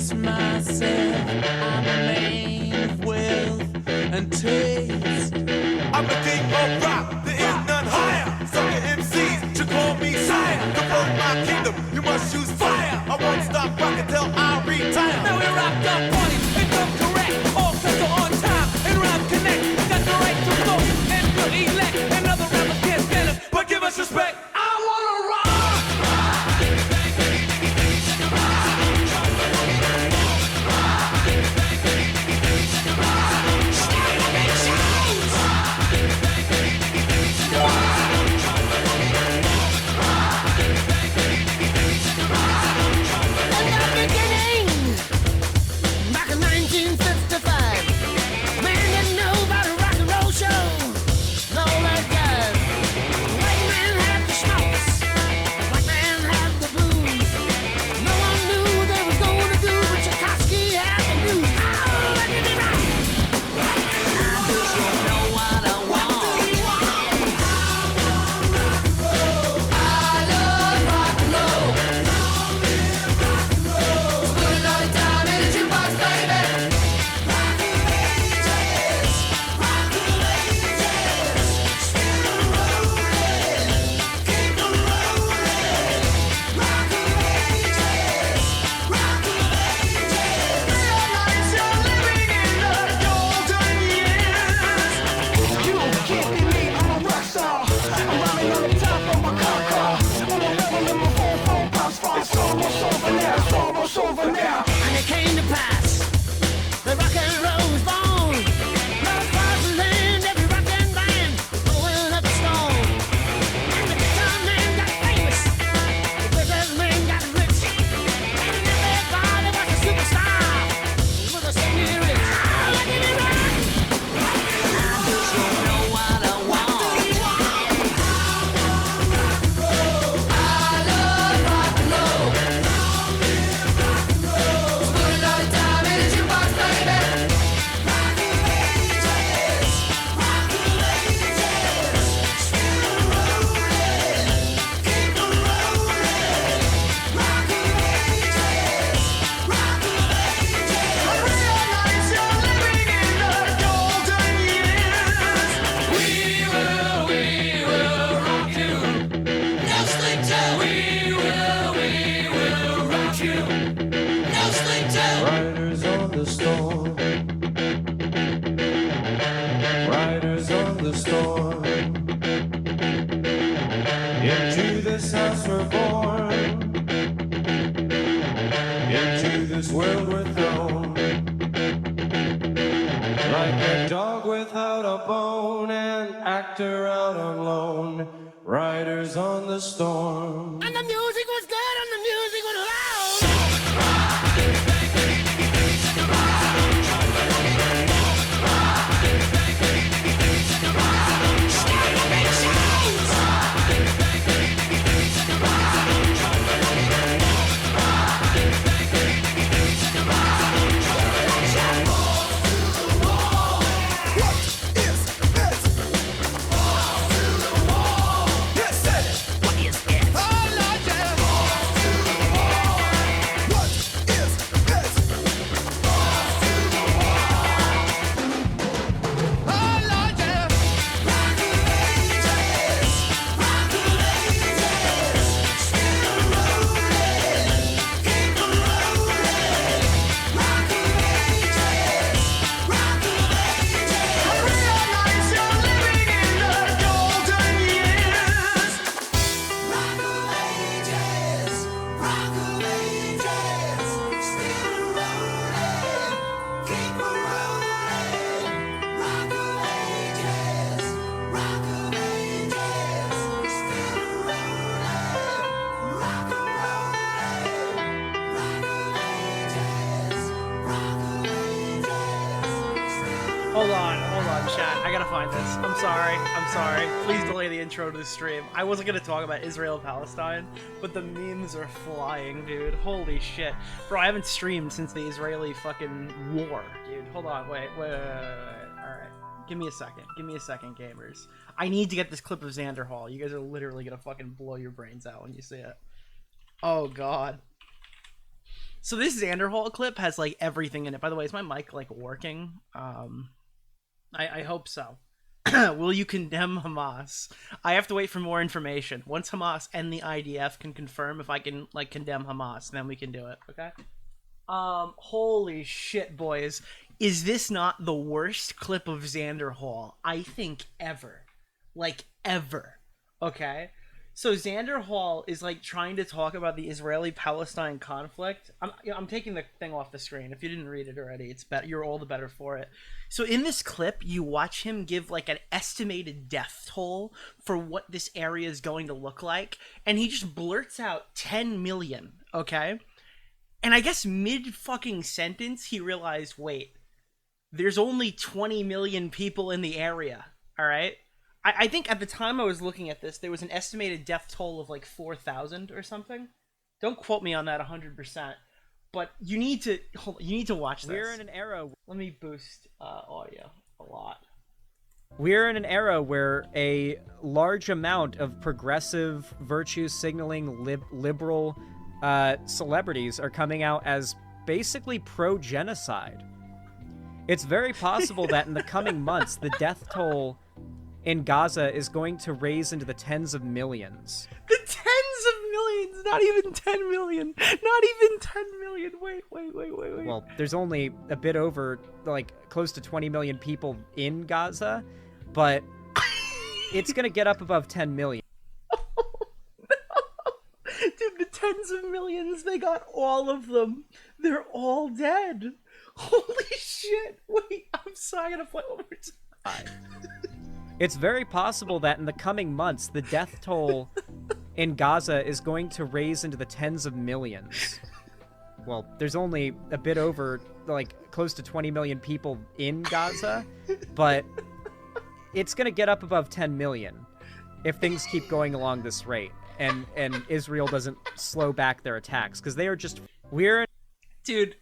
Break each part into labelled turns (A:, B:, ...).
A: kiss myself. I'm a man of wealth and taste.
B: I'm the king of rock, there is none higher. Sucker MCs should call me sire. To burn my kingdom, you must choose fire. I won't stop rocking till I retire.
A: Now we rocked up party and come correct. All sets are on time and rhyme connect. Got the right to vote and to elect. And other rappers can't stand us, but give us respect. I wanna rock. And it came to pass, the rock and roll was born. Love was land, every rock and band going up the stone. And the guitar man got famous, the business man got rich, and everybody was a superstar. He was a singing rich. Let me rock. I just don't know what I want. I love rock and roll.
C: Riders on the storm. Riders on the storm. Into this house we're born. Into this world we're thrown. Like a dog without a bone, an actor out on loan. Riders on the storm.
A: And the music was good and the music was loud. Hold on, chat. I gotta find this. I'm sorry. Please delay the intro to the stream. I wasn't gonna talk about Israel and Palestine, but the memes are flying, dude. Holy shit. Bro, I haven't streamed since the Israeli fucking war, dude. Hold on, wait. Alright. Give me a second, gamers. I need to get this clip of Xander Hall. You guys are literally gonna fucking blow your brains out when you see it. Oh, God.
D: So this Xanderhal clip has like everything in it. By the way, is my mic like working? I hope so. Will you condemn Hamas? I have to wait for more information. Once Hamas and the IDF can confirm if I can like condemn Hamas, then we can do it. Okay. Holy shit, boys! Is this not the worst clip of Xanderhal I think ever? Like ever? Okay. So Xanderhal is like trying to talk about the Israeli-Palestine conflict. I'm taking the thing off the screen. If you didn't read it already, it's better. You're all the better for it. So in this clip, you watch him give like an estimated death toll for what this area is going to look like, and he just blurts out 10 million. Okay, and I guess mid fucking sentence he realized, wait, there's only 20 million people in the area. All right. I think at the time I was looking at this, there was an estimated death toll of like 4,000 or something. Don't quote me on that 100%, but you need to watch this.
E: We're in an era.
D: Let me boost audio a lot.
E: We're in an era where a large amount of progressive, virtue signaling, liberal celebrities are coming out as basically pro-genocide. It's very possible that in the coming months, the death toll in Gaza is going to raise into the tens of millions.
D: The tens of millions, not even 10 million. Not even 10 million. Wait.
E: Well, there's only a bit over, like, close to 20 million people in Gaza, but it's going to get up above 10 million.
D: Dude, the tens of millions, they got all of them. They're all dead. Holy shit. Wait, I'm sorry, I gotta play one more time.
E: It's very possible that in the coming months, the death toll in Gaza is going to raise into the tens of millions. Well, there's only a bit over, like, close to 20 million people in Gaza, but it's going to get up above 10 million if things keep going along this rate and Israel doesn't slow back their attacks, because they are just...
D: Dude...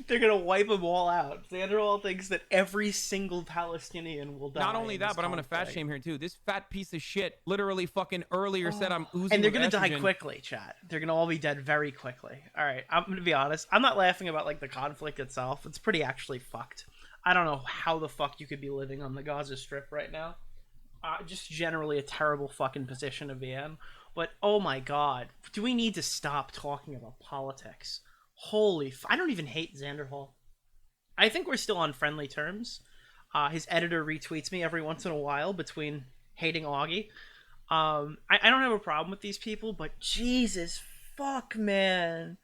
D: They're gonna wipe them all out. Xanderhal thinks that every single Palestinian will die.
F: Not only that, but I'm gonna fat shame here too. This fat piece of shit literally fucking earlier said I'm oozing.
D: And they're gonna
F: with
D: die
F: estrogen.
D: quickly, chat. They're gonna all be dead very quickly. All right, I'm gonna be honest. I'm not laughing about like the conflict itself. It's pretty actually fucked. I don't know how the fuck you could be living on the Gaza Strip right now. Just generally a terrible fucking position to be in. But oh my god, do we need to stop talking about politics? Holy I don't even hate Xanderhal. I think we're still on friendly terms. His editor retweets me every once in a while between hating Augie. I don't have a problem with these people, but Jesus fuck, man.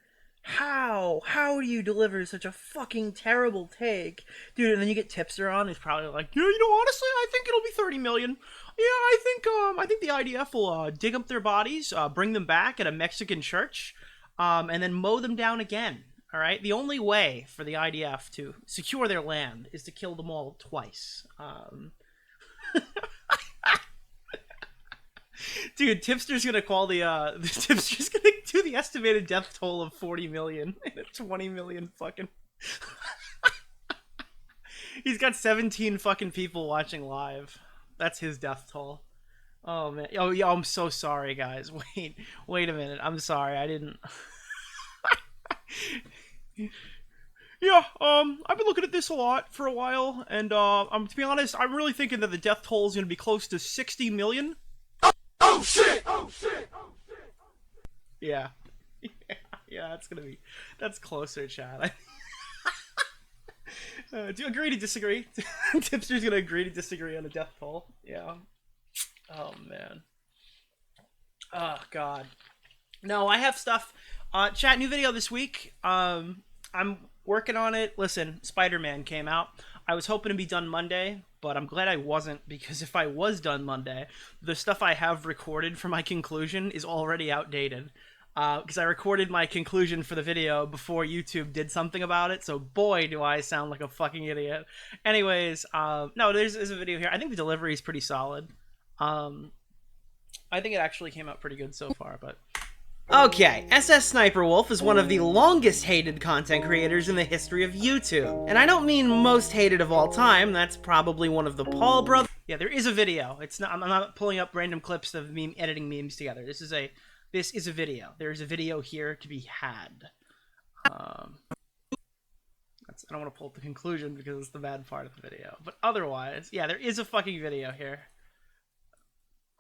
D: How do you deliver such a fucking terrible take? Dude, and then you get Tipster on, who's probably like, yeah, you know, honestly, I think it'll be 30 million. Yeah, I think the IDF will dig up their bodies, bring them back at a Mexican church, and then mow them down again. All right. The only way for the IDF to secure their land is to kill them all twice. Dude, Tipster's gonna call the Tipster's gonna do the estimated death toll of 40 million and a 20 million fucking. He's got 17 fucking people watching live. That's his death toll. Oh man. Oh yeah. I'm so sorry, guys. Wait a minute. I'm sorry. I didn't. Yeah, I've been looking at this a lot for a while, and to be honest, I'm really thinking that the death toll is going to be close to 60 million.
B: Oh shit! Oh shit! Oh shit!
D: Yeah, that's closer, Chad. Do you agree to disagree? Tipster's going to agree to disagree on the death toll. Yeah. Oh man. Oh god. No, I have stuff. Chat, new video this week. I'm working on it. Listen, Spider-Man came out. I was hoping to be done Monday, but I'm glad I wasn't, because if I was done Monday, the stuff I have recorded for my conclusion is already outdated. Because I recorded my conclusion for the video before YouTube did something about it, so boy, do I sound like a fucking idiot. Anyways, no, there's a video here. I think the delivery is pretty solid. I think it actually came out pretty good so far, but... Okay, SS Sniperwolf is one of the longest hated content creators in the history of YouTube. And I don't mean most hated of all time, that's probably one of the Paul brothers. Yeah, there is a video. I'm not pulling up random clips of me editing memes together. This is a video. There is a video here to be had. I don't want to pull up the conclusion because it's the bad part of the video. But otherwise, yeah, there is a fucking video here.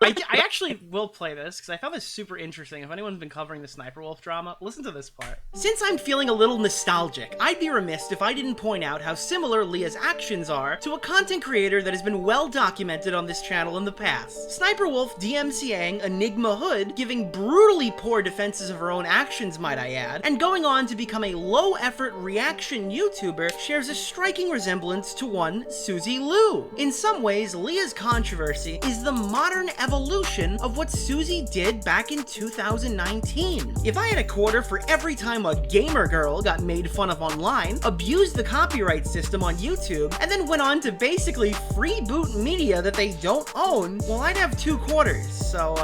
D: I actually will play this because I found this super interesting. If anyone's been covering the Sniperwolf drama, listen to this part. Since I'm feeling a little nostalgic, I'd be remiss if I didn't point out how similar Leah's actions are to a content creator that has been well documented on this channel in the past. Sniperwolf DMCAing Enigma Hood, giving brutally poor defenses of her own actions, might I add, and going on to become a low-effort reaction YouTuber, shares a striking resemblance to one Suzy Liu. In some ways, Leah's controversy is the modern evolution of what Suzy did back in 2019. If I had a quarter for every time a gamer girl got made fun of online, abused the copyright system on YouTube, and then went on to basically freeboot media that they don't own, well, I'd have 2 quarters. So,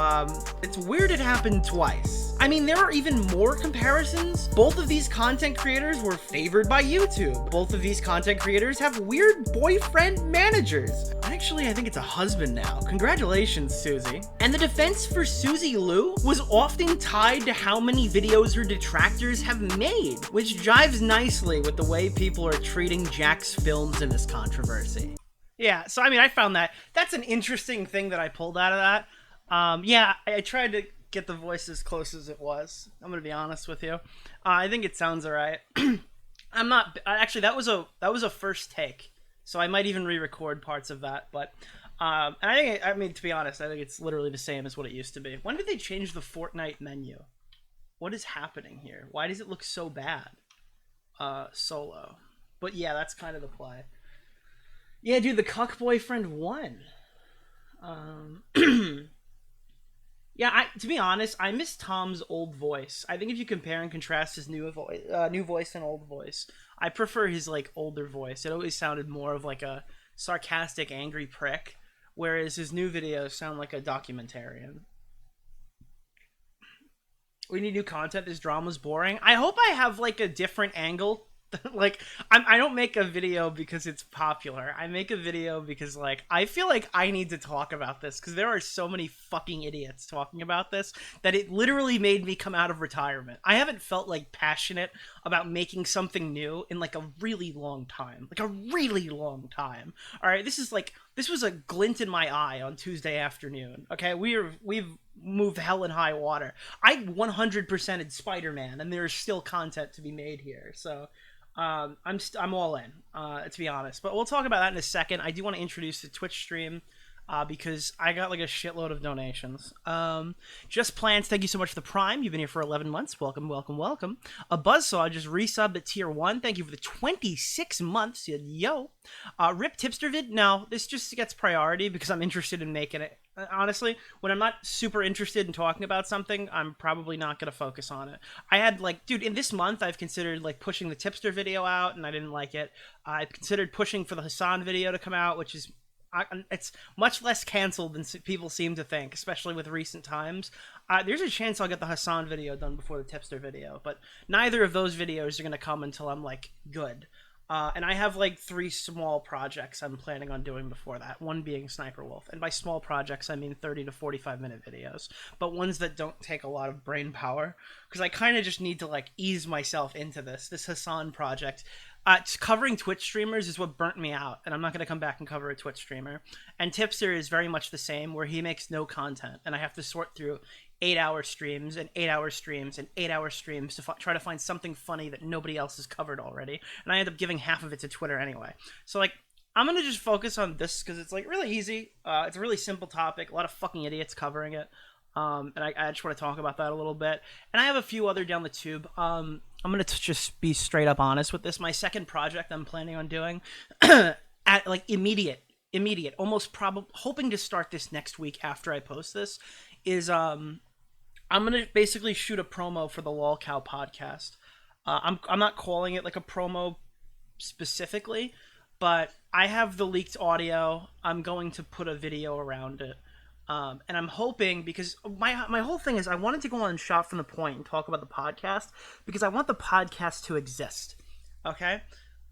D: it's weird it happened twice. I mean, there are even more comparisons. Both of these content creators were favored by YouTube. Both of these content creators have weird boyfriend managers. Actually, I think it's a husband now. Congratulations, Suzy. And the defense for Suzy Liu was often tied to how many videos her detractors have made, which jives nicely with the way people are treating Jack's films in this controversy. Yeah, so I mean, I found that's an interesting thing that I pulled out of that. Yeah, I tried to get the voice as close as it was. I'm gonna be honest with you. I think it sounds alright. I'm not actually. That was a first take, so I might even re-record parts of that. But and I mean, to be honest, I think it's literally the same as what it used to be. When did they change the Fortnite menu? What is happening here? Why does it look so bad? Solo. But yeah, that's kind of the play. Yeah, dude, the cuck boyfriend won. Yeah, to be honest, I miss Tom's old voice. I think if you compare and contrast his new voice and old voice, I prefer his like older voice. It always sounded more of like a sarcastic, angry prick, whereas his new videos sound like a documentarian. We need new content. This drama's boring. I hope I have like a different angle. Like, I don't make a video because it's popular. I make a video because, like, I feel like I need to talk about this because there are so many fucking idiots talking about this that it literally made me come out of retirement. I haven't felt, like, passionate about making something new in, like, a really long time. Like, a really long time. All right, this was a glint in my eye on Tuesday afternoon. Okay, we've moved hell and high water. I 100%ed Spider-Man, and there's still content to be made here, so... I'm all in, to be honest. But we'll talk about that in a second. I do want to introduce the Twitch stream because I got like a shitload of donations. Just Plants, thank you so much for the Prime. You've been here for 11 months. Welcome, welcome, welcome. A Buzzsaw just resubbed at Tier 1. Thank you for the 26 months. Yo. Rip Tipster vid. No, this just gets priority because I'm interested in making it. Honestly, when I'm not super interested in talking about something, I'm probably not going to focus on it. I had, like, dude, in this month, I've considered, like, pushing the Tipster video out, and I didn't like it. I've considered pushing for the Hassan video to come out, which is, it's much less canceled than people seem to think, especially with recent times. There's a chance I'll get the Hassan video done before the Tipster video, but neither of those videos are going to come until I'm, like, good. And I have like 3 small projects I'm planning on doing before that, one being Sniperwolf. And by small projects, I mean 30 to 45 minute videos, but ones that don't take a lot of brain power, because I kind of just need to like ease myself into this Hassan project. Covering Twitch streamers is what burnt me out, and I'm not going to come back and cover a Twitch streamer. And Tipster is very much the same, where he makes no content, and I have to sort through 8-hour streams and 8-hour streams and 8-hour streams to try to find something funny that nobody else has covered already. And I end up giving half of it to Twitter anyway. So, like, I'm going to just focus on this because it's, like, really easy. It's a really simple topic. A lot of fucking idiots covering it. And I just want to talk about that a little bit. And I have a few other down the tube. I'm going to just be straight up honest with this. My second project I'm planning on doing at, like, immediate, almost hoping to start this next week after I post this, is I'm gonna basically shoot a promo for the Lol Cow podcast. I'm not calling it like a promo specifically, but I have the leaked audio. I'm going to put a video around it, and I'm hoping, because my whole thing is I wanted to go on Shot from the Point and talk about the podcast because I want the podcast to exist. Okay.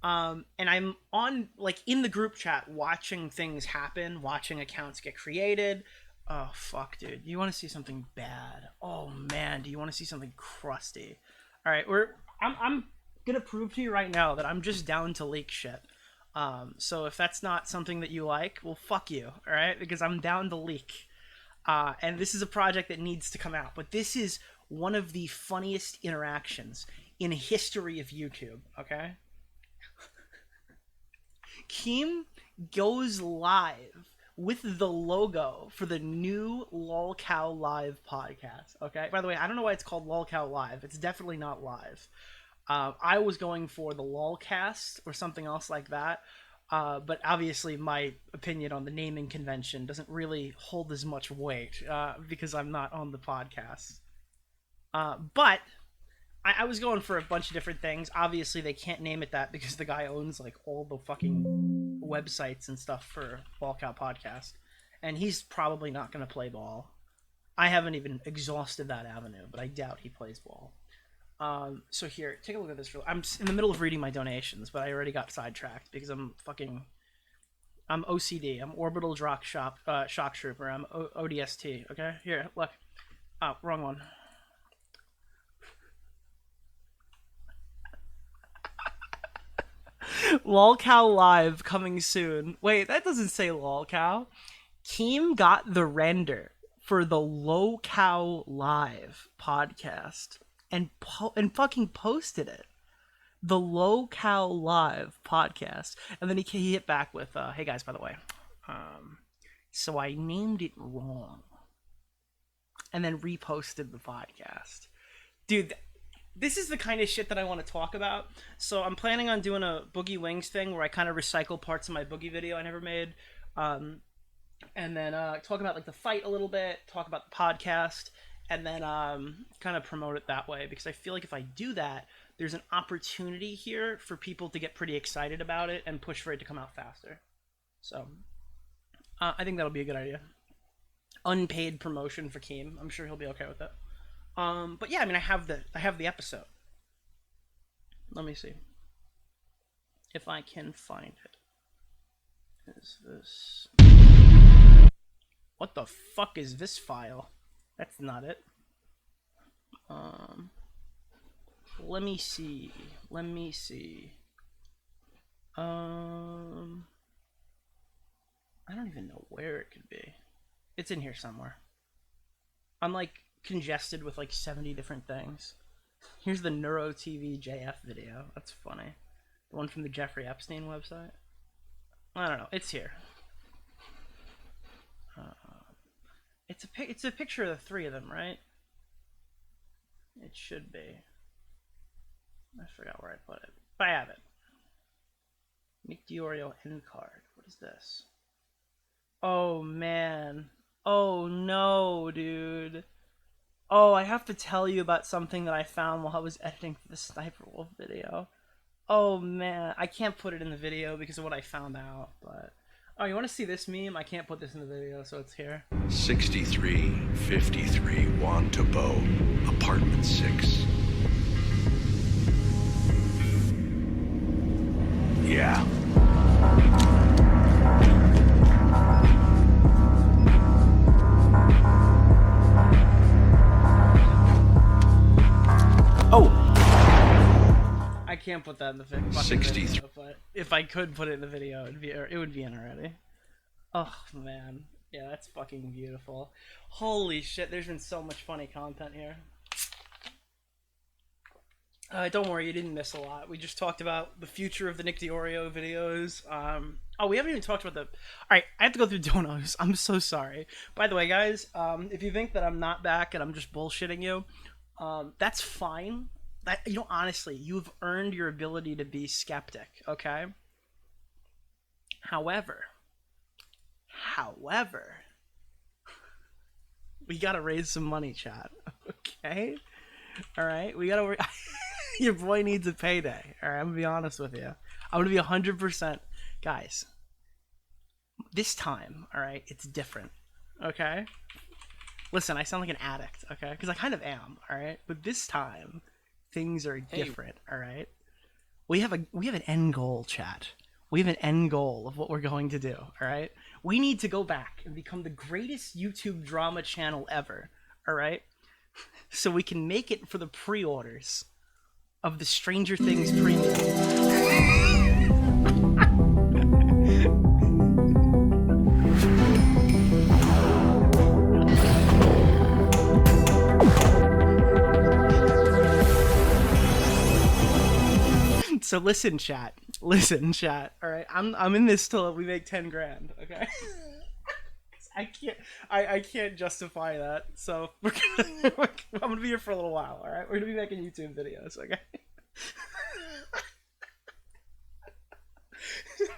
D: And I'm on, like, in the group chat watching things happen, watching accounts get created. Oh, fuck, dude. You want to see something bad? Oh, man. Do you want to see something crusty? All right, I'm gonna prove to you right now that I'm just down to leak shit. So if that's not something that you like, well, fuck you, all right? Because I'm down to leak. And this is a project that needs to come out. But this is one of the funniest interactions in the history of YouTube, okay? Keem goes live with the logo for the new LolCow Live podcast, okay? By the way, I don't know why it's called LolCow Live. It's definitely not live. I was going for the LolCast or something else like that. But obviously my opinion on the naming convention doesn't really hold as much weight because I'm not on the podcast. But I was going for a bunch of different things. Obviously they can't name it that because the guy owns like all the fucking websites and stuff for Ballcow Podcast. And he's probably not going to play ball. I haven't even exhausted that avenue, but I doubt he plays ball. So here, take a look at this. I'm in the middle of reading my donations, but I already got sidetracked because I'm OCD. I'm Orbital Shock Trooper. I'm ODST. Okay, here, look. Oh, wrong one. LolCow Live coming soon. Wait, that doesn't say LolCow. Keem got the render for the LolCow Live podcast and fucking posted it. The LolCow Live podcast. And then he hit back with, hey guys, by the way, so I named it wrong. And then reposted the podcast. Dude, this is the kind of shit that I want to talk about. So I'm planning on doing a Boogie Wings thing where I kind of recycle parts of my Boogie video I never made. And then talk about like the fight a little bit, talk about the podcast, and then kind of promote it that way. Because I feel like if I do that, there's an opportunity here for people to get pretty excited about it and push for it to come out faster. So I think that'll be a good idea. Unpaid promotion for Keem. I'm sure he'll be okay with it. But yeah, I mean, I have the episode. Let me see if I can find it. Is this? What the fuck is this file? That's not it. Let me see. I don't even know where it could be. It's in here somewhere. I'm like congested with like 70 different things. Here's the Neuro TV JF video. That's funny. The one from the Jeffrey Epstein website. I don't know. It's here. It's a picture of the three of them, right? It should be. I forgot where I put it, but I have it. Nick DeOrio end card. What is this? Oh man. Oh no, dude. Oh, I have to tell you about something that I found while I was editing for the Sniperwolf video. Oh man, I can't put it in the video because of what I found out, but... Oh, you want to see this meme? I can't put this in the video, so it's here.
G: 6353 Juan Tabo, apartment 6. Yeah.
D: Oh! I can't put that in the fucking
G: 63.
D: video, but if I could put it in the video, it would be in already. Oh, man. Yeah, that's fucking beautiful. Holy shit, there's been so much funny content here. Don't worry, you didn't miss a lot. We just talked about the future of the Nick DeOrio videos. Oh, we haven't even talked about the... Alright, I have to go through donos. I'm so sorry. By the way, guys, if you think that I'm not back and I'm just bullshitting you, that's fine. Honestly, you've earned your ability to be skeptic, okay? However, we gotta raise some money, chat, okay? Alright, we gotta... Your boy needs a payday, alright? I'm gonna be honest with you. I'm gonna be 100%... Guys, this time, alright, it's different, okay? Listen, I sound like an addict, okay? Because I kind of am, alright? But this time... things are different, all right? We have an end goal, chat. We have an end goal of what we're going to do, all right? We need to go back and become the greatest YouTube drama channel ever, all right? So we can make it for the pre-orders of the Stranger Things premium. So listen, chat. Listen, chat. All right, I'm in this till we make 10 grand. Okay. I can't justify that. So I'm gonna be here for a little while. All right, we're gonna be making YouTube videos. Okay.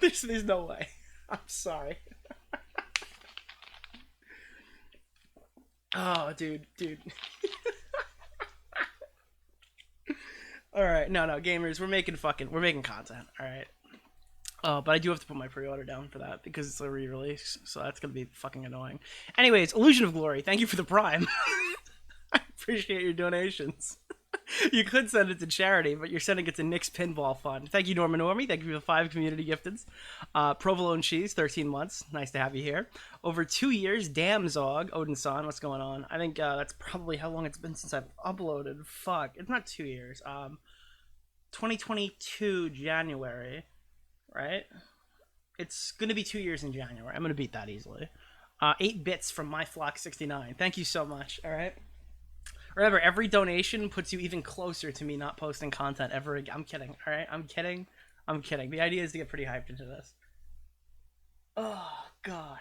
D: There's no way. I'm sorry. Oh, dude. All right, no, gamers, we're making content. All right. But I do have to put my pre-order down for that because it's a re-release, so that's gonna be fucking annoying. Anyways, Illusion of Glory, thank you for the Prime. I appreciate your donations. You could send it to charity, but you're sending it to Nick's Pinball Fund. Thank you, Norman Normie. Thank you for the 5 community gifteds. Provolone Cheese, 13 months. Nice to have you here. Over 2 years, Damn Zog, Odin-san, what's going on? I think that's probably how long it's been since I've uploaded. Fuck, it's not 2 years. 2022 January, right? It's gonna be 2 years in January. I'm gonna beat that easily. 8 bits from MyFlock69. Thank you so much. All right. Remember, every donation puts you even closer to me not posting content ever again. I'm kidding, all right? I'm kidding. The idea is to get pretty hyped into this. Oh, God.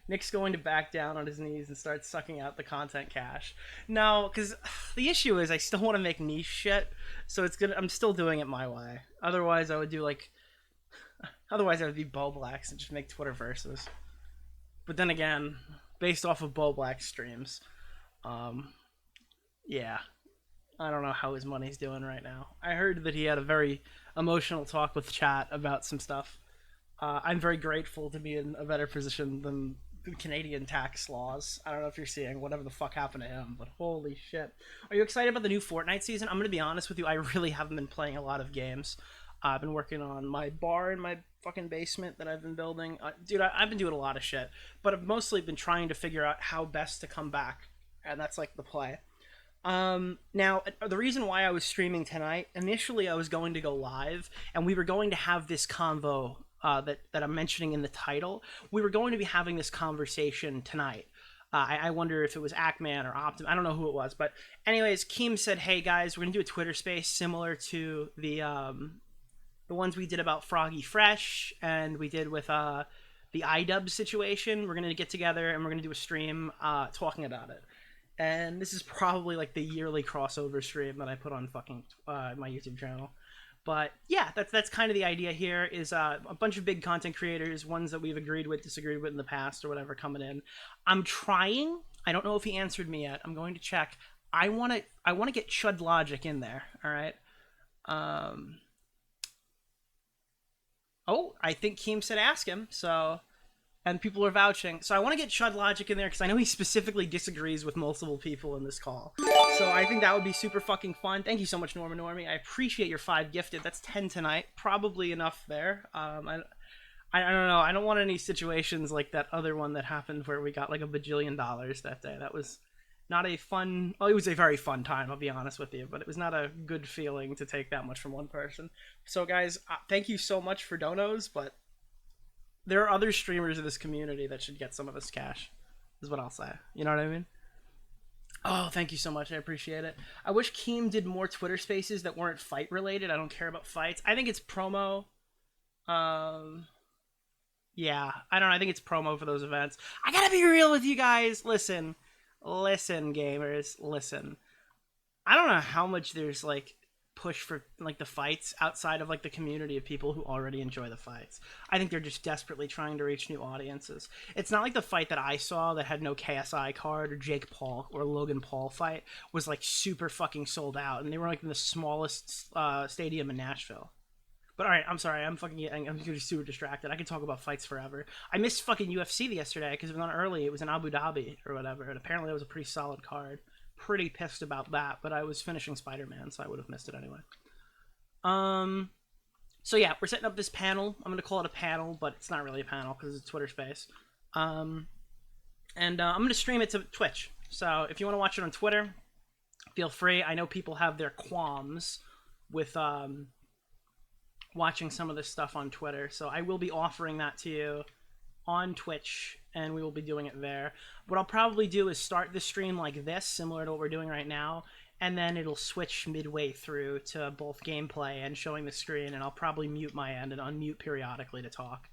D: Nick's going to back down on his knees and start sucking out the content cash. No, because the issue is I still want to make niche shit, so I'm still doing it my way. Otherwise, I would be Bo Blacks and just make Twitter verses. But then again, based off of Bo Black's streams, yeah, I don't know how his money's doing right now. I heard that he had a very emotional talk with chat about some stuff. I'm very grateful to be in a better position than the Canadian tax laws. I don't know if you're seeing whatever the fuck happened to him, but holy shit. Are you excited about the new Fortnite season? I'm going to be honest with you, I really haven't been playing a lot of games. I've been working on my bar in my fucking basement that I've been building. Dude, I've been doing a lot of shit, but I've mostly been trying to figure out how best to come back, and that's like the play. Now, the reason why I was streaming tonight, initially I was going to go live, and we were going to have this convo that I'm mentioning in the title. We were going to be having this conversation tonight. I wonder if it was Ackman or Optim. I don't know who it was, but anyways, Keem said, "Hey guys, we're gonna do a Twitter space similar to the ones we did about Froggy Fresh and we did with the iDub situation. We're gonna get together and we're gonna do a stream talking about it. And this is probably like the yearly crossover stream that I put on fucking my YouTube channel." But yeah, that's kind of the idea here is a bunch of big content creators, ones that we've agreed with, disagreed with in the past or whatever coming in. I'm trying. I don't know if he answered me yet. I'm going to check. I want to get Chud Logic in there. All right. Oh, I think Keem said ask him. So, and people are vouching. So I want to get Chud Logic in there because I know he specifically disagrees with multiple people in this call. So I think that would be super fucking fun. Thank you so much, Norman Normie. I appreciate your 5 gifted. That's 10 tonight. Probably enough there. I don't know. I don't want any situations like that other one that happened where we got like $1 bajillion that day. That was not a fun... Well, it was a very fun time, I'll be honest with you. But it was not a good feeling to take that much from one person. So guys, thank you so much for donos, but there are other streamers in this community that should get some of this cash, is what I'll say. You know what I mean? Oh, thank you so much. I appreciate it. I wish Keem did more Twitter spaces that weren't fight related. I don't care about fights. I think it's promo. Yeah, I don't know. I think it's promo for those events. I gotta be real with you guys. Listen, gamers, listen. I don't know how much there's like push for like the fights outside of like the community of people who already enjoy the fights. I think they're just desperately trying to reach new audiences. It's not like the fight that I saw that had no KSI card or Jake Paul or Logan Paul fight was like super fucking sold out, and they were like in the smallest stadium in Nashville. But alright, I'm sorry, I'm just super distracted. I could talk about fights forever. I missed fucking UFC yesterday because it was on early. It was in Abu Dhabi or whatever, and apparently it was a pretty solid card. Pretty pissed about that, but I was finishing Spider-Man, so I would have missed it anyway. So yeah, we're setting up this panel. I'm gonna call it a panel, but it's not really a panel because it's Twitter space. And I'm gonna stream it to Twitch. So if you want to watch it on Twitter, feel free. I know people have their qualms with watching some of this stuff on Twitter, so I will be offering that to you on Twitch, and we will be doing it there. What I'll probably do is start the stream like this, similar to what we're doing right now, and then it'll switch midway through to both gameplay and showing the screen, and I'll probably mute my end and unmute periodically to talk,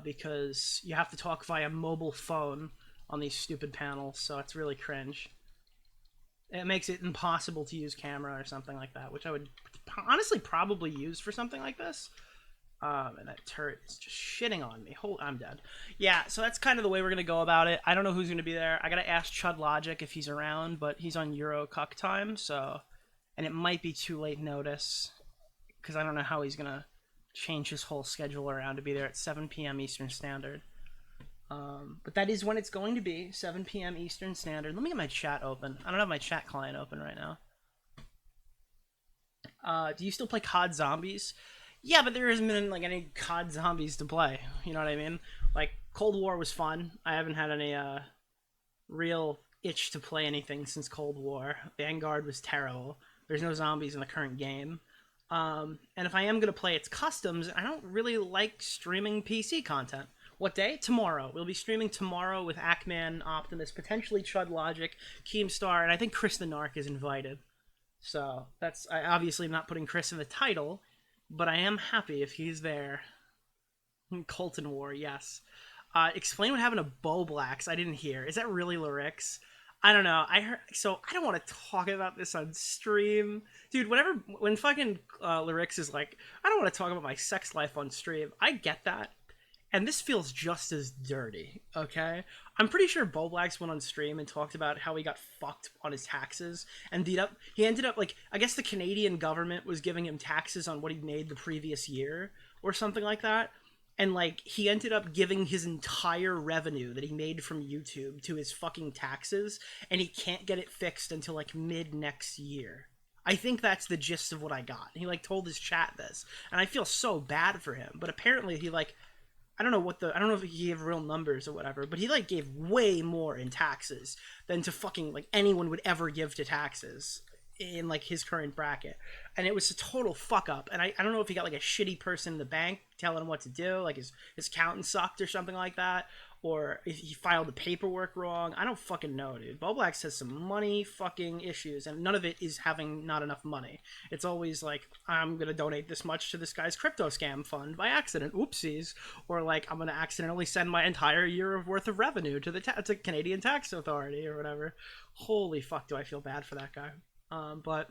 D: because you have to talk via mobile phone on these stupid panels, so it's really cringe. It makes it impossible to use camera or something like that, which I would honestly probably use for something like this. And that turret is just shitting on me. I'm dead. Yeah, so that's kind of the way we're going to go about it. I don't know who's going to be there. I got to ask Chud Logic if he's around, but he's on Euro Cuck time, so... And it might be too late notice, because I don't know how he's going to change his whole schedule around to be there at 7 p.m. Eastern Standard. But that is when it's going to be, 7 p.m. Eastern Standard. Let me get my chat open. I don't have my chat client open right now. Do you still play COD Zombies? Yeah, but there hasn't been, like, any COD Zombies to play. You know what I mean? Like, Cold War was fun. I haven't had any, real itch to play anything since Cold War. Vanguard was terrible. There's no zombies in the current game. And if I am going to play its customs, I don't really like streaming PC content. What day? Tomorrow. We'll be streaming tomorrow with Ackman, Optimus, potentially Chud Logic, Keemstar, and I think Chris the Narc is invited. So, that's... I obviously am not putting Chris in the title, but I am happy if he's there. Colton War, yes. Explain what happened to Bo Blacks. I didn't hear. Is that really lyrics? I don't know. I heard. So I don't want to talk about this on stream, dude. When fucking lyrics is like, I don't want to talk about my sex life on stream. I get that, and this feels just as dirty. Okay, I'm pretty sure Bo Blacks went on stream and talked about how he got fucked on his taxes, and he ended up like, I guess the Canadian government was giving him taxes on what he made the previous year or something like that. And, like, he ended up giving his entire revenue that he made from YouTube to his fucking taxes, and he can't get it fixed until, like, mid-next year. I think that's the gist of what I got. He, like, told his chat this, and I feel so bad for him. But apparently he, like, I don't know if he gave real numbers or whatever, but he, like, gave way more in taxes than to fucking, like, anyone would ever give to taxes in, like, his current bracket. And it was a total fuck up. And I don't know if he got, like, a shitty person in the bank telling him what to do, like his accountant sucked or something like that, or if he filed the paperwork wrong. I don't fucking know, dude. Bo Blacks has some money fucking issues, and none of it is having not enough money. It's always like, I'm gonna donate this much to this guy's crypto scam fund by accident, oopsies, or like, I'm gonna accidentally send my entire year worth of revenue to the to Canadian Tax Authority or whatever. Holy fuck, do I feel bad for that guy. But,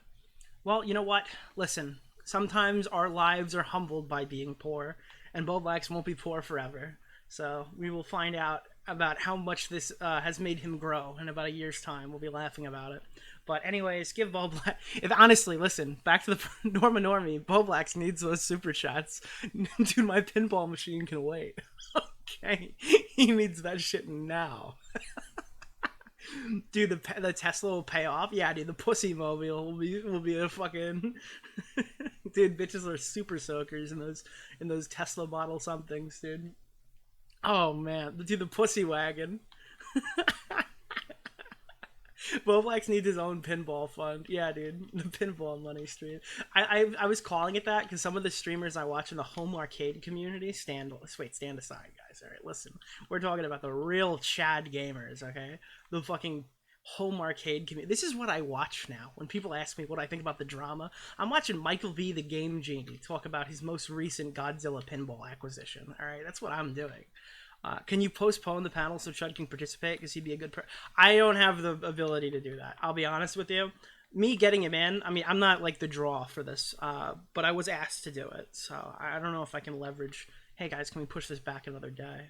D: well, you know what? Listen, sometimes our lives are humbled by being poor, and Bo Blacks won't be poor forever. So we will find out about how much this has made him grow in about a year's time. We'll be laughing about it. But anyways, give Bo Black... Honestly, listen, back to the Norma Normie, Bo Blacks needs those super chats. Dude, my pinball machine can wait. Okay, he needs that shit now. Dude, the Tesla will pay off. Yeah, dude, the pussy mobile will be a fucking dude. Bitches are super soakers in those Tesla model somethings, dude. Oh man, dude, the pussy wagon. Bo Blacks needs his own pinball fund. Yeah, dude, the pinball money stream. I was calling it that because some of the streamers I watch in the home arcade community stand aside, guys. All right, listen, we're talking about the real Chad gamers, okay? The fucking home arcade community. This is what I watch now. When people ask me what I think about the drama, I'm watching Michael V, the Game Genie, talk about his most recent Godzilla pinball acquisition. All right, that's what I'm doing. Can you postpone the panel so Chud can participate? Because he'd be a good I don't have the ability to do that. I'll be honest with you. Me getting him in, I mean, I'm not like the draw for this, but I was asked to do it. So I don't know if I can leverage, hey guys, can we push this back another day?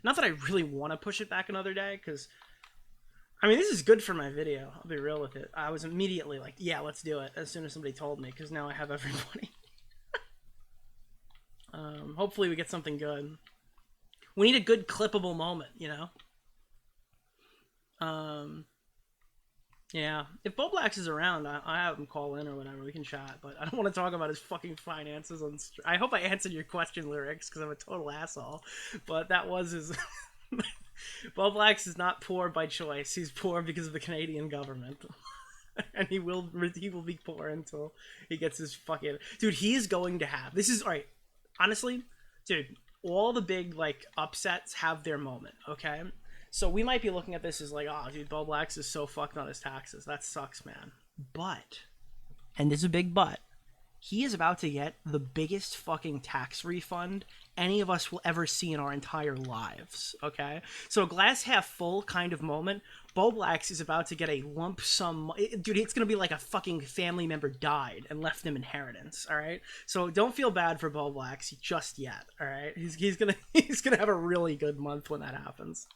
D: Not that I really want to push it back another day, because, I mean, this is good for my video. I'll be real with it. I was immediately like, yeah, let's do it, as soon as somebody told me, because now I have everybody. Hopefully we get something good. We need a good clippable moment, you know? Yeah. If Bo Blacks is around, I have him call in or whatever. We can chat, but I don't want to talk about his fucking finances on I hope I answered your question, Lyrics, because I'm a total asshole. But that was his... Bo Blacks is not poor by choice. He's poor because of the Canadian government. And he will be poor until he gets his fucking dude. He's going to have this is all right. Honestly, dude, all the big like upsets have their moment. Okay, so we might be looking at this as like, oh, dude, Bo Blacks is so fucked on his taxes. That sucks, man. But, and this is a big but, he is about to get the biggest fucking tax refund any of us will ever see in our entire lives, okay? So a glass half full kind of moment, Bo Blacks is about to get a lump sum. Dude, it's going to be like a fucking family member died and left them inheritance, all right? So don't feel bad for Bo Blacks just yet, all right? He's going to he's going to have a really good month when that happens.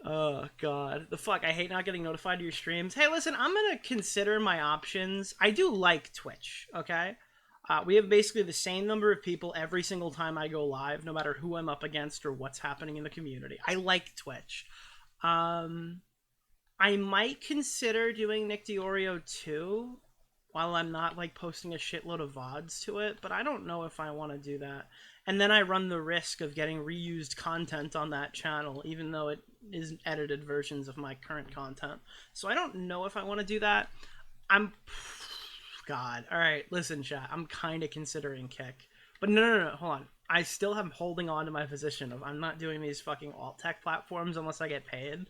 D: Oh, God. The fuck? I hate not getting notified to your streams. Hey, listen, I'm going to consider my options. I do like Twitch, okay? We have basically the same number of people every single time I go live, no matter who I'm up against or what's happening in the community. I like Twitch. I might consider doing Nick DeOrio 2 while I'm not, like, posting a shitload of VODs to it, but I don't know if I want to do that. And then I run the risk of getting reused content on that channel, even though it is edited versions of my current content. So I don't know if I want to do that. God. All right, listen, chat. I'm kind of considering Kick. But no, hold on. I still am holding on to my position of I'm not doing these fucking alt-tech platforms unless I get paid.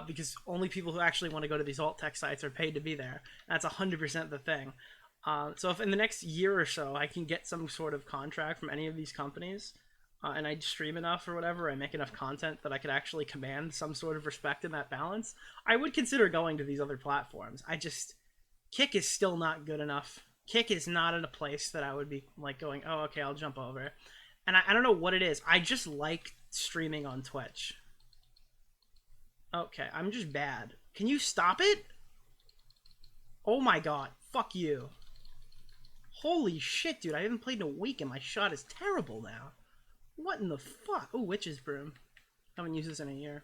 D: Because only people who actually want to go to these alt-tech sites are paid to be there. That's 100% the thing. So if in the next year or so I can get some sort of contract from any of these companies, and I stream enough or whatever, I make enough content that I could actually command some sort of respect in that balance, I would consider going to these other platforms. Kick is still not good enough. Kick is not in a place that I would be like going, oh, okay, I'll jump over. And I don't know what it is. I just like streaming on Twitch. Okay, I'm just bad. Can you stop it? Oh my god, fuck you. Holy shit, dude, I haven't played in a week and my shot is terrible now. What in the fuck? Oh, Witch's Broom. I haven't used this in a year.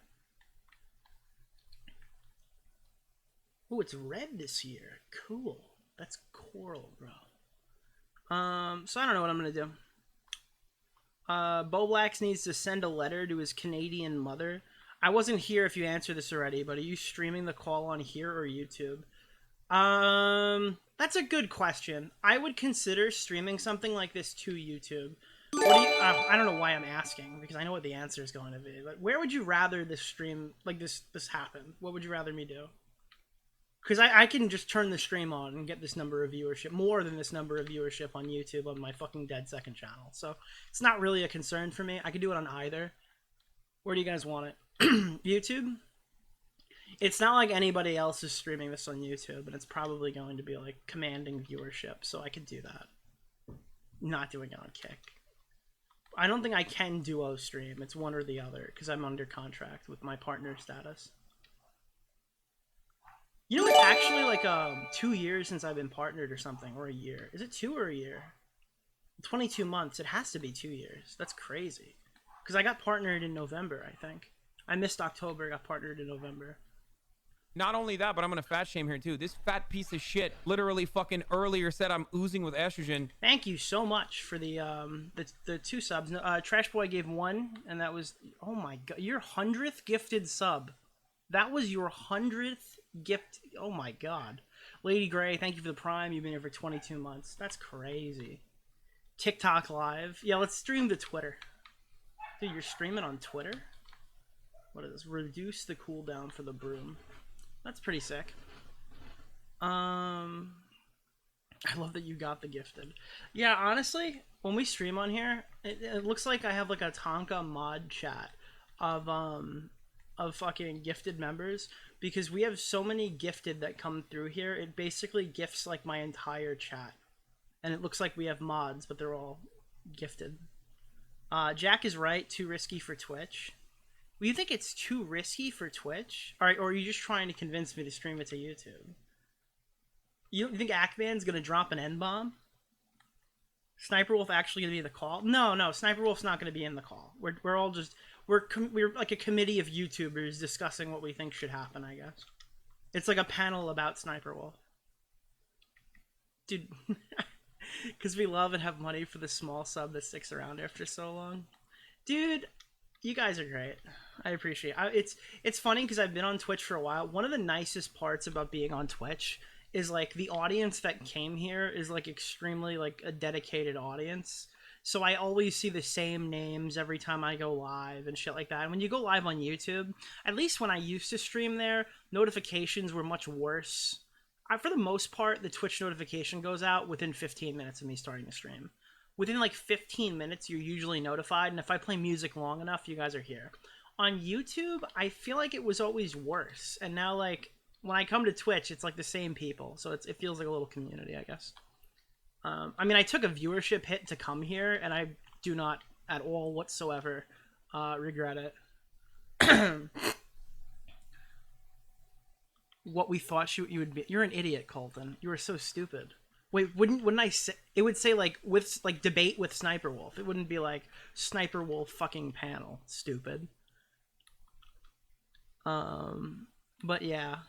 D: Oh, it's red this year. Cool. That's coral, bro. So I don't know what I'm gonna do. Bo Blacks needs to send a letter to his Canadian mother. I wasn't here if you answered this already, but are you streaming the call on here or YouTube? That's a good question. I would consider streaming something like this to YouTube. What do you, I don't know why I'm asking, because I know what the answer is going to be. But where would you rather this stream, like this happen? What would you rather me do? Because I can just turn the stream on and get this number of viewership, more than this number of viewership on YouTube on my fucking dead second channel. So it's not really a concern for me. I could do it on either. Where do you guys want it? YouTube? It's not like anybody else is streaming this on YouTube, and it's probably going to be like commanding viewership, so I could do that. Not doing it on Kick. I don't think I can duo stream. It's one or the other, because I'm under contract with my partner status. You know, it's actually like 2 years since I've been partnered or something, or a year. Is it 2 or a year? 22 months. It has to be 2 years. That's crazy. Because I got partnered in November, I think. I missed October, got partnered in November.
F: Not only that, but I'm gonna fat shame here too. This fat piece of shit literally fucking earlier said I'm oozing with estrogen.
D: Thank you so much for the 2 subs. Trash Boy gave 1, and that was, oh my god, your 100th gifted sub. That was your 100th gift. Oh my god. Lady Gray, thank you for the Prime. You've been here for 22 months. That's crazy. TikTok live. Yeah, let's stream to Twitter. Dude, you're streaming on Twitter? What is this? Reduce the cooldown for the broom. That's pretty sick. I love that you got the gifted. Yeah, honestly, when we stream on here, it looks like I have like a Tonka mod chat of fucking gifted members, because we have so many gifted that come through here. It basically gifts like my entire chat, and it looks like we have mods, but they're all gifted. Jack is right. Too risky for Twitch. Well, you think it's too risky for Twitch? Or are you just trying to convince me to stream it to YouTube? You think Ackman's gonna drop an N-bomb? Sniperwolf actually gonna be in the call? No, Sniperwolf's not gonna be in the call. We're all just we're like a committee of YouTubers discussing what we think should happen, I guess. It's like a panel about Sniperwolf. Dude, because we love and have money for the small sub that sticks around after so long. Dude, You guys are great. I appreciate it. It's funny because I've been on Twitch for a while. One of the nicest parts about being on Twitch is like the audience that came here is like extremely like a dedicated audience. So I always see the same names every time I go live and shit like that. And when you go live on YouTube, at least when I used to stream there, notifications were much worse. For the most part, the Twitch notification goes out within 15 minutes of me starting to stream. Within like 15 minutes, you're usually notified, and if I play music long enough, you guys are here. On YouTube, I feel like it was always worse, and now like when I come to Twitch, it's like the same people, so it feels like a little community, I guess. I mean, I took a viewership hit to come here, and I do not at all whatsoever regret it. What we thought you would be. You're an idiot, Colton. You are so stupid. Wait, wouldn't I say it would say like with like debate with Sniperwolf? It wouldn't be like Sniperwolf fucking panel. Stupid. But yeah.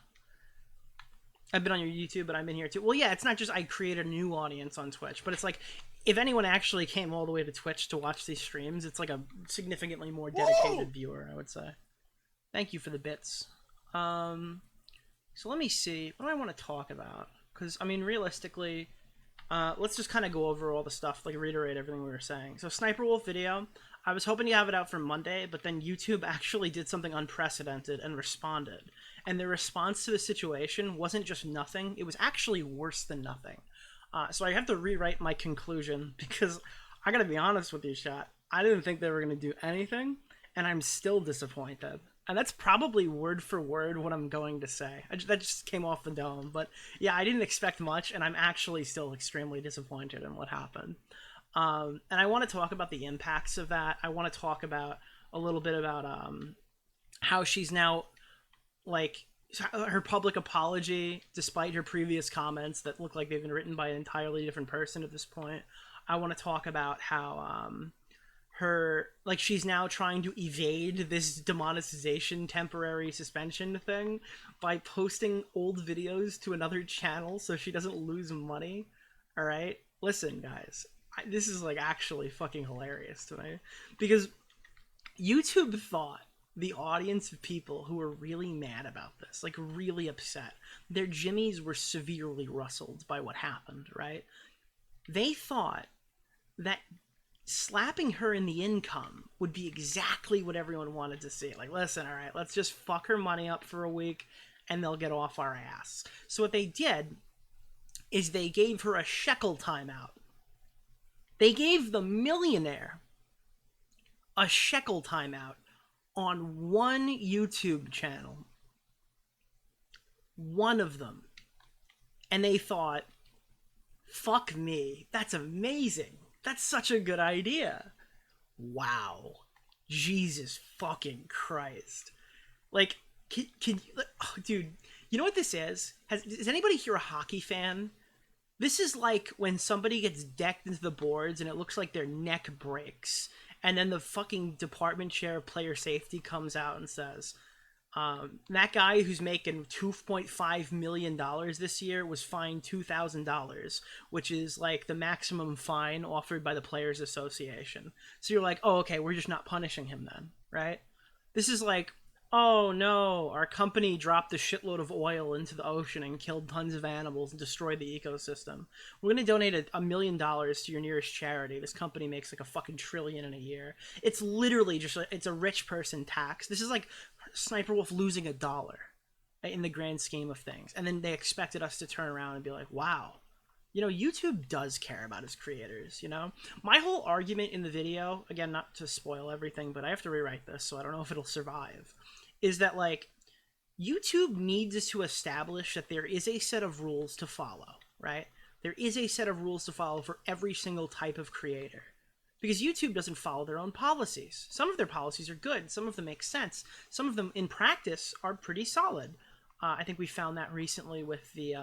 D: I've been on your YouTube, but I'm in here too. Well, yeah, it's not just I create a new audience on Twitch, but it's like if anyone actually came all the way to Twitch to watch these streams, it's like a significantly more dedicated viewer, I would say. Thank you for the bits. So let me see. What do I want to talk about? Because, I mean, realistically, let's just kind of go over all the stuff, like reiterate everything we were saying. So Sniperwolf video, I was hoping to have it out for Monday, but then YouTube actually did something unprecedented and responded. And their response to the situation wasn't just nothing, it was actually worse than nothing. So I have to rewrite my conclusion because I gotta be honest with you, chat. I didn't think they were gonna do anything, and I'm still disappointed. And that's probably word for word what I'm going to say. That just came off the dome. But yeah, I didn't expect much, and I'm actually still extremely disappointed in what happened. And I want to talk about the impacts of that. I want to talk about a little bit about how she's now, like, her public apology, despite her previous comments that look like they've been written by an entirely different person at this point. I want to talk about how she's now trying to evade this demonetization temporary suspension thing by posting old videos to another channel so she doesn't lose money. All right, listen, guys, this is like actually fucking hilarious to me because YouTube thought the audience of people who were really mad about this, like really upset, their jimmies were severely rustled by what happened, right? They thought that slapping her in the income would be exactly what everyone wanted to see. Like, listen, all right, let's just fuck her money up for a week and they'll get off our ass. So what they did is they gave her a shekel timeout. They gave the millionaire a shekel timeout on one YouTube channel. One of them. And they thought, fuck me, that's amazing. That's such a good idea. Wow. Jesus fucking Christ. Like, can you, oh, dude, you know what this is? Is anybody here a hockey fan? This is like when somebody gets decked into the boards and it looks like their neck breaks. And then the fucking department chair of player safety comes out and says, that guy who's making $2.5 million this year was fined $2,000, which is like the maximum fine offered by the Players Association. So you're like, oh, okay, we're just not punishing him then, right? This is like, oh no, our company dropped a shitload of oil into the ocean and killed tons of animals and destroyed the ecosystem. We're going to donate $1 million to your nearest charity. This company makes like a fucking $1 trillion in a year. It's literally just, it's a rich person tax. This is like Sniperwolf losing $1 in the grand scheme of things. And then they expected us to turn around and be like, wow, you know, YouTube does care about its creators, you know? My whole argument in the video, again, not to spoil everything, but I have to rewrite this, so I don't know if it'll survive, is that, like, YouTube needs to establish that there is a set of rules to follow, right? There is a set of rules to follow for every single type of creator. Because YouTube doesn't follow their own policies. Some of their policies are good. Some of them make sense. Some of them, in practice, are pretty solid. I think we found that recently with the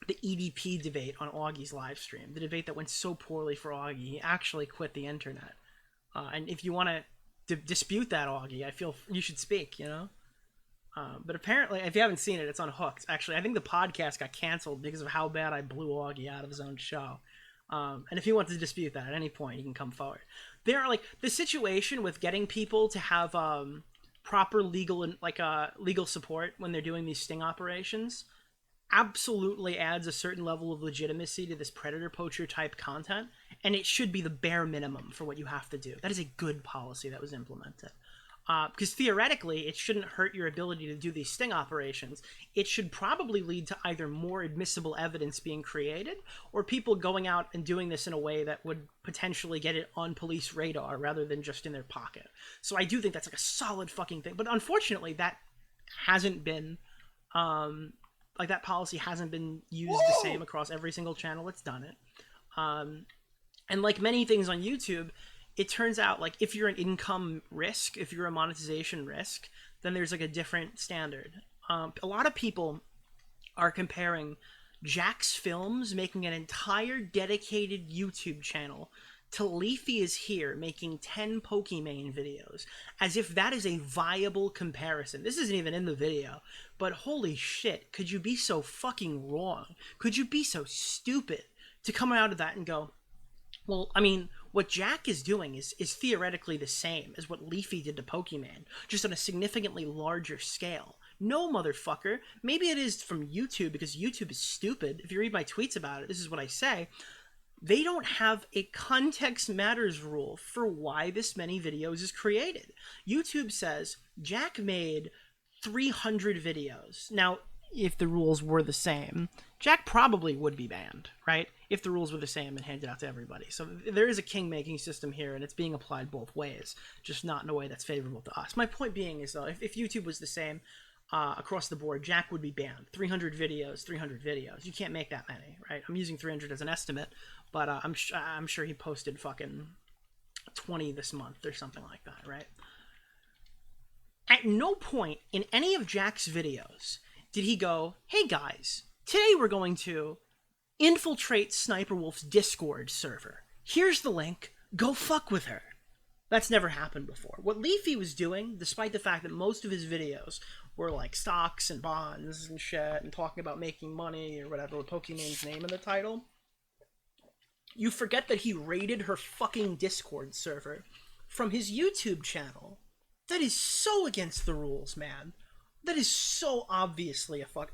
D: EDP debate on Augie's live stream. The debate that went so poorly for Augie, he actually quit the internet. And if you want to dispute that, Augie, I feel you should speak, you know? But apparently, if you haven't seen it, it's on Hooked. Actually, I think the podcast got canceled because of how bad I blew Augie out of his own show. And if he wants to dispute that at any point, he can come forward. There are like the situation with getting people to have proper legal and legal support when they're doing these sting operations absolutely adds a certain level of legitimacy to this predator poacher type content, and it should be the bare minimum for what you have to do. That is a good policy that was implemented. Because theoretically, it shouldn't hurt your ability to do these sting operations. It should probably lead to either more admissible evidence being created, or people going out and doing this in a way that would potentially get it on police radar rather than just in their pocket. So I do think that's like a solid fucking thing. But unfortunately, that hasn't been... like that policy hasn't been used the same across every single channel that's done it. And like many things on YouTube, it turns out like if you're an income risk, if you're a monetization risk, then there's like a different standard. A lot of people are comparing Jack's Films making an entire dedicated YouTube channel to Leafy is Here making 10 Pokimane videos, as if that is a viable comparison. This isn't even in the video, but holy shit, could you be so fucking wrong? Could you be so stupid to come out of that and go, well, I mean, what Jack is doing is theoretically the same as what Leafy did to Pokimane, just on a significantly larger scale. No, motherfucker. Maybe it is from YouTube, because YouTube is stupid. If you read my tweets about it, this is what I say. They don't have a context matters rule for why this many videos is created. YouTube says Jack made 300 videos. Now, if the rules were the same, Jack probably would be banned, right? If the rules were the same and handed out to everybody. So there is a king-making system here, and it's being applied both ways, just not in a way that's favorable to us. My point being is, though, if YouTube was the same across the board, Jack would be banned. 300 videos, 300 videos. You can't make that many, right? I'm using 300 as an estimate, but I'm sure he posted fucking 20 this month or something like that, right? At no point in any of Jack's videos did he go, hey guys, today we're going to infiltrate Sniperwolf's Discord server. Here's the link, go fuck with her. That's never happened before. What Leafy was doing, despite the fact that most of his videos were like stocks and bonds and shit and talking about making money or whatever with Pokimane's name in the title, you forget that he raided her fucking Discord server from his YouTube channel. That is so against the rules, man. That is so obviously a fuck.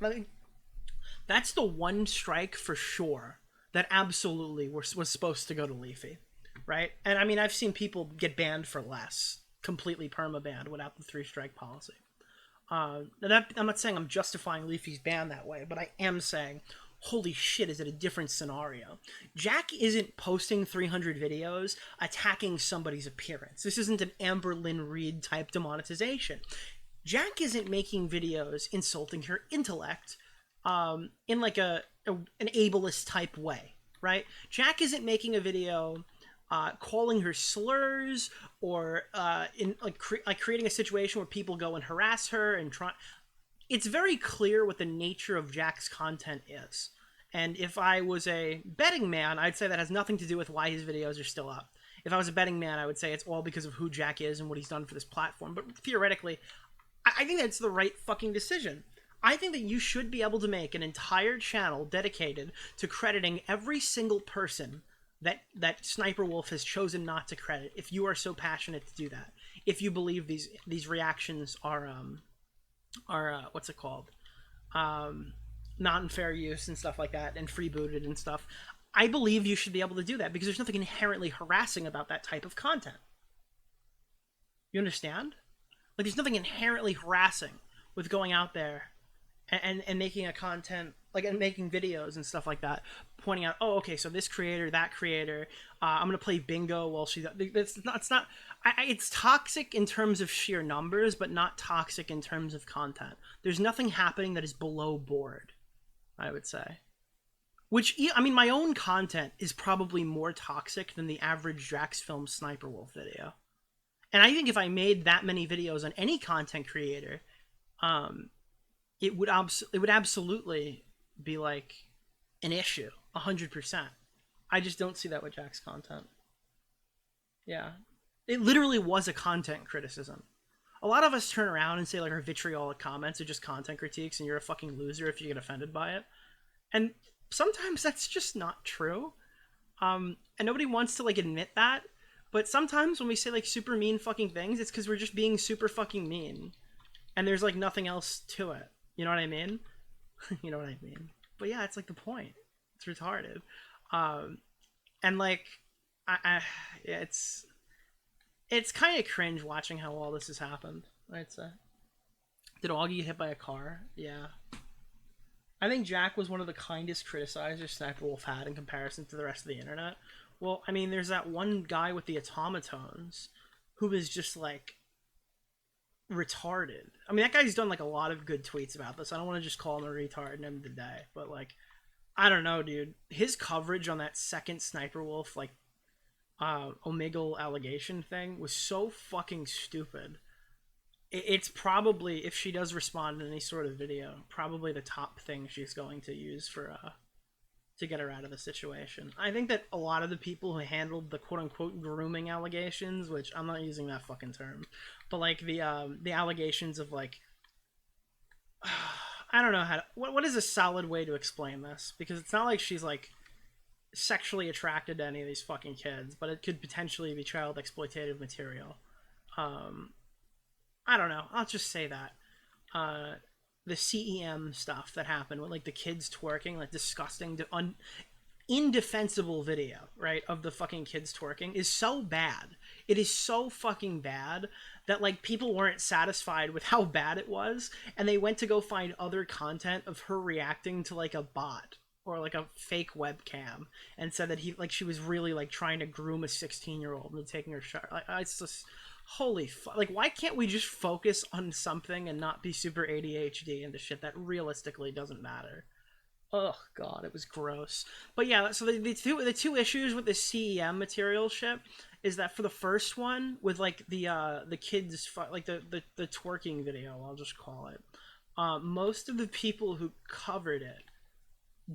D: That's the one strike for sure that absolutely was supposed to go to Leafy, right? And I mean, I've seen people get banned for less, completely perma-banned without the 3-strike policy. I'm not saying I'm justifying Leafy's ban that way, but I am saying, holy shit, is it a different scenario? Jack isn't posting 300 videos attacking somebody's appearance. This isn't an Amber Lynn Reed type demonetization. Jack isn't making videos insulting her intellect in like an ableist type way, right? Jack isn't making a video calling her slurs or creating a situation where people go and harass her and try. It's very clear what the nature of Jack's content is. And if I was a betting man, I'd say that has nothing to do with why his videos are still up. If I was a betting man, I would say it's all because of who Jack is and what he's done for this platform. But theoretically, I think that's the right fucking decision. I think that you should be able to make an entire channel dedicated to crediting every single person that Sniperwolf has chosen not to credit, if you are so passionate to do that. If you believe these reactions are what's it called? Not in fair use and stuff like that, and freebooted and stuff. I believe you should be able to do that because there's nothing inherently harassing about that type of content. You understand? Like, there's nothing inherently harassing with going out there and making a content, like, and making videos and stuff like that, pointing out, oh, okay, so this creator, that creator, I'm gonna play bingo while she. It's toxic in terms of sheer numbers, but not toxic in terms of content. There's nothing happening that is below board, I would say. Which, I mean, my own content is probably more toxic than the average Drax Film Sniperwolf video. And I think if I made that many videos on any content creator, it would absolutely be like an issue, 100%. I just don't see that with Jack's content. Yeah. It literally was a content criticism. A lot of us turn around and say like our vitriolic comments are just content critiques and you're a fucking loser if you get offended by it. And sometimes that's just not true. And nobody wants to like admit that. But sometimes when we say like super mean fucking things, it's because we're just being super fucking mean, and there's like nothing else to it. You know what I mean? You know what I mean? But yeah, it's like the point. It's retarded, and like, yeah, it's kind of cringe watching how all this has happened. I'd say. Did Augie get hit by a car? Yeah. I think Jack was one of the kindest criticizers Sniperwolf had in comparison to the rest of the internet. Well, I mean, there's that one guy with the automatones who is just like retarded. I mean, that guy's done like a lot of good tweets about this. I don't want to just call him a retard and end of the day, but like, I don't know, dude. His coverage on that second Sniperwolf like Omegle allegation thing was so fucking stupid. It's probably, if she does respond in any sort of video, probably the top thing she's going to use for to get her out of the situation. I think that a lot of the people who handled the quote-unquote grooming allegations, which I'm not using that fucking term, but like the allegations of like, I don't know how to, what is a solid way to explain this? Because it's not like she's like sexually attracted to any of these fucking kids, but it could potentially be child exploitative material. I don't know. I'll just say that. The CEM stuff that happened with like the kids twerking, like disgusting, indefensible video, right, of the fucking kids twerking is so bad. It is so fucking bad that like people weren't satisfied with how bad it was, and they went to go find other content of her reacting to like a bot or like a fake webcam, and said that she was really like trying to groom a 16-year-old and taking her shot. Like, it's just holy fuck. Like, why can't we just focus on something and not be super ADHD into shit that realistically doesn't matter? Oh god, it was gross. But yeah, so the two issues with the CEM material shit is that for the first one with like the kids like the twerking video, I'll just call it, most of the people who covered it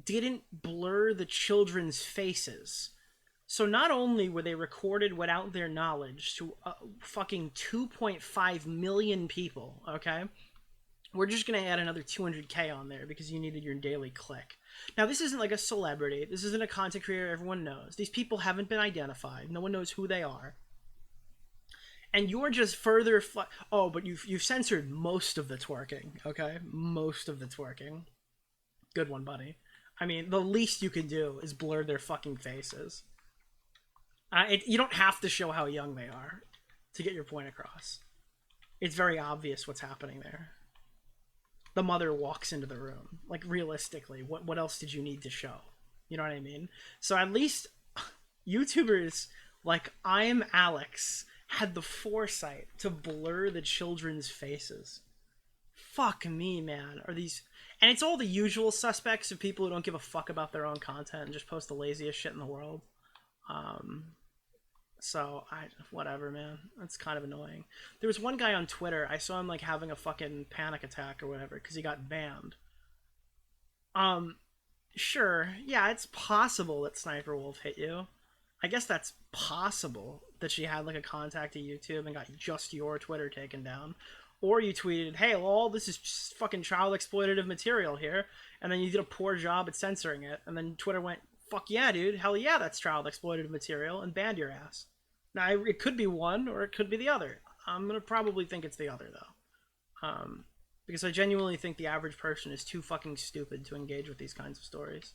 D: didn't blur the children's faces. So not only were they recorded without their knowledge to fucking 2.5 million people, okay? We're just going to add another 200K on there because you needed your daily click. Now, this isn't like a celebrity. This isn't a content creator everyone knows. These people haven't been identified. No one knows who they are. And you're just further... oh, but you've censored most of the twerking, okay? Most of the twerking. Good one, buddy. I mean, the least you can do is blur their fucking faces. You don't have to show how young they are to get your point across. It's very obvious what's happening there. The mother walks into the room. Like, realistically, what else did you need to show? You know what I mean? So at least YouTubers like I'm Alex had the foresight to blur the children's faces. Fuck me, man. Are these... And it's all the usual suspects of people who don't give a fuck about their own content and just post the laziest shit in the world. So, whatever, man. That's kind of annoying. There was one guy on Twitter, I saw him, like, having a fucking panic attack or whatever, because he got banned. Sure, yeah, it's possible that Sniperwolf hit you. I guess that's possible that she had, like, a contact to YouTube and got just your Twitter taken down. Or you tweeted, hey, lol, this is just fucking child exploitative material here, and then you did a poor job at censoring it, and then Twitter went, fuck yeah, dude, hell yeah, that's child exploitative material, and banned your ass. Now, it could be one, or it could be the other. I'm going to probably think it's the other, though. Because I genuinely think the average person is too fucking stupid to engage with these kinds of stories.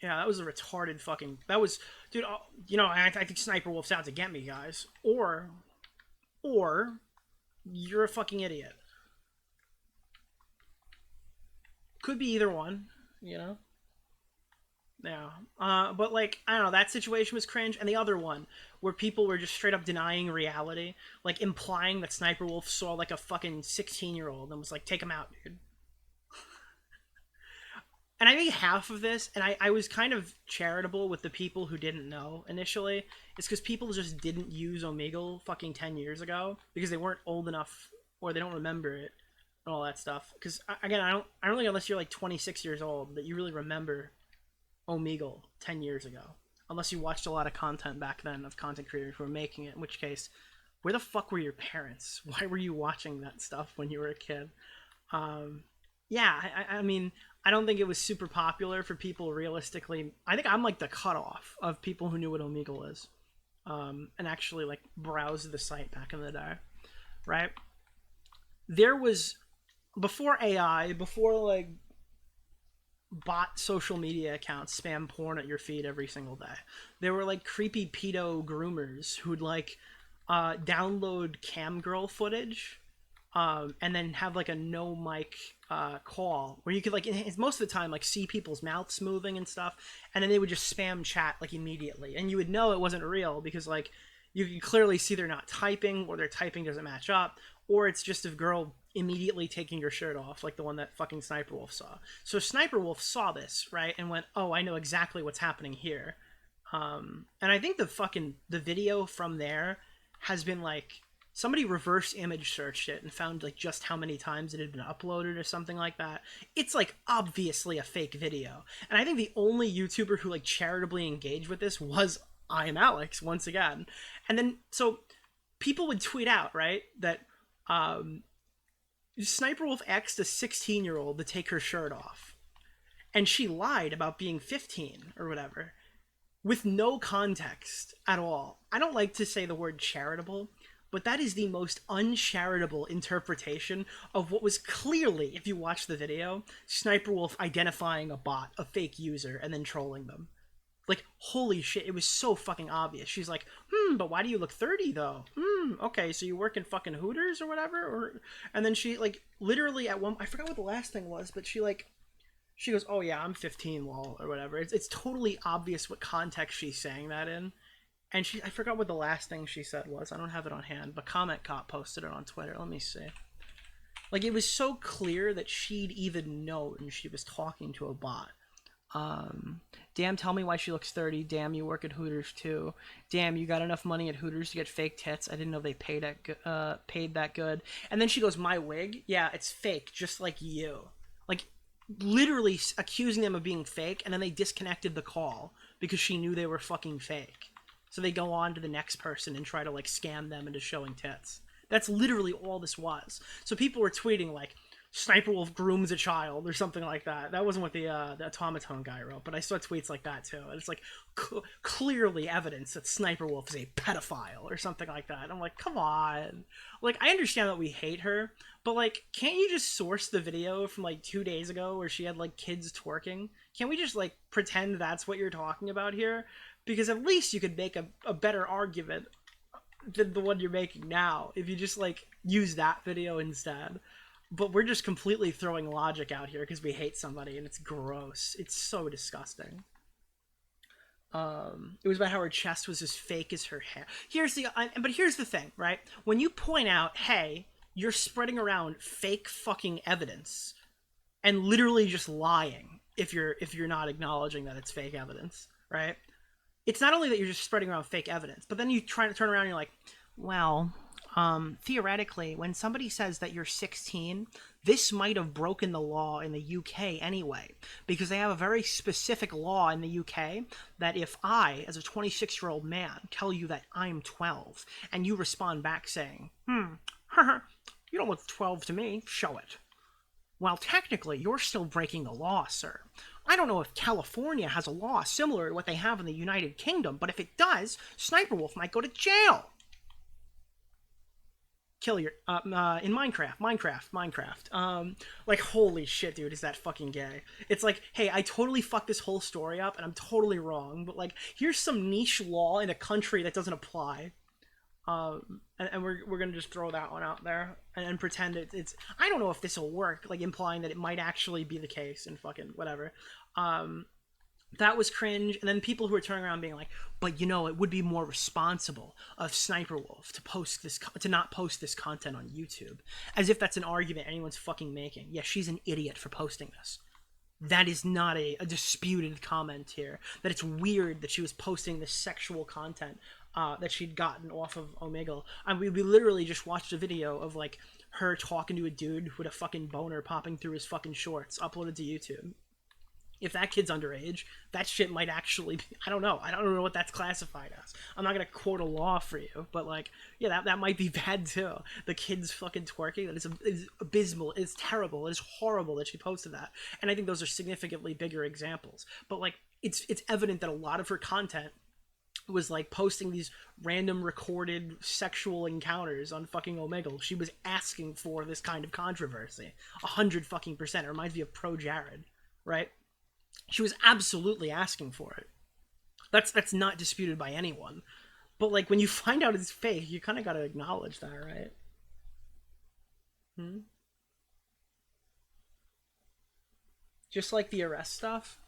D: Yeah, that was a retarded fucking... That was... Dude, you know, I think Sniperwolf's out to get me, guys. Or you're a fucking idiot. Could be either one, you know? Yeah. But, like, I don't know, that situation was cringe. And the other one, where people were just straight up denying reality, like, implying that Sniperwolf saw, like, a fucking 16-year-old and was like, take him out, dude. And I think half of this, and I was kind of charitable with the people who didn't know initially, is because people just didn't use Omegle fucking 10 years ago because they weren't old enough or they don't remember it and all that stuff. Because, again, I don't think unless you're like 26 years old that you really remember Omegle 10 years ago. Unless you watched a lot of content back then of content creators who were making it, in which case, where the fuck were your parents? Why were you watching that stuff when you were a kid? Yeah, I mean, I don't think it was super popular for people realistically. I think I'm like the cutoff of people who knew what Omegle is, and actually like browsed the site back in the day, right? There was, before AI, before like bot social media accounts spam porn at your feed every single day, there were like creepy pedo groomers who'd like download cam girl footage, and then have like a no mic call where you could like most of the time like see people's mouths moving and stuff, and then they would just spam chat like immediately, and you would know it wasn't real because like you can clearly see they're not typing, or their typing doesn't match up, or it's just a girl immediately taking your shirt off, like the one that fucking Sniperwolf saw. So Sniperwolf saw this, right, and went, oh, I know exactly what's happening here. And I think the video from there has been like, somebody reverse image searched it and found like just how many times it had been uploaded or something like that. It's like obviously a fake video. And I think the only YouTuber who like charitably engaged with this was I Am Alex once again. And then so people would tweet out, right, that Sniperwolf asked a 16-year-old to take her shirt off, and she lied about being 15 or whatever, with no context at all. I don't like to say the word charitable, but that is the most uncharitable interpretation of what was clearly, if you watch the video, Sniperwolf identifying a bot, a fake user, and then trolling them. Like, holy shit, it was so fucking obvious. She's like, but why do you look 30 though? Okay, so you work in fucking Hooters or whatever? Or and then she like literally at one, I forgot what the last thing was, but she goes, oh yeah, I'm 15, lol, or whatever. It's totally obvious what context she's saying that in. And I forgot what the last thing she said was. I don't have it on hand, but Comment Cop posted it on Twitter. Let me see. Like, it was so clear that she'd even known she was talking to a bot. Damn, tell me why she looks 30. Damn, you work at Hooters too. Damn, you got enough money at Hooters to get fake tits. I didn't know they paid that good. And then she goes, my wig? Yeah, it's fake, just like you. Like, literally accusing them of being fake, and then they disconnected the call because she knew they were fucking fake. So they go on to the next person and try to like scam them into showing tits. That's literally all this was. So people were tweeting like, Sniperwolf grooms a child or something like that. That wasn't what the automaton guy wrote, but I saw tweets like that too. And it's like clearly evidence that Sniperwolf is a pedophile or something like that. And I'm like, come on. Like, I understand that we hate her, but like, can't you just source the video from like 2 days ago where she had like kids twerking? Can't we just like pretend that's what you're talking about here? Because at least you could make a better argument than the one you're making now if you just like use that video instead. But we're just completely throwing logic out here because we hate somebody, and it's gross. It's so disgusting. It was about how her chest was as fake as her hair. But here's the thing, right? When you point out, hey, you're spreading around fake fucking evidence and literally just lying if you're not acknowledging that it's fake evidence, right? It's not only that you're just spreading around fake evidence, but then you try to turn around and you're like, well, theoretically, when somebody says that you're 16, this might have broken the law in the UK anyway, because they have a very specific law in the UK that if I, as a 26-year-old man, tell you that I'm 12, and you respond back saying, you don't look 12 to me, show it. Well, technically, you're still breaking the law, sir. I don't know if California has a law similar to what they have in the United Kingdom, but if it does, Sniperwolf might go to jail. Kill your in Minecraft. Like, holy shit, dude, is that fucking gay? It's like, hey, I totally fucked this whole story up and I'm totally wrong, but like, here's some niche law in a country that doesn't apply, and we're gonna just throw that one out there and pretend it's I don't know if this will work, like implying that it might actually be the case and fucking whatever. That was cringe. And then people who are turning around being like, but you know, it would be more responsible of Sniperwolf to not post this content on YouTube, as if that's an argument anyone's fucking making. Yeah, she's an idiot for posting this. That is not a disputed comment here. That it's weird that she was posting this sexual content that she'd gotten off of Omegle. We literally just watched a video of like her talking to a dude with a fucking boner popping through his fucking shorts, uploaded to YouTube. If that kid's underage, that shit might actually be, I don't know. I don't know what that's classified as. I'm not going to quote a law for you, but like, yeah, that might be bad too. The kid's fucking twerking, that is abysmal. It's terrible. It's horrible that she posted that. And I think those are significantly bigger examples. But like, it's evident that a lot of her content was like posting these random recorded sexual encounters on fucking Omegle. She was asking for this kind of controversy. 100% It reminds me of Pro Jared, right? She was absolutely asking for it. That's not disputed by anyone. But like when you find out it's fake, you kind of got to acknowledge that, right? Just like the arrest stuff.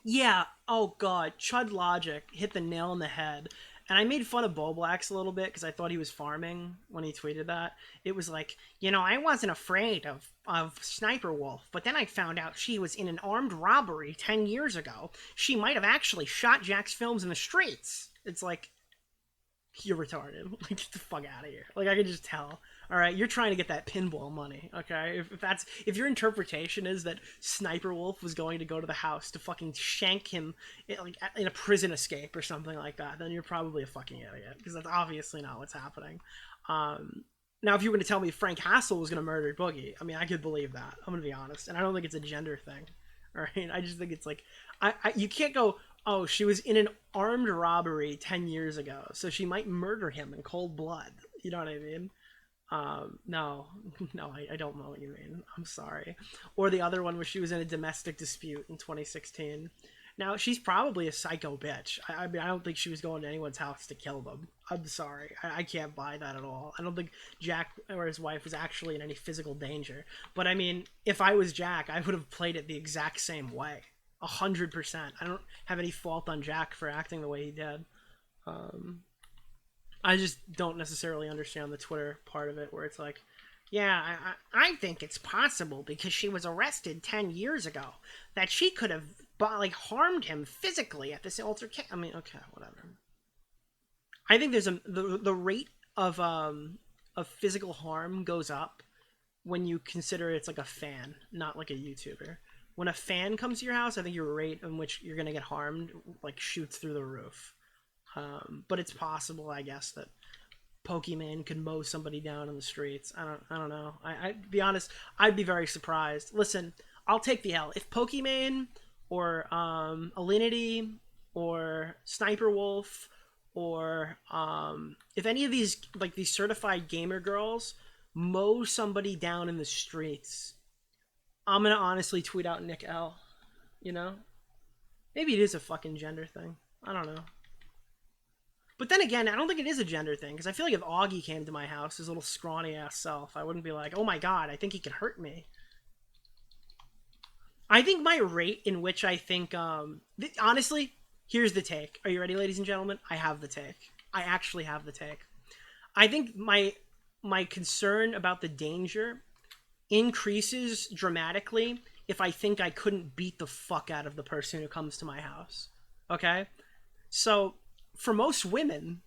D: Yeah. Oh god, Chud Logic hit the nail on the head. And I made fun of Boblax a little bit because I thought he was farming when he tweeted that. It was like, I wasn't afraid of Sniperwolf, but then I found out she was in an armed robbery 10 years ago. She might have actually shot Jack's films in the streets. It's like, you're retarded. Like, get the fuck out of here. Like, I can just tell. All right, you're trying to get that pinball money, okay? If your interpretation is that Sniperwolf was going to go to the house to fucking shank him in a prison escape or something like that, then you're probably a fucking idiot, because that's obviously not what's happening. Now, if you were going to tell me Frank Hassel was going to murder Boogie, I mean, I could believe that. I'm going to be honest, and I don't think it's a gender thing. All right, I just think it's like, you can't go, oh, she was in an armed robbery 10 years ago, so she might murder him in cold blood. You know what I mean? No, I don't know what you mean. I'm sorry. Or the other one where she was in a domestic dispute in 2016. Now, she's probably a psycho bitch. I mean, I don't think she was going to anyone's house to kill them. I'm sorry. I can't buy that at all. I don't think Jack or his wife was actually in any physical danger. But I mean, if I was Jack, I would have played it the exact same way. 100%. I don't have any fault on Jack for acting the way he did. I just don't necessarily understand the Twitter part of it where it's like, yeah, I think it's possible because she was arrested 10 years ago that she could have harmed him physically at this altercation. I mean, okay, whatever. I think there's the rate of physical harm goes up when you consider it's like a fan, not like a YouTuber. When a fan comes to your house, I think your rate in which you're going to get harmed like shoots through the roof. But it's possible, I guess, that Pokemon could mow somebody down in the streets. I don't know. I'd be honest, I'd be very surprised. Listen, I'll take the L. If Pokemon or Alinity or Sniperwolf or if any of these these certified gamer girls mow somebody down in the streets, I'm gonna honestly tweet out Nick L. Maybe it is a fucking gender thing. I don't know. But then again, I don't think it is a gender thing, because I feel like if Augie came to my house, his little scrawny ass self, I wouldn't be like, oh my god, I think he could hurt me. I think my rate in which I think, honestly, here's the take. Are you ready, ladies and gentlemen? I have the take. I actually have the take. I think my concern about the danger increases dramatically if I think I couldn't beat the fuck out of the person who comes to my house. Okay? So, for most women,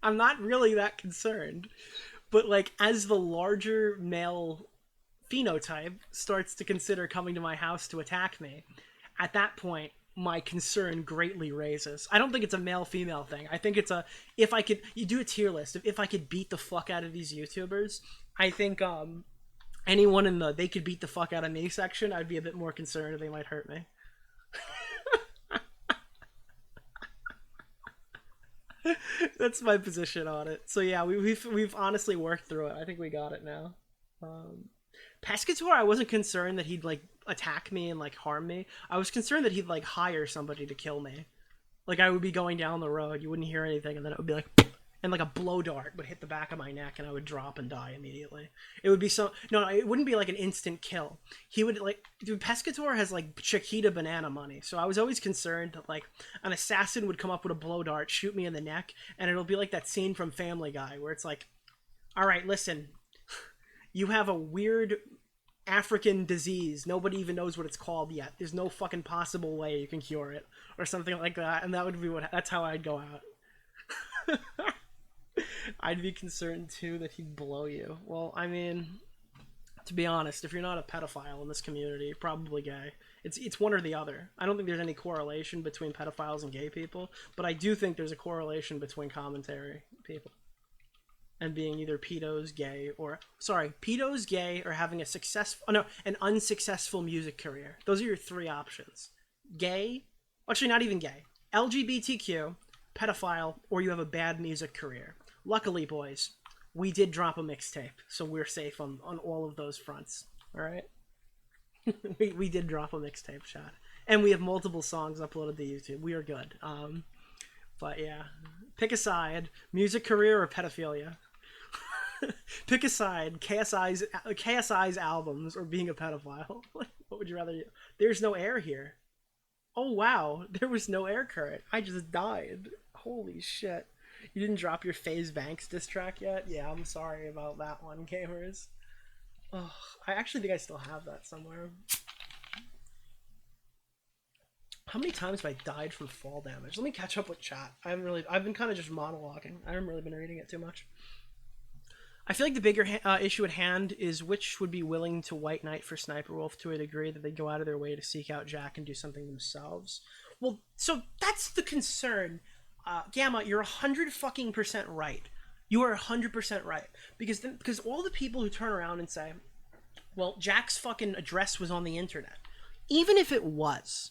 D: I'm not really that concerned. But, as the larger male phenotype starts to consider coming to my house to attack me, at that point, my concern greatly raises. I don't think it's a male-female thing. I think it's you do a tier list. If I could beat the fuck out of these YouTubers, I think, anyone in the they could beat the fuck out of me section, I'd be a bit more concerned if they might hurt me. That's my position on it. So yeah, we've honestly worked through it. I think we got it now. Pescator, I wasn't concerned that he'd attack me and harm me. I was concerned that he'd hire somebody to kill me. I would be going down the road, you wouldn't hear anything, and then it would be and a blow dart would hit the back of my neck and I would drop and die immediately. It would be no, it wouldn't be an instant kill. He would dude, Pescator has Chiquita banana money. So I was always concerned that an assassin would come up with a blow dart, shoot me in the neck, and it'll be like that scene from Family Guy where it's all right, listen, you have a weird African disease. Nobody even knows what it's called yet. There's no fucking possible way you can cure it or something like that. And that would be that's how I'd go out. I'd be concerned too that he'd blow you. Well, I mean, To be honest, if you're not a pedophile in this community, you're probably gay. It's one or the other. I don't think there's any correlation between pedophiles and gay people, but I do think there's a correlation between commentary people and being either pedos, gay, or pedos, gay, or having an unsuccessful music career. Those are your three options. Gay, actually not even gay, LGBTQ, pedophile, or you have a bad music career. Luckily, boys, we did drop a mixtape, so we're safe on all of those fronts. All right, we did drop a mixtape, chat, and we have multiple songs uploaded to YouTube. We are good. But yeah, pick a side: music career or pedophilia. Pick a side: KSI's albums or being a pedophile. What would you rather do? There's no air here. Oh wow, there was no air current. I just died. Holy shit. You didn't drop your FaZe Banks diss track yet? Yeah, I'm sorry about that one, gamers. Oh, I actually think I still have that somewhere. How many times have I died from fall damage? Let me catch up with chat. I've been kind of just monologuing. I haven't really been reading it too much. I feel like the bigger issue at hand is which would be willing to white knight for Sniperwolf to a degree that they go out of their way to seek out Jack and do something themselves. Well, so that's the concern. Gamma, you're 100% right. You are 100% right. Because all the people who turn around and say, well, Jack's fucking address was on the internet. Even if it was,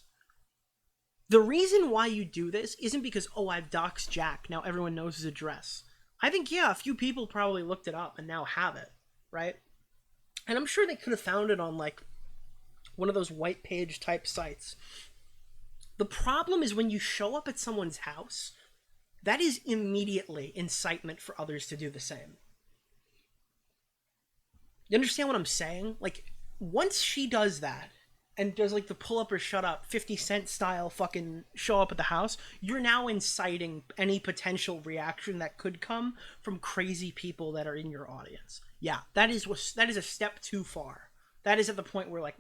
D: the reason why you do this isn't because, oh, I've doxed Jack, now everyone knows his address. I think, yeah, a few people probably looked it up and now have it, right? And I'm sure they could have found it on, like, one of those white page type sites. The problem is when you show up at someone's house, that is immediately incitement for others to do the same. You understand what I'm saying? Like, once she does that, and does like the pull up or shut up 50 Cent style fucking show up at the house, you're now inciting any potential reaction that could come from crazy people that are in your audience. Yeah, that is a step too far. That is at the point where, like,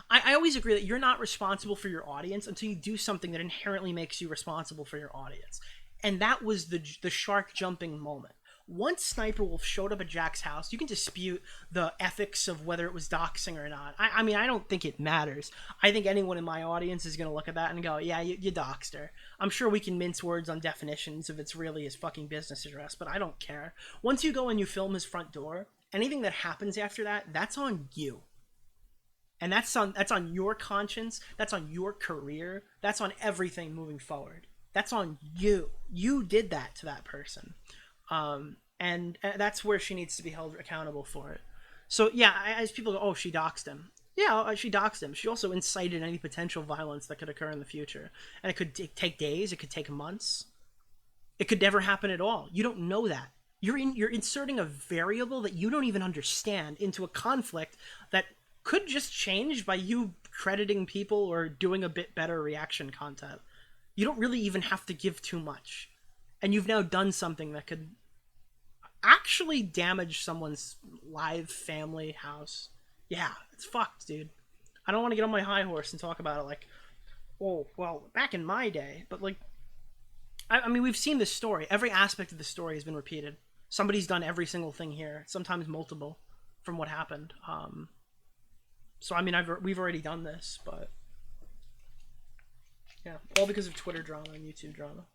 D: I always agree that you're not responsible for your audience until you do something that inherently makes you responsible for your audience. And that was the shark jumping moment. Once Sniperwolf showed up at Jack's house, you can dispute the ethics of whether it was doxing or not. I mean, I don't think it matters. I think anyone in my audience is going to look at that and go, yeah, you doxed her. I'm sure we can mince words on definitions if it's really his fucking business address, but I don't care. Once you go and you film his front door, anything that happens after that, that's on you. And that's on your conscience, that's on your career, that's on everything moving forward. That's on you. You did that to that person. And that's where she needs to be held accountable for it. So yeah, as people go, oh, she doxed him. Yeah, she doxed him. She also incited any potential violence that could occur in the future. And it could take days, it could take months. It could never happen at all. You don't know that. You're inserting a variable that you don't even understand into a conflict that could just change by you crediting people or doing a bit better reaction content. You don't really even have to give too much. And you've now done something that could actually damage someone's live family house. Yeah, it's fucked, dude. I don't want to get on my high horse and talk about it like, oh, well, back in my day. But, like, I mean, we've seen this story. Every aspect of the story has been repeated. Somebody's done every single thing here, sometimes multiple, from what happened. So, I mean, we've already done this, but yeah, all because of Twitter drama and YouTube drama.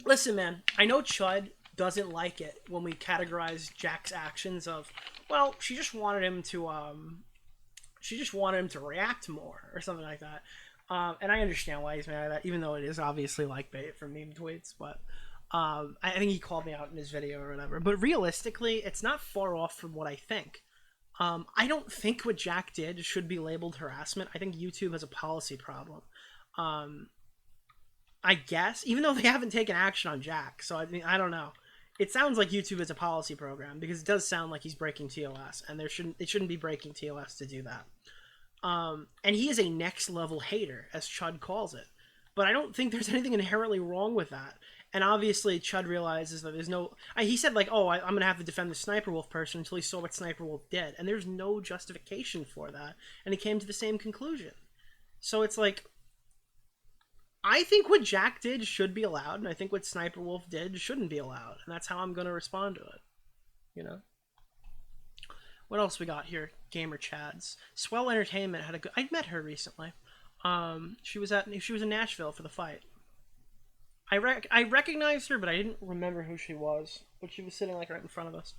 D: Listen, man, I know Chud doesn't like it when we categorize Jack's actions of, well, she just wanted him to react more or something like that. And I understand why he's mad at that, even though it is obviously like bait for meme tweets, but I think he called me out in his video or whatever. But realistically, it's not far off from what I think. I don't think what Jack did should be labeled harassment. I think YouTube has a policy problem. I guess, even though they haven't taken action on Jack. So, I mean, I don't know. It sounds like YouTube is a policy program because it does sound like he's breaking TOS, and it shouldn't be breaking TOS to do that. And he is a next level hater, as Chud calls it. But I don't think there's anything inherently wrong with that. And obviously, Chud realizes that there's no... he said, like, oh, I'm going to have to defend the Sniperwolf person until he saw what Sniperwolf did. And there's no justification for that. And he came to the same conclusion. So it's like... I think what Jack did should be allowed, and I think what Sniperwolf did shouldn't be allowed. And that's how I'm going to respond to it. You know? What else we got here? Gamer Chads. Swell Entertainment had a good. I met her recently. She was in Nashville for the fight. I recognized her, but I didn't remember who she was. But she was sitting like right in front of us.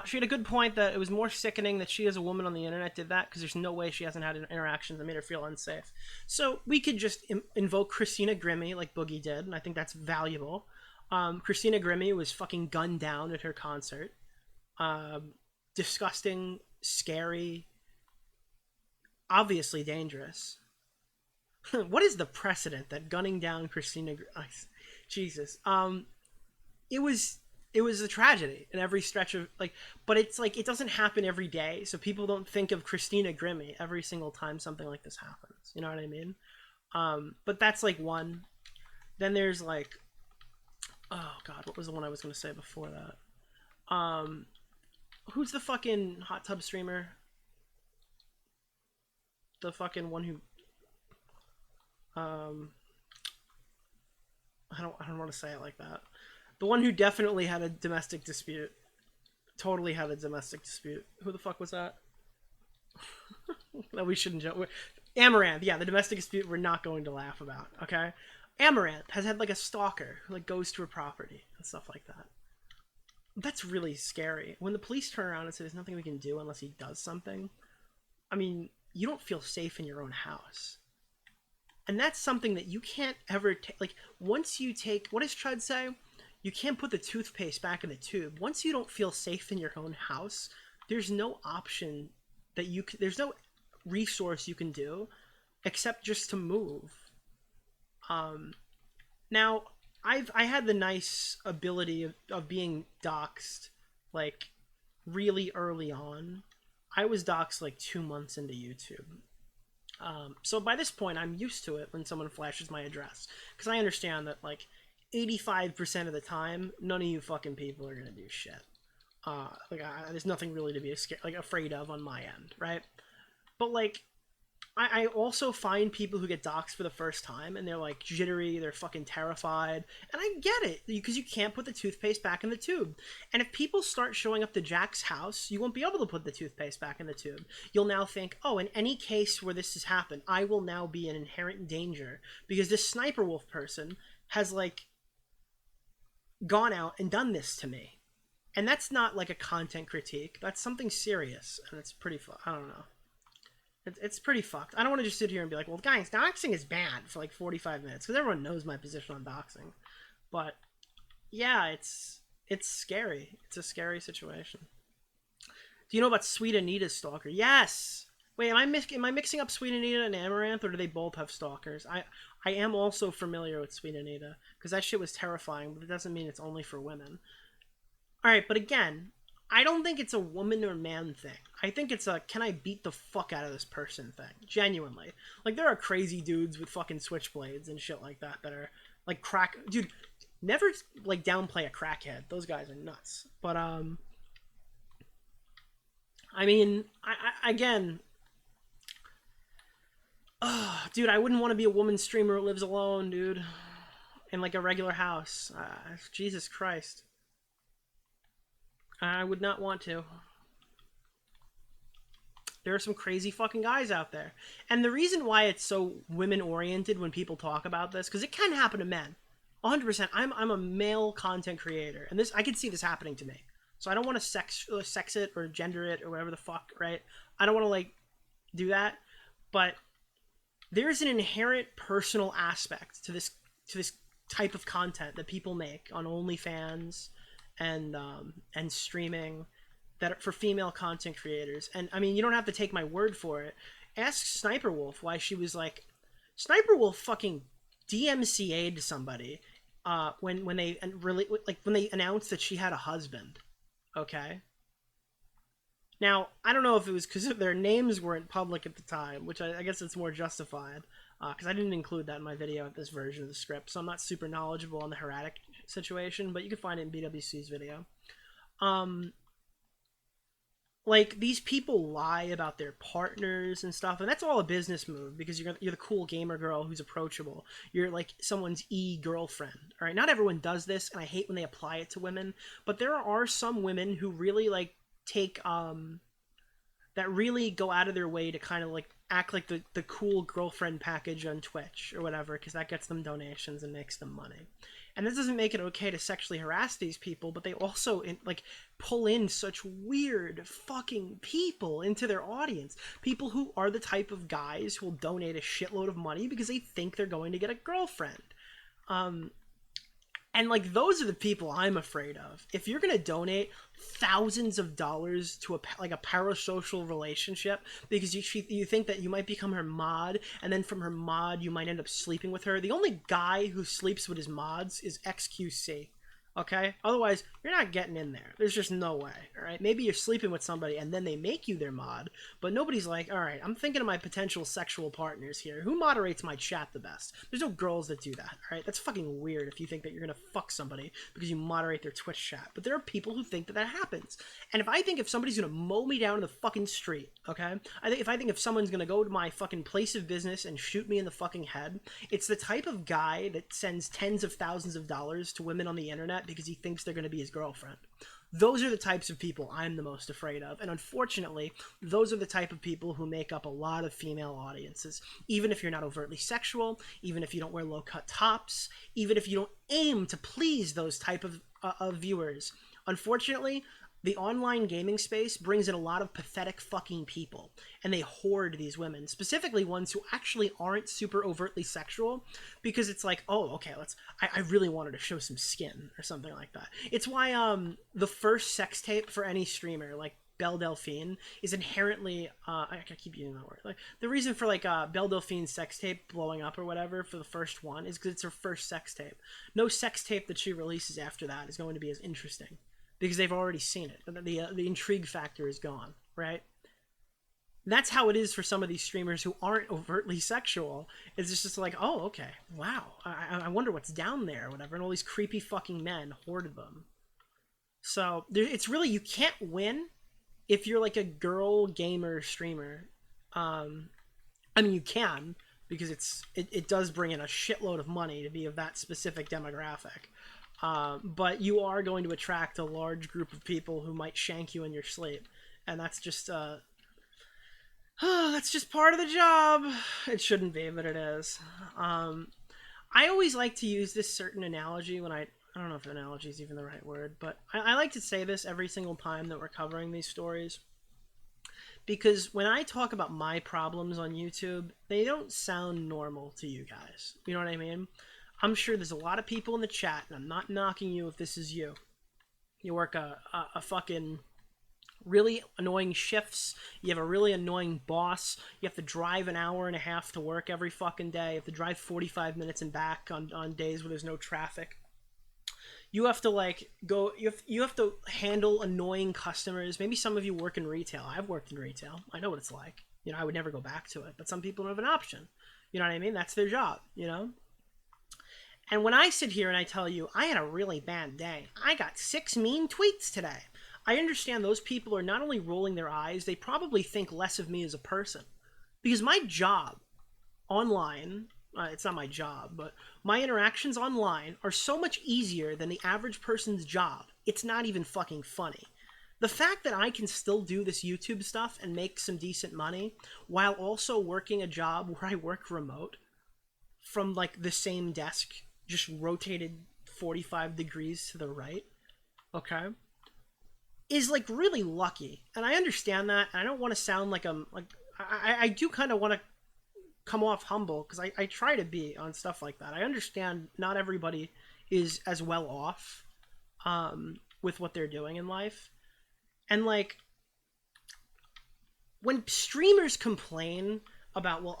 D: She had a good point that it was more sickening that she as a woman on the internet did that because there's no way she hasn't had interactions that made her feel unsafe. So we could just invoke Christina Grimmie like Boogie did, and I think that's valuable. Christina Grimmie was fucking gunned down at her concert. Disgusting, scary, obviously dangerous. What is the precedent that gunning down Christina? Jesus. It was a tragedy in every stretch of like, but it's like it doesn't happen every day, so people don't think of Christina Grimmie every single time something like this happens. You know what I mean? But that's like one. Then there's like, oh god, what was the one I was gonna say before that? Who's the fucking hot tub streamer? The fucking one who, I don't want to say it like that. The one who definitely had a domestic dispute. Totally had a domestic dispute. Who the fuck was that? No, we shouldn't joke. Amaranth, yeah, the domestic dispute we're not going to laugh about, okay? Amaranth has had like a stalker who like goes to her property and stuff like that. That's really scary. When the police turn around and say there's nothing we can do unless he does something, I mean, you don't feel safe in your own house. And that's something that you can't ever take. Like, once you take, what does Chud say? You can't put the toothpaste back in the tube. Once you don't feel safe in your own house, there's no option that there's no resource you can do except just to move. Now, I had the nice ability of being doxxed, like, really early on. I was doxxed, like, 2 months into YouTube. So by this point, I'm used to it when someone flashes my address. Because I understand that, like, 85% of the time, none of you fucking people are gonna do shit. There's nothing really to be afraid of on my end, right? But, like, I also find people who get doxxed for the first time, and they're, like, jittery, they're fucking terrified, and I get it, because you can't put the toothpaste back in the tube. And if people start showing up to Jack's house, you won't be able to put the toothpaste back in the tube. You'll now think, oh, in any case where this has happened, I will now be in inherent danger, because this Sniperwolf person has, like, gone out and done this to me. And that's not, like, a content critique. That's something serious, and it's pretty I don't know. It's pretty fucked. I don't want to just sit here and be like, well, guys, doxing is bad for like 45 minutes, because everyone knows my position on doxing. But, yeah, it's scary. It's a scary situation. Do you know about Sweet Anita's stalker? Yes! Wait, am I mixing up Sweet Anita and Amaranth, or do they both have stalkers? I am also familiar with Sweet Anita, because that shit was terrifying, but it doesn't mean it's only for women. Alright, but again, I don't think it's a woman or man thing. I think it's a, can I beat the fuck out of this person thing. Genuinely. Like, there are crazy dudes with fucking switchblades and shit like that are, like, crack... Dude, never, like, downplay a crackhead. Those guys are nuts. But, I mean, again... dude, I wouldn't want to be a woman streamer who lives alone, dude. In, like, a regular house. Jesus Christ. I would not want to. There are some crazy fucking guys out there. And the reason why it's so women-oriented when people talk about this, because it can happen to men. 100%. I'm a male content creator, and I can see this happening to me. So I don't want to sex it or gender it or whatever the fuck, right? I don't want to, like, do that. But there's an inherent personal aspect to this type of content that people make on OnlyFans and streaming that for female content creators. And I mean, you don't have to take my word for it. Ask Sniperwolf why she was like, Sniperwolf fucking DMCA'd somebody when they announced that she had a husband. Okay. Now, I don't know if it was because their names weren't public at the time, which I guess it's more justified, because I didn't include that in my video at this version of the script, so I'm not super knowledgeable on the Heretic situation, but you can find it in BWC's video. Like, these people lie about their partners and stuff, and that's all a business move, because you're the cool gamer girl who's approachable. You're, like, someone's e-girlfriend, all right? Not everyone does this, and I hate when they apply it to women, but there are some women who really, like, take that really go out of their way to kind of like act like the cool girlfriend package on Twitch or whatever, because that gets them donations and makes them money. And this doesn't make it okay to sexually harass these people, but they also like pull in such weird fucking people into their audience. People who are the type of guys who will donate a shitload of money because they think they're going to get a girlfriend. And like those are the people I'm afraid of. If you're gonna donate thousands of dollars to a parasocial relationship because you think that you might become her mod, and then from her mod you might end up sleeping with her. The only guy who sleeps with his mods is XQC. Okay? Otherwise, you're not getting in there. There's just no way, all right? Maybe you're sleeping with somebody and then they make you their mod, but nobody's like, all right, I'm thinking of my potential sexual partners here. Who moderates my chat the best? There's no girls that do that, all right? That's fucking weird if you think that you're gonna fuck somebody because you moderate their Twitch chat. But there are people who think that that happens. And if somebody's gonna mow me down in the fucking street, okay? If someone's gonna go to my fucking place of business and shoot me in the fucking head, it's the type of guy that sends tens of thousands of dollars to women on the internet because he thinks they're going to be his girlfriend. Those are the types of people I'm the most afraid of. And unfortunately, those are the type of people who make up a lot of female audiences. Even if you're not overtly sexual, even if you don't wear low-cut tops, even if you don't aim to please those type of viewers. Unfortunately, the online gaming space brings in a lot of pathetic fucking people, and they hoard these women, specifically ones who actually aren't super overtly sexual, because it's like, oh, okay, I really wanted to show some skin or something like that. It's why the first sex tape for any streamer, like Belle Delphine, is inherently I keep using that word. Like the reason for like Belle Delphine's sex tape blowing up or whatever for the first one is because it's her first sex tape. No sex tape that she releases after that is going to be as interesting, because they've already seen it. The intrigue factor is gone, right? That's how it is for some of these streamers who aren't overtly sexual. It's just like, oh, okay, wow, I wonder what's down there or whatever. And all these creepy fucking men hoarded them. So it's really, you can't win if you're like a girl gamer streamer. I mean, you can, because it does bring in a shitload of money to be of that specific demographic. But you are going to attract a large group of people who might shank you in your sleep, and that's just part of the job. It shouldn't be, but it is. I always like to use this certain analogy when I don't know if analogy is even the right word, but I like to say this every single time that we're covering these stories, because when I talk about my problems on YouTube, they don't sound normal to you guys. You know what I mean? I'm sure there's a lot of people in the chat, and I'm not knocking you if this is you. You work a fucking really annoying shifts. You have a really annoying boss. You have to drive an hour and a half to work every fucking day. You have to drive 45 minutes and back on days where there's no traffic. You have to like go. You have to handle annoying customers. Maybe some of you work in retail. I've worked in retail. I know what it's like. You know, I would never go back to it. But some people don't have an option. You know what I mean? That's their job. You know. And when I sit here and I tell you, I had a really bad day, I got 6 mean tweets today, I understand those people are not only rolling their eyes, they probably think less of me as a person. Because my job online, it's not my job, but my interactions online are so much easier than the average person's job. It's not even fucking funny. The fact that I can still do this YouTube stuff and make some decent money while also working a job where I work remote from like the same desk, just rotated 45 degrees to the right, okay, is like really lucky. And I understand that, and I don't want to sound like I do kind of want to come off humble, because I try to be on stuff like that. I understand not everybody is as well off with what they're doing in life. And like when streamers complain about, well,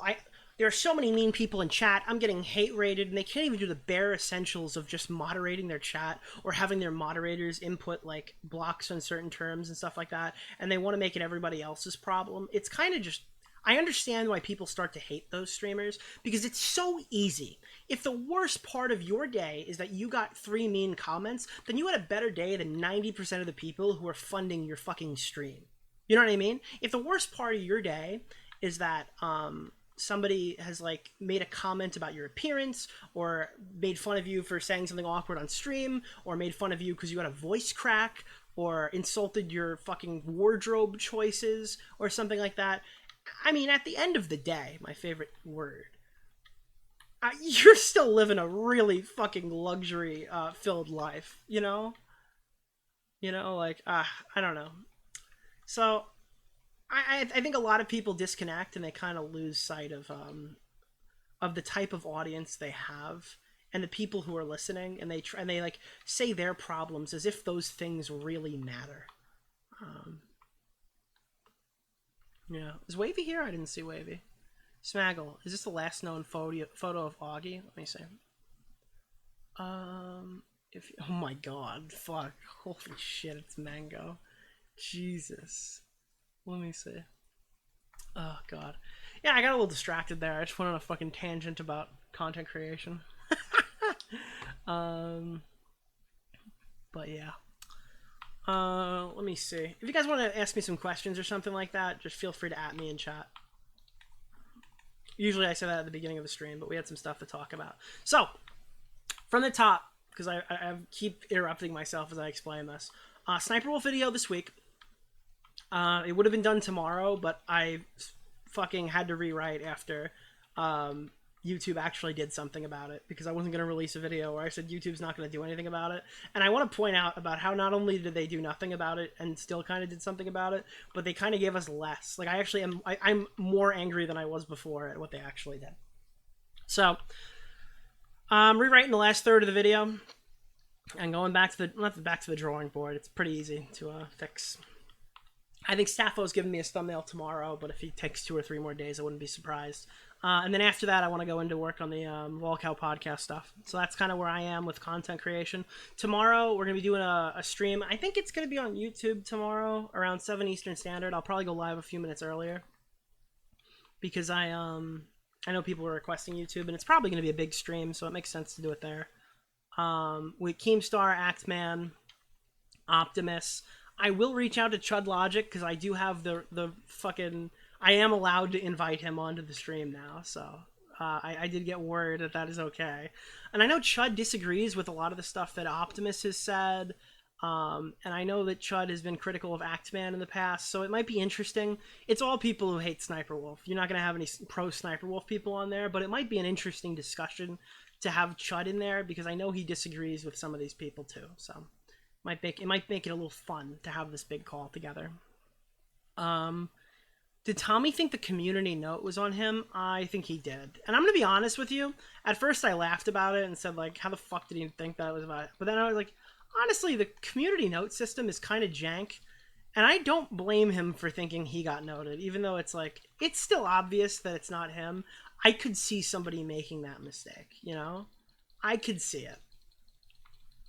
D: there are so many mean people in chat, I'm getting hate rated, and they can't even do the bare essentials of just moderating their chat or having their moderators input like blocks on certain terms and stuff like that, and they want to make it everybody else's problem. It's kind of just, I understand why people start to hate those streamers, because it's so easy. If the worst part of your day is that you got 3 mean comments, then you had a better day than 90% of the people who are funding your fucking stream. You know what I mean? If the worst part of your day is that somebody has like made a comment about your appearance, or made fun of you for saying something awkward on stream, or made fun of you because you had a voice crack, or insulted your fucking wardrobe choices or something like that, I mean, at the end of the day, my favorite word, you're still living a really fucking luxury filled life, you know? You know, like, I don't know. So, I think a lot of people disconnect and they kind of lose sight of the type of audience they have and the people who are listening, and they like say their problems as if those things really matter. Yeah, is Wavy here? I didn't see Wavy. Smaggle, is this the last known photo of Augie? Let me see. If oh my god, fuck, holy shit, it's Mango. Jesus, let me see. Oh god, yeah, I got a little distracted there. I just went on a fucking tangent about content creation. But yeah. Let me see. If you guys want to ask me some questions or something like that, just feel free to at me in chat. Usually I say that at the beginning of the stream, but we had some stuff to talk about. So, from the top, because I keep interrupting myself as I explain this. Sniperwolf video this week. It would have been done tomorrow, but I fucking had to rewrite after YouTube actually did something about it, because I wasn't going to release a video where I said YouTube's not going to do anything about it. And I want to point out about how not only did they do nothing about it and still kind of did something about it, but they kind of gave us less. Like, I actually am, I'm more angry than I was before at what they actually did. So, I'm rewriting the last third of the video and going back to the drawing board. It's pretty easy to fix. I think Staffo's giving me his thumbnail tomorrow, but if he takes 2 or 3 more days, I wouldn't be surprised. And then after that, I want to go into work on the Wallcow podcast stuff. So that's kind of where I am with content creation. Tomorrow, we're going to be doing a stream. I think it's going to be on YouTube tomorrow around 7 Eastern Standard. I'll probably go live a few minutes earlier, because I know people were requesting YouTube, and it's probably going to be a big stream, so it makes sense to do it there. With Keemstar, Actman, Optimus. I will reach out to Chud Logic, because I do have the fucking... I am allowed to invite him onto the stream now, so I did get word that is okay. And I know Chud disagrees with a lot of the stuff that Optimus has said, and I know that Chud has been critical of Actman in the past, so it might be interesting. It's all people who hate Sniperwolf. You're not going to have any pro-Sniperwolf people on there, but it might be an interesting discussion to have Chud in there, because I know he disagrees with some of these people too, so it might make it a little fun to have this big call together. Did Tommy think the community note was on him? I think he did. And I'm going to be honest with you. At first I laughed about it and said, like, how the fuck did he think that it was about it? But then I was like, honestly, the community note system is kind of jank. And I don't blame him for thinking he got noted, even though it's like, it's still obvious that it's not him. I could see somebody making that mistake, you know? I could see it.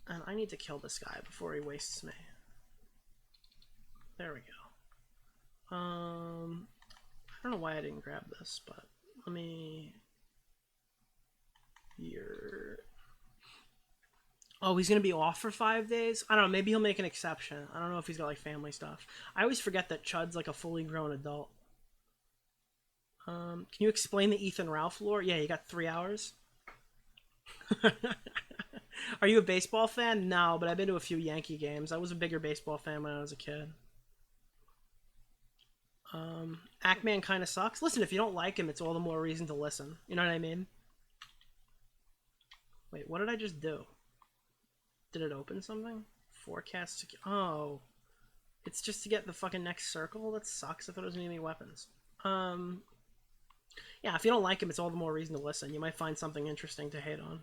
D: And I need to kill this guy before he wastes me. There we go. I don't know why I didn't grab this, but let me... Here. Oh, he's going to be off for 5 days? I don't know, maybe he'll make an exception. I don't know if he's got, like, family stuff. I always forget that Chud's, like, a fully grown adult. Can you explain the Ethan Ralph lore? Yeah, you got 3 hours? Are you a baseball fan? No, but I've been to a few Yankee games. I was a bigger baseball fan when I was a kid. Actman kind of sucks. Listen, if you don't like him, it's all the more reason to listen. You know what I mean? Wait, what did I just do? Did it open something? Forecast... Oh. It's just to get the fucking next circle? That sucks. I thought it was going to give me weapons. Yeah, if you don't like him, it's all the more reason to listen. You might find something interesting to hate on.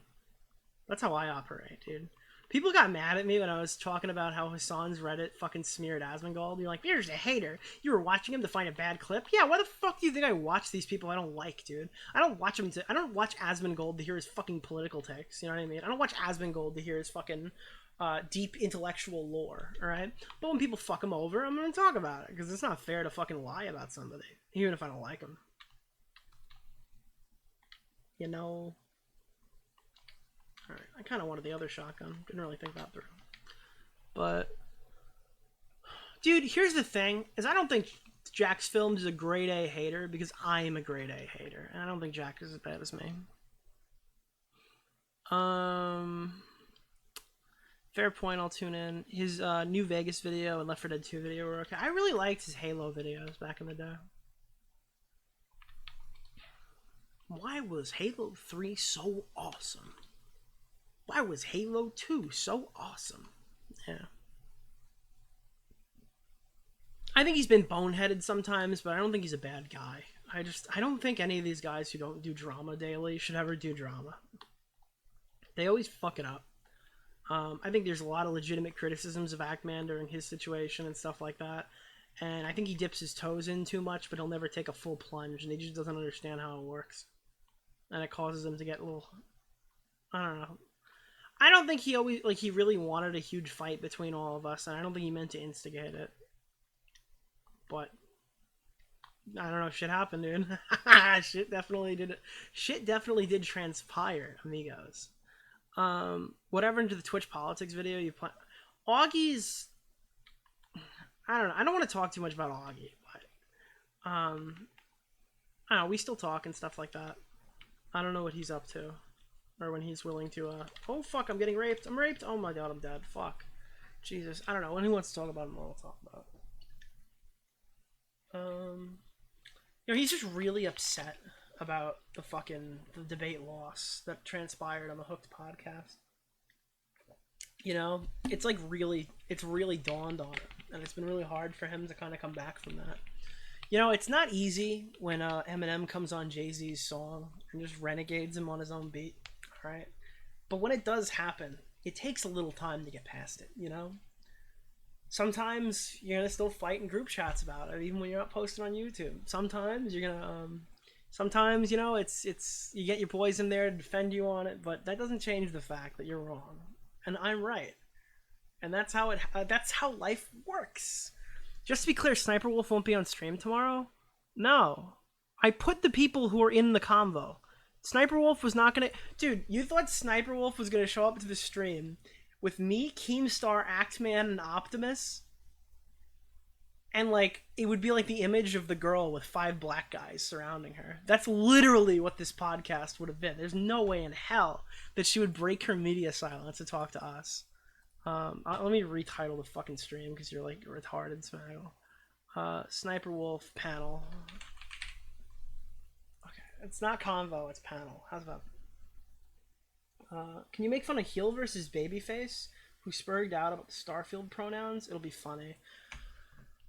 D: That's how I operate, dude. People got mad at me when I was talking about how Hassan's Reddit fucking smeared Asmongold. You're like, you're just a hater. You were watching him to find a bad clip? Yeah, why the fuck do you think I watch these people I don't like, dude? I don't watch Asmongold to hear his fucking political takes, you know what I mean? I don't watch Asmongold to hear his fucking deep intellectual lore, alright? But when people fuck him over, I'm gonna talk about it, because it's not fair to fucking lie about somebody, even if I don't like him. You know... Alright, I kind of wanted the other shotgun. Didn't really think that through. But... Dude, here's the thing, is I don't think Jack's Films is a grade A hater, because I am a grade A hater. And I don't think Jack is as bad as me. Fair point. I'll tune in. His New Vegas video and Left 4 Dead 2 video were okay. I really liked his Halo videos back in the day. Why was Halo 3 so awesome? Why was Halo 2 so awesome? Yeah. I think he's been boneheaded sometimes, but I don't think he's a bad guy. I don't think any of these guys who don't do drama daily should ever do drama. They always fuck it up. I think there's a lot of legitimate criticisms of Ackman during his situation and stuff like that. And I think he dips his toes in too much, but he'll never take a full plunge, and he just doesn't understand how it works. And it causes him to get a little... I don't know. I don't think he always... Like, he really wanted a huge fight between all of us, and I don't think he meant to instigate it. But... I don't know, shit happened, dude. Shit definitely did transpire, amigos. Whatever into the Twitch politics video you play. Augie's... I don't know. I don't want to talk too much about Augie, but... I don't know, we still talk and stuff like that. I don't know what he's up to. Or when he's willing to, Oh, fuck, I'm getting raped. I'm raped. Oh my god, I'm dead. Fuck. Jesus. I don't know. When he wants to talk about him, I'll talk about it. You know, he's just really upset about the debate loss that transpired on the Hooked podcast. You know, it's really dawned on him, and it's been really hard for him to kind of come back from that. You know, it's not easy when Eminem comes on Jay-Z's song and just renegades him on his own beat, alright? But when it does happen, it takes a little time to get past it, you know? Sometimes you're gonna still fight in group chats about it, even when you're not posting on YouTube. Sometimes you're gonna, sometimes, you know, it's you get your boys in there to defend you on it, but that doesn't change the fact that you're wrong, and I'm right, and that's how life works. Just to be clear, Sniperwolf won't be on stream tomorrow. No, I put the people who are in the convo. Sniperwolf was not gonna. Dude, you thought Sniperwolf was gonna show up to the stream with me, Keemstar, Actman, and Optimus, and like it would be like the image of the girl with 5 black guys surrounding her. That's literally what this podcast would have been. There's no way in hell that she would break her media silence to talk to us. Let me retitle the fucking stream because you're like retarded, Smaggle. Sniperwolf panel. Okay, it's not convo, it's panel. How's about? Can you make fun of heel versus babyface who spurred out about the Starfield pronouns? It'll be funny.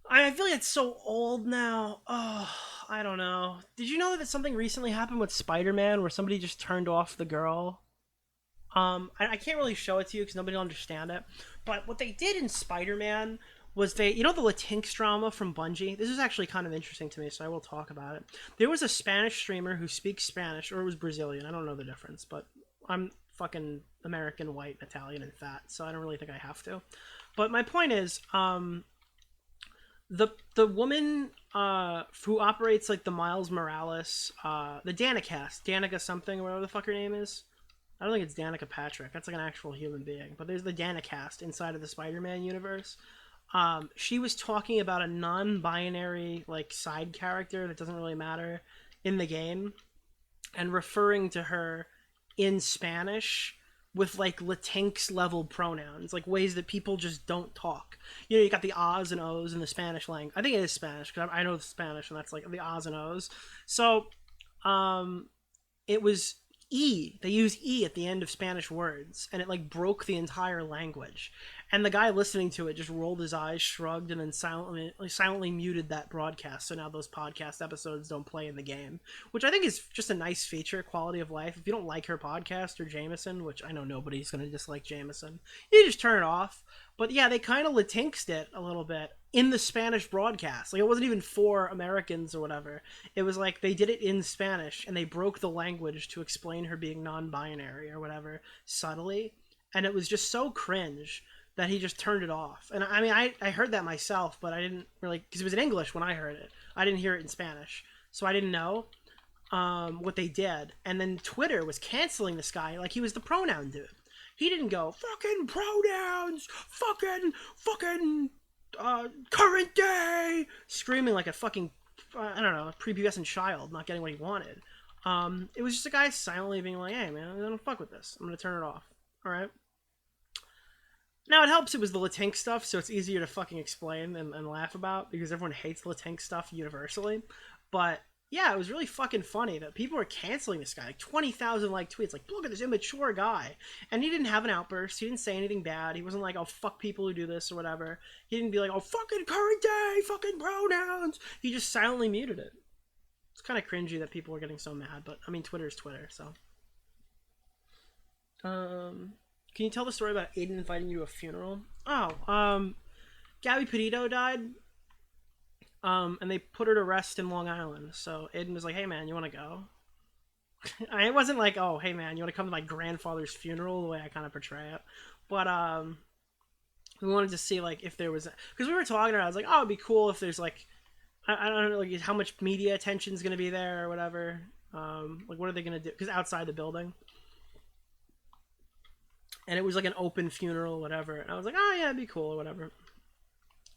D: I feel like it's so old now. Oh, I don't know. Did you know that something recently happened with Spider-Man where somebody just turned off the girl? I can't really show it to you because nobody will understand it. But what they did in Spider-Man was you know the Latinx drama from Bungie? This is actually kind of interesting to me, so I will talk about it. There was a Spanish streamer who speaks Spanish, or it was Brazilian. I don't know the difference, but I'm fucking American, white, Italian, and fat, so I don't really think I have to. But my point is, the woman who operates like the Miles Morales, the Danica something, or whatever the fuck her name is. I don't think it's Danica Patrick. That's like an actual human being. But there's the Danicast inside of the Spider-Man universe. She was talking about a non-binary like side character that doesn't really matter in the game, and referring to her in Spanish with like Latinx level pronouns, like ways that people just don't talk. You know, you got the ahs and ohs in the Spanish language. I think it is Spanish because I know Spanish, and that's like the ahs and ohs. So, it was E. They use E at the end of Spanish words, and it like broke the entire language. And the guy listening to it just rolled his eyes, shrugged, and then silently muted that broadcast. So now those podcast episodes don't play in the game, which I think is just a nice feature, quality of life. If you don't like her podcast or Jameson, which I know nobody's going to dislike Jameson, you just turn it off. But yeah, they kind of Latinxed it a little bit in the Spanish broadcast. Like, it wasn't even for Americans or whatever. It was like they did it in Spanish, and they broke the language to explain her being non-binary or whatever subtly. And it was just so cringe that he just turned it off. And I mean, I heard that myself, but I didn't really, because it was in English when I heard it. I didn't hear it in Spanish. So I didn't know what they did. And then Twitter was canceling this guy like he was the pronoun dude. He didn't go, fucking pronouns, fucking current day, screaming like a fucking, I don't know, prepubescent child not getting what he wanted. It was just a guy silently being like, hey man, I don't fuck with this. I'm gonna turn it off. All right. Now it helps it was the Latink stuff, so it's easier to fucking explain and laugh about because everyone hates Latink stuff universally. But yeah, it was really fucking funny that people were canceling this guy. Like 20,000 like tweets, like look at this immature guy, and he didn't have an outburst. He didn't say anything bad. He wasn't like, oh fuck people who do this or whatever. He didn't be like, oh fucking current day, fucking pronouns. He just silently muted it. It's kind of cringy that people were getting so mad, but I mean Twitter's Twitter, so. Can you tell the story about Aiden inviting you to a funeral? Oh, Gabby Petito died. And they put her to rest in Long Island. So Aiden was like, hey man, you want to go? It wasn't like, oh, hey man, you want to come to my grandfather's funeral, the way I kind of portray it. But, we wanted to see, like, if there was, because we were talking, I was like, oh, it'd be cool if there's, like, I don't know, like, how much media attention is going to be there or whatever. Like, what are they going to do? Because outside the building. And it was like an open funeral, whatever. And I was like, oh yeah, it'd be cool or whatever.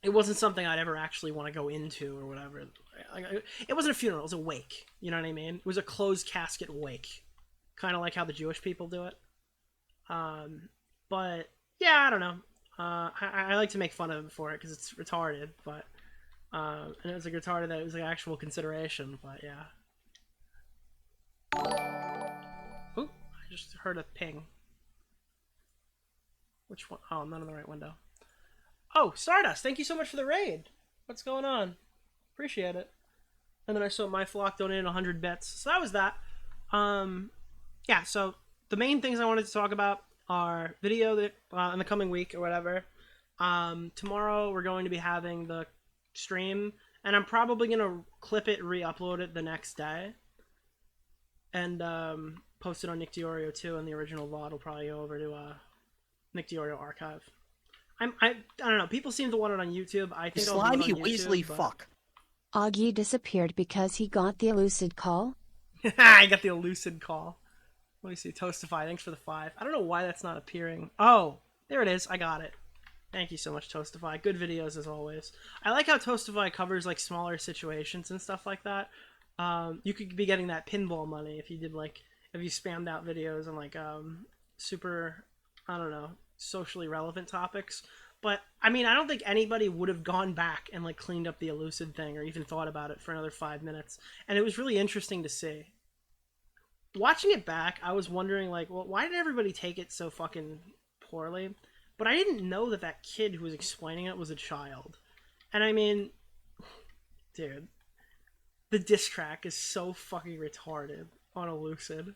D: It wasn't something I'd ever actually want to go into or whatever. It wasn't a funeral, it was a wake. You know what I mean? It was a closed casket wake. Kind of like how the Jewish people do it. But yeah, I don't know. I like to make fun of him for it because it's retarded, but and it was like retarded that it was like actual consideration, but yeah. Oop, I just heard a ping. Which one? Oh, I'm not in the right window. Oh, Stardust, thank you so much for the raid. What's going on? Appreciate it. And then I saw my flock donated 100 bits. So that was that. Yeah, so the main things I wanted to talk about are video that in the coming week or whatever. Tomorrow we're going to be having the stream, and I'm probably going to clip it, re-upload it the next day. And post it on Nick DeOrio too, and the original VOD will probably go over to Nick DeOrio Archive. I don't know. People seem to want it on YouTube. I think
H: Slimy
D: I'll do it on YouTube,
H: Weasley
D: but...
H: fuck.
I: Augie disappeared because he got the elucid call.
D: I got the elucid call. Let me see. Toastify. Thanks for the 5. I don't know why that's not appearing. Oh, there it is. I got it. Thank you so much, Toastify. Good videos as always. I like how Toastify covers like smaller situations and stuff like that. You could be getting that pinball money if you did like if you spammed out videos on like super, I don't know, socially relevant topics. But I mean, I don't think anybody would have gone back and like cleaned up the elucid thing or even thought about it for another 5 minutes. And it was really interesting to see. Watching it back, I was wondering like, well, why did everybody take it so fucking poorly? But I didn't know that that kid who was explaining it was a child. And I mean, dude, the diss track is so fucking retarded on elucid.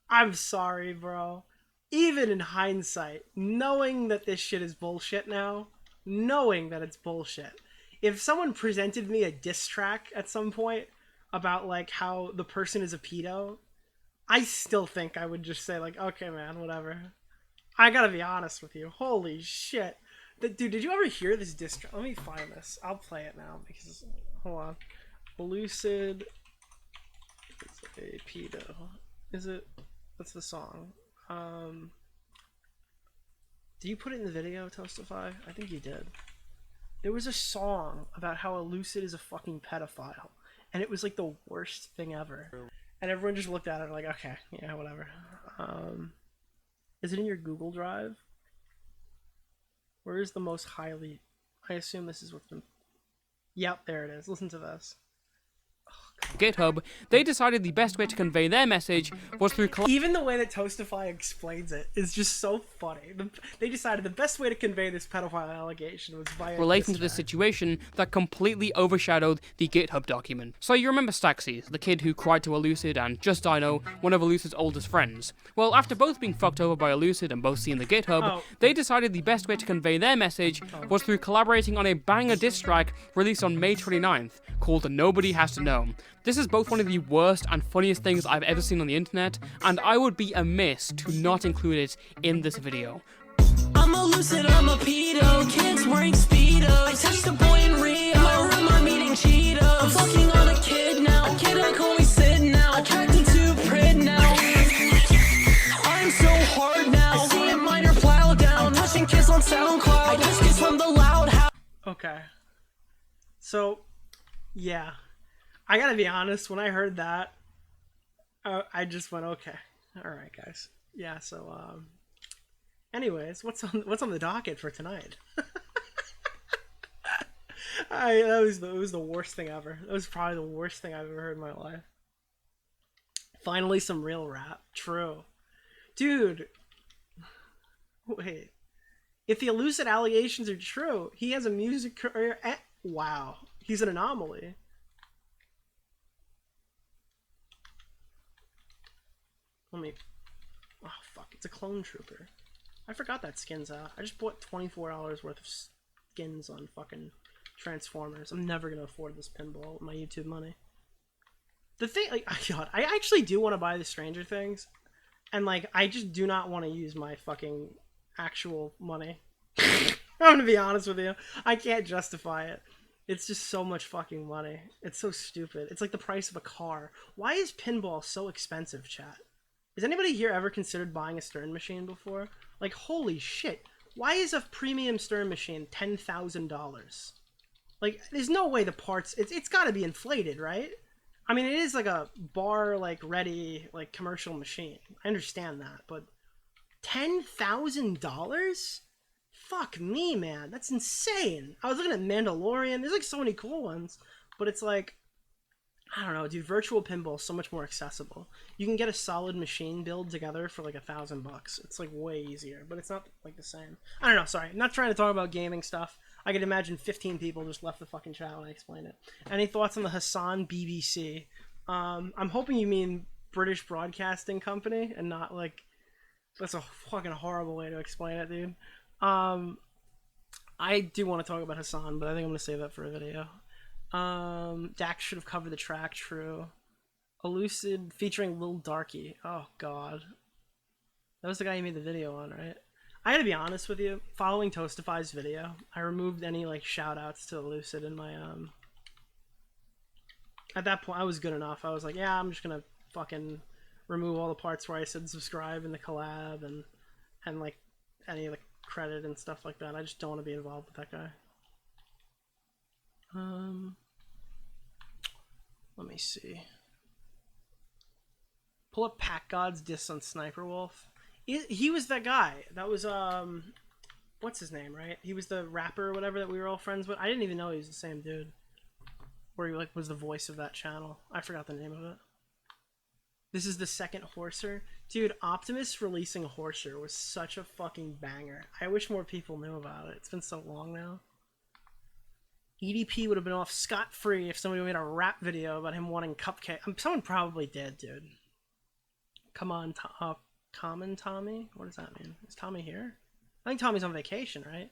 D: I'm sorry, bro. Even in hindsight, knowing that this shit is bullshit now, knowing that it's bullshit, if someone presented me a diss track at some point about like how the person is a pedo, I still think I would just say like, okay man, whatever. I gotta be honest with you. Holy shit. Dude, did you ever hear this diss track? Let me find this. I'll play it now because, hold on. Elucid is a pedo. Is it? What's the song? Did you put it in the video, Toastify? I think you did. There was a song about how Elucid is a fucking pedophile, and it was like the worst thing ever. And everyone just looked at it like, okay, yeah, whatever. Is it in your Google Drive? Where is the most highly... I assume this is what's been... Yep, there it is. Listen to this.
J: GitHub, they decided the best way to convey their message was through
D: Even the way that Toastify explains it is just so funny. They decided the best way to convey this pedophile allegation was via
J: relating to the situation that completely overshadowed the GitHub document. So you remember Staxy, the kid who cried to Elucid and Just Dino, one of Elucid's oldest friends. Well, after both being fucked over by Elucid and both seeing the GitHub, they decided the best way to convey their message was through collaborating on a banger diss track released on May 29th, called Nobody Has to Know. This is both one of the worst and funniest things I've ever seen on the internet, and I would be amiss to not include it in this video.
A: I'm a lucid, I'm a pedo. Kids wearing speedos. I touched a boy in Rio. In my room, I'm eating Cheetos. I'm fucking on a kid now. A kid I call me Sid now. Attracted to Prid now. I'm so hard now. I see a minor plow down. Touching kiss on SoundCloud. I just kiss from the loud house.
D: Okay. So, yeah. I gotta be honest, when I heard that, I just went, okay. Alright, guys. Yeah, so, Anyways, what's on the docket for tonight? That was the worst thing ever. That was probably the worst thing I've ever heard in my life. Finally, some real rap. True, dude. Wait, if the Elucid allegations are true, he has a music career. Wow, he's an anomaly. Let me. Oh fuck! It's a clone trooper. I forgot that skin's out. I just bought $24 worth of skins on fucking Transformers. I'm never gonna afford this pinball with my YouTube money. The thing, like, God, I actually do want to buy the Stranger Things, and like, I just do not want to use my fucking actual money. I'm gonna be honest with you. I can't justify it. It's just so much fucking money. It's so stupid. It's like the price of a car. Why is pinball so expensive, chat? Has anybody here ever considered buying a Stern machine before? Like, holy shit. Why is a premium Stern machine $10,000? Like, there's no way the parts... It's gotta be inflated, right? I mean, it is like a bar, like, ready, like, commercial machine. I understand that, but... $10,000? Fuck me, man. That's insane. I was looking at Mandalorian. There's, like, so many cool ones. But it's like... I don't know, dude. Virtual pinball is so much more accessible. You can get a solid machine build together for like $1,000. It's like way easier, but it's not like the same. I don't know. Sorry, I'm not trying to talk about gaming stuff. I could imagine 15 people just left the fucking chat when I explain it. Any thoughts on the Hassan BBC? I'm hoping you mean British Broadcasting Company and not like. That's a fucking horrible way to explain it, dude. I do want to talk about Hassan, but I think I'm gonna save that for a video. Dax should have covered the track, true. Elucid featuring Lil Darky. Oh god. That was the guy you made the video on, right? I gotta be honest with you, following Toastify's video, I removed any like shout outs to Elucid in my at that point I was good enough. I was like, yeah, I'm just gonna fucking remove all the parts where I said subscribe in the collab and like any of the credit and stuff like that. I just don't want to be involved with that guy. Let me see. Pull up Pack God's diss on Sniperwolf. He was that guy. That was, what's his name, right? He was the rapper or whatever that we were all friends with. I didn't even know he was the same dude. Where he, like, was the voice of that channel. I forgot the name of it. This is the second Horser. Dude, Optimus releasing Horser was such a fucking banger. I wish more people knew about it. It's been so long now. EDP would have been off scot-free if somebody made a rap video about him wanting cupcake. Someone probably did, dude. Come on, Common Tommy? What does that mean? Is Tommy here? I think Tommy's on vacation, right?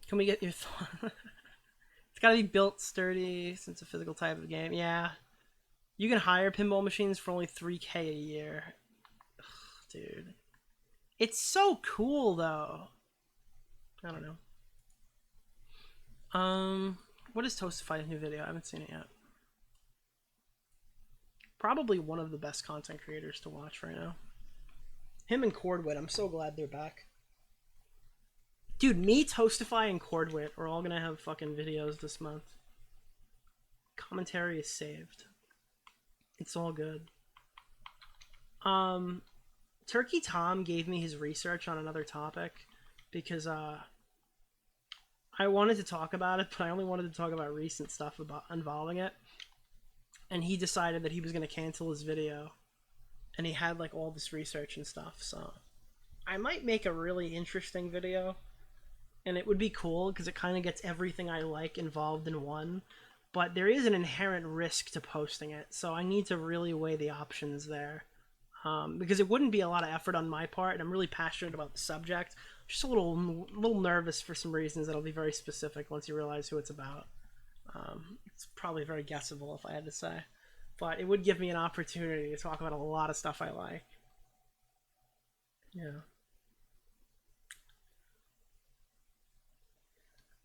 D: Can we get your thought? It's gotta be built sturdy since it's a physical type of game. Yeah. You can hire pinball machines for only $3K a year. Ugh, dude. It's so cool, though. I don't know. What is Toastify's new video? I haven't seen it yet. Probably one of the best content creators to watch right now. Him and Cordwit, I'm so glad they're back. Dude, me, Toastify, and Cordwit are all gonna have fucking videos this month. Commentary is saved. It's all good. Turkey Tom gave me his research on another topic because I wanted to talk about it, but I only wanted to talk about recent stuff involving it. And he decided that he was going to cancel his video. And he had like all this research and stuff. So I might make a really interesting video. And it would be cool because it kind of gets everything I like involved in one. But there is an inherent risk to posting it. So I need to really weigh the options there. Because it wouldn't be a lot of effort on my part. And I'm really passionate about the subject. Just a little nervous for some reasons that'll be very specific once you realize who it's about. It's probably very guessable if I had to say. But it would give me an opportunity to talk about a lot of stuff I like. Yeah.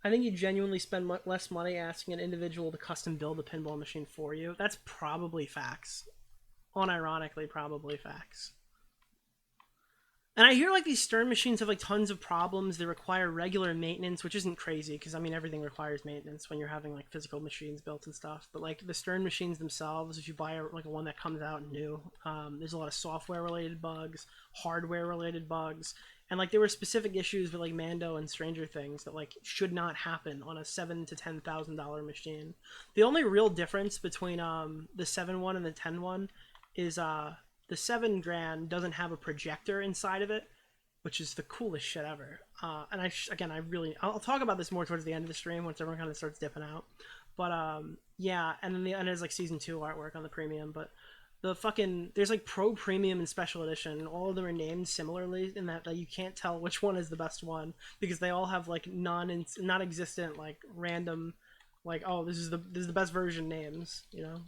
D: I think you genuinely spend less money asking an individual to custom build a pinball machine for you. That's probably facts. Unironically, probably facts. And I hear like these Stern machines have like tons of problems. They require regular maintenance, which isn't crazy because I mean everything requires maintenance when you're having like physical machines built and stuff. But like the Stern machines themselves, if you buy like a one that comes out new, there's a lot of software related bugs, hardware related bugs, and like there were specific issues with like Mando and Stranger Things that like should not happen on a $7,000 to $10,000 machine. The only real difference between the 7 one and the 10 one is the $7,000 doesn't have a projector inside of it, which is the coolest shit ever. And I'll talk about this more towards the end of the stream once everyone kind of starts dipping out. But yeah, and then and there's like season 2 artwork on the premium. But there's like Pro Premium and Special Edition, and all of them are named similarly in that like, you can't tell which one is the best one because they all have like non-existent like random like, oh, this is the best version names, you know,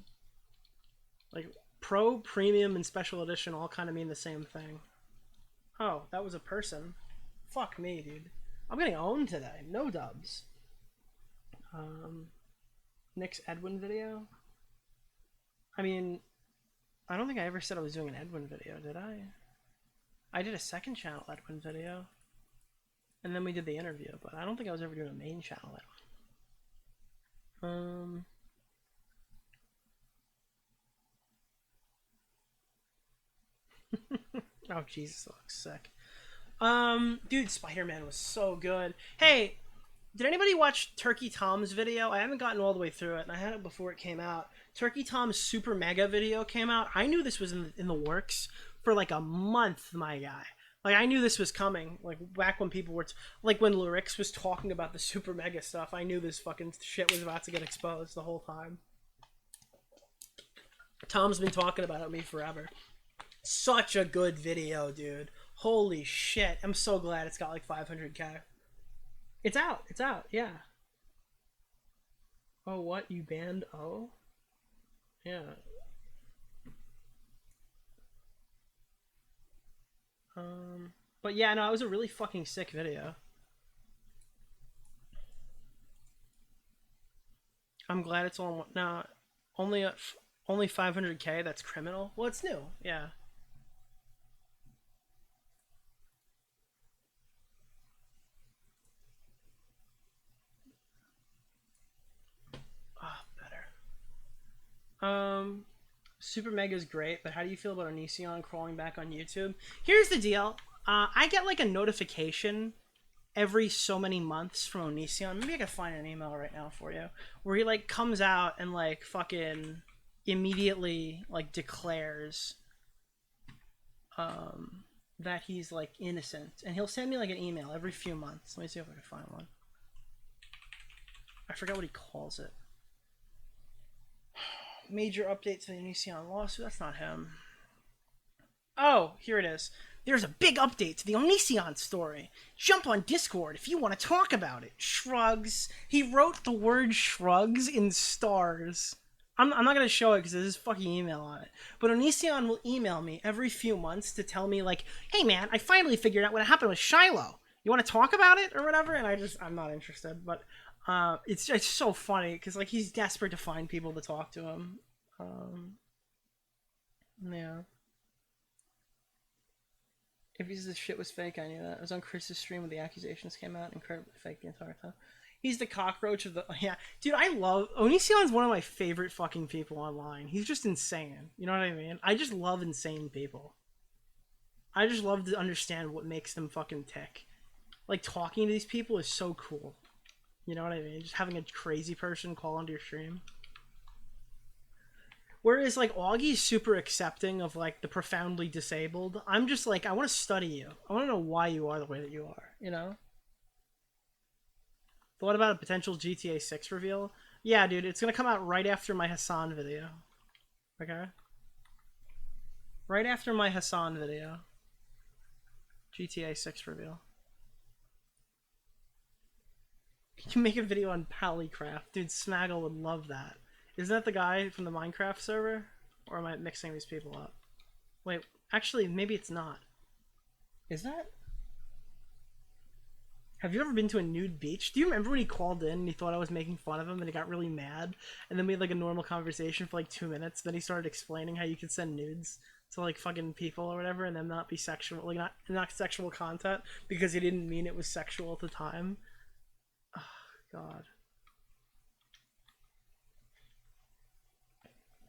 D: like. Pro, Premium, and Special Edition all kind of mean the same thing. Oh, that was a person. Fuck me, dude. I'm getting owned today. No dubs. Nick's Edwin video? I mean, I don't think I ever said I was doing an Edwin video, did I? I did a second channel Edwin video. And then we did the interview, but I don't think I was ever doing a main channel Edwin. Oh Jesus, that looks sick. Dude, Spider-Man was so good. Hey, did anybody watch Turkey Tom's video? I haven't gotten all the way through it, and I had it before it came out. Turkey Tom's Super Mega video came out. I knew this was in the works for like a month, my guy. Like, I knew this was coming. Like, back when people were... like, when Lyrix was talking about the Super Mega stuff, I knew this fucking shit was about to get exposed the whole time. Tom's been talking about it with me forever. Such a good video, dude. Holy shit. I'm so glad it's got like 500k. It's out, yeah. Oh, what? You banned O? Yeah. But yeah, no, it was a really fucking sick video. I'm glad it's on... no, only 500k, that's criminal? Well, it's new, yeah. Super Mega is great, but how do you feel about Onision crawling back on YouTube? Here's the deal. I get like a notification every so many months from Onision. Maybe I can find an email right now for you, where he like comes out and like fucking immediately like declares that he's like innocent, and he'll send me like an email every few months. Let me see if I can find one. I forgot what he calls it. Major update to the Onision lawsuit. That's not him. Oh, here it is. There's a big update to the Onision story. Jump on Discord if you want to talk about it. Shrugs. He wrote the word shrugs in stars. I'm not going to show it because there's his fucking email on it. But Onision will email me every few months to tell me like, hey man, I finally figured out what happened with Shiloh. You want to talk about it or whatever? And I'm not interested. But it's so funny because like he's desperate to find people to talk to him. Yeah. If this shit was fake, I knew that. I was on Chris's stream when the accusations came out. Incredibly fake the entire time. He's the cockroach of the... yeah. Dude, I love... Onision's one of my favorite fucking people online. He's just insane. You know what I mean? I just love insane people. I just love to understand what makes them fucking tick. Like, talking to these people is so cool. You know what I mean? Just having a crazy person call onto your stream. Whereas, like, Augie's super accepting of, like, the profoundly disabled. I'm just, like, I want to study you. I want to know why you are the way that you are, you know? Thought about a potential GTA 6 reveal? Yeah, dude, it's going to come out right after my Hassan video. Okay? Right after my Hassan video. GTA 6 reveal. You can make a video on Polycraft. Dude, Smaggle would love that. Isn't that the guy from the Minecraft server? Or am I mixing these people up? Wait, actually, maybe it's not. Is that? Have you ever been to a nude beach? Do you remember when he called in and he thought I was making fun of him and he got really mad? And then we had like a normal conversation for like 2 minutes. Then he started explaining how you could send nudes. to like fucking people or whatever, and them not be sexual, like not sexual content because he didn't mean it was sexual at the time. Oh, God.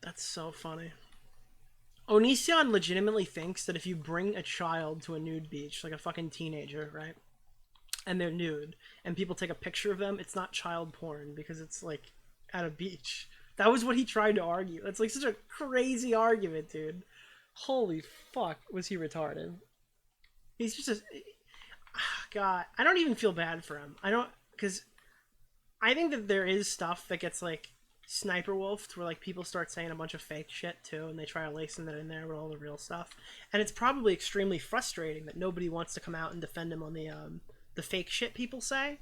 D: That's so funny. Onision legitimately thinks that if you bring a child to a nude beach, like a fucking teenager, right? And they're nude, and people take a picture of them, it's not child porn because it's like at a beach. That was what he tried to argue. That's like such a crazy argument, dude. Holy fuck, was he retarded? He's just a... God, I don't even feel bad for him. I don't... Because I think that there is stuff that gets, like, Sniperwolfed, where, like, people start saying a bunch of fake shit, too, and they try to lace that in there with all the real stuff. And it's probably extremely frustrating that nobody wants to come out and defend him on the fake shit people say.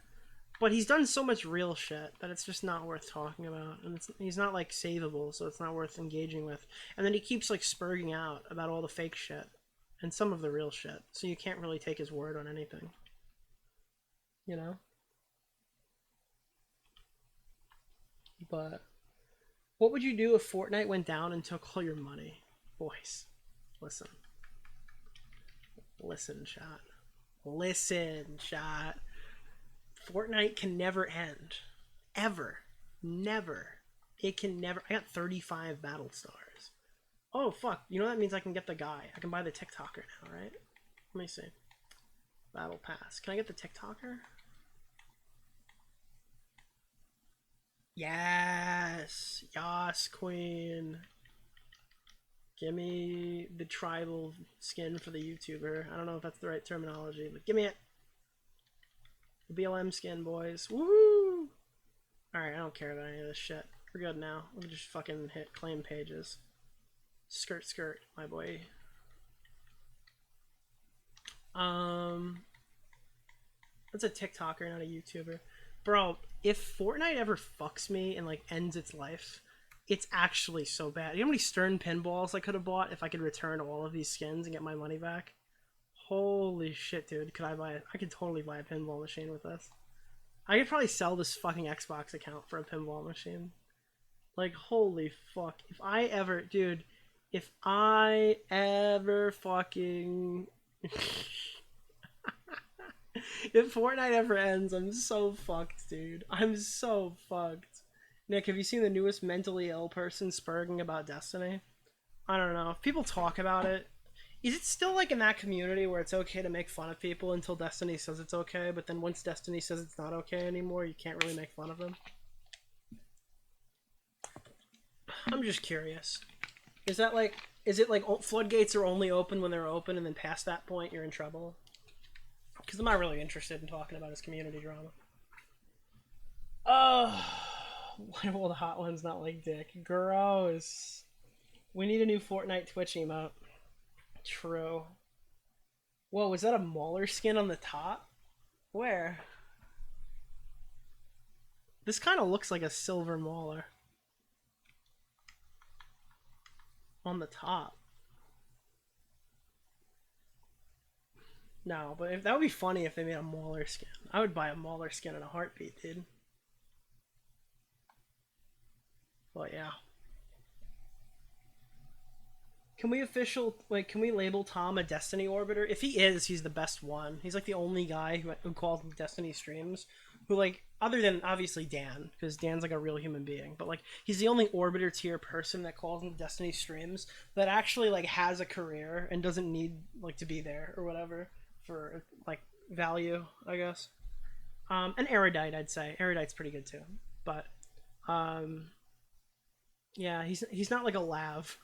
D: But he's done so much real shit that it's just not worth talking about. And he's not, like, savable, so it's not worth engaging with. And then he keeps, like, spurging out about all the fake shit and some of the real shit. So you can't really take his word on anything. You know? But what would you do if Fortnite went down and took all your money? Boys, listen. Listen, chat. Listen, chat. Fortnite can never end. Ever. Never. It can never... I got 35 battle stars. Oh, fuck. You know that means I can get the guy. I can buy the TikToker now, right? Let me see. Battle pass. Can I get the TikToker? Yes! Yas, queen. Give me the tribal skin for the YouTuber. I don't know if that's the right terminology, but give me it. The BLM skin, boys. Woo! Alright, I don't care about any of this shit. We're good now. We can just fucking hit claim pages. Skirt, skirt, my boy. That's a TikToker, not a YouTuber. Bro, if Fortnite ever fucks me and, like, ends its life, it's actually so bad. You know how many Stern pinballs I could have bought if I could return all of these skins and get my money back? Holy shit, dude. Could I buy it? I could totally buy a pinball machine with this. I could probably sell this fucking Xbox account for a pinball machine. Like, holy fuck. If I ever... Dude, if I ever fucking... If Fortnite ever ends, I'm so fucked, dude. I'm so fucked. Nick, have you seen the newest mentally ill person spurging about Destiny? I don't know. If people talk about it, is it still like in that community where it's okay to make fun of people until Destiny says it's okay, but then once Destiny says it's not okay anymore, you can't really make fun of them? I'm just curious. Is that like, is it like floodgates are only open when they're open and then past that point you're in trouble? Because I'm not really interested in talking about his community drama. Oh, why will the hot ones not like dick? Gross. We need a new Fortnite Twitch emote. True. Whoa, is that a Mauler skin on the top? Where? This kind of looks like a silver Mauler. On the top. No, but if that would be funny if they made a Mauler skin. I would buy a Mauler skin in a heartbeat, dude. But yeah. Can we label Tom a Destiny orbiter? If he is, he's the best one. He's like the only guy who calls Destiny streams, who like, other than obviously Dan, because Dan's like a real human being, but like he's the only orbiter tier person that calls him Destiny streams that actually like has a career and doesn't need like to be there or whatever for like value, I guess. And Erudite, I'd say. Erudite's pretty good too. But yeah, he's not like a lav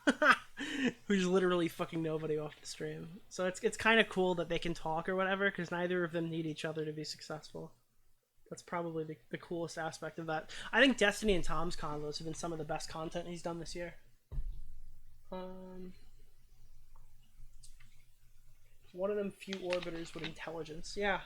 D: who's literally fucking nobody off the stream. So it's kind of cool that they can talk or whatever, because neither of them need each other to be successful. That's probably the coolest aspect of that. I think Destiny and Tom's convos have been some of the best content he's done this year. One of them few orbiters with intelligence. Yeah.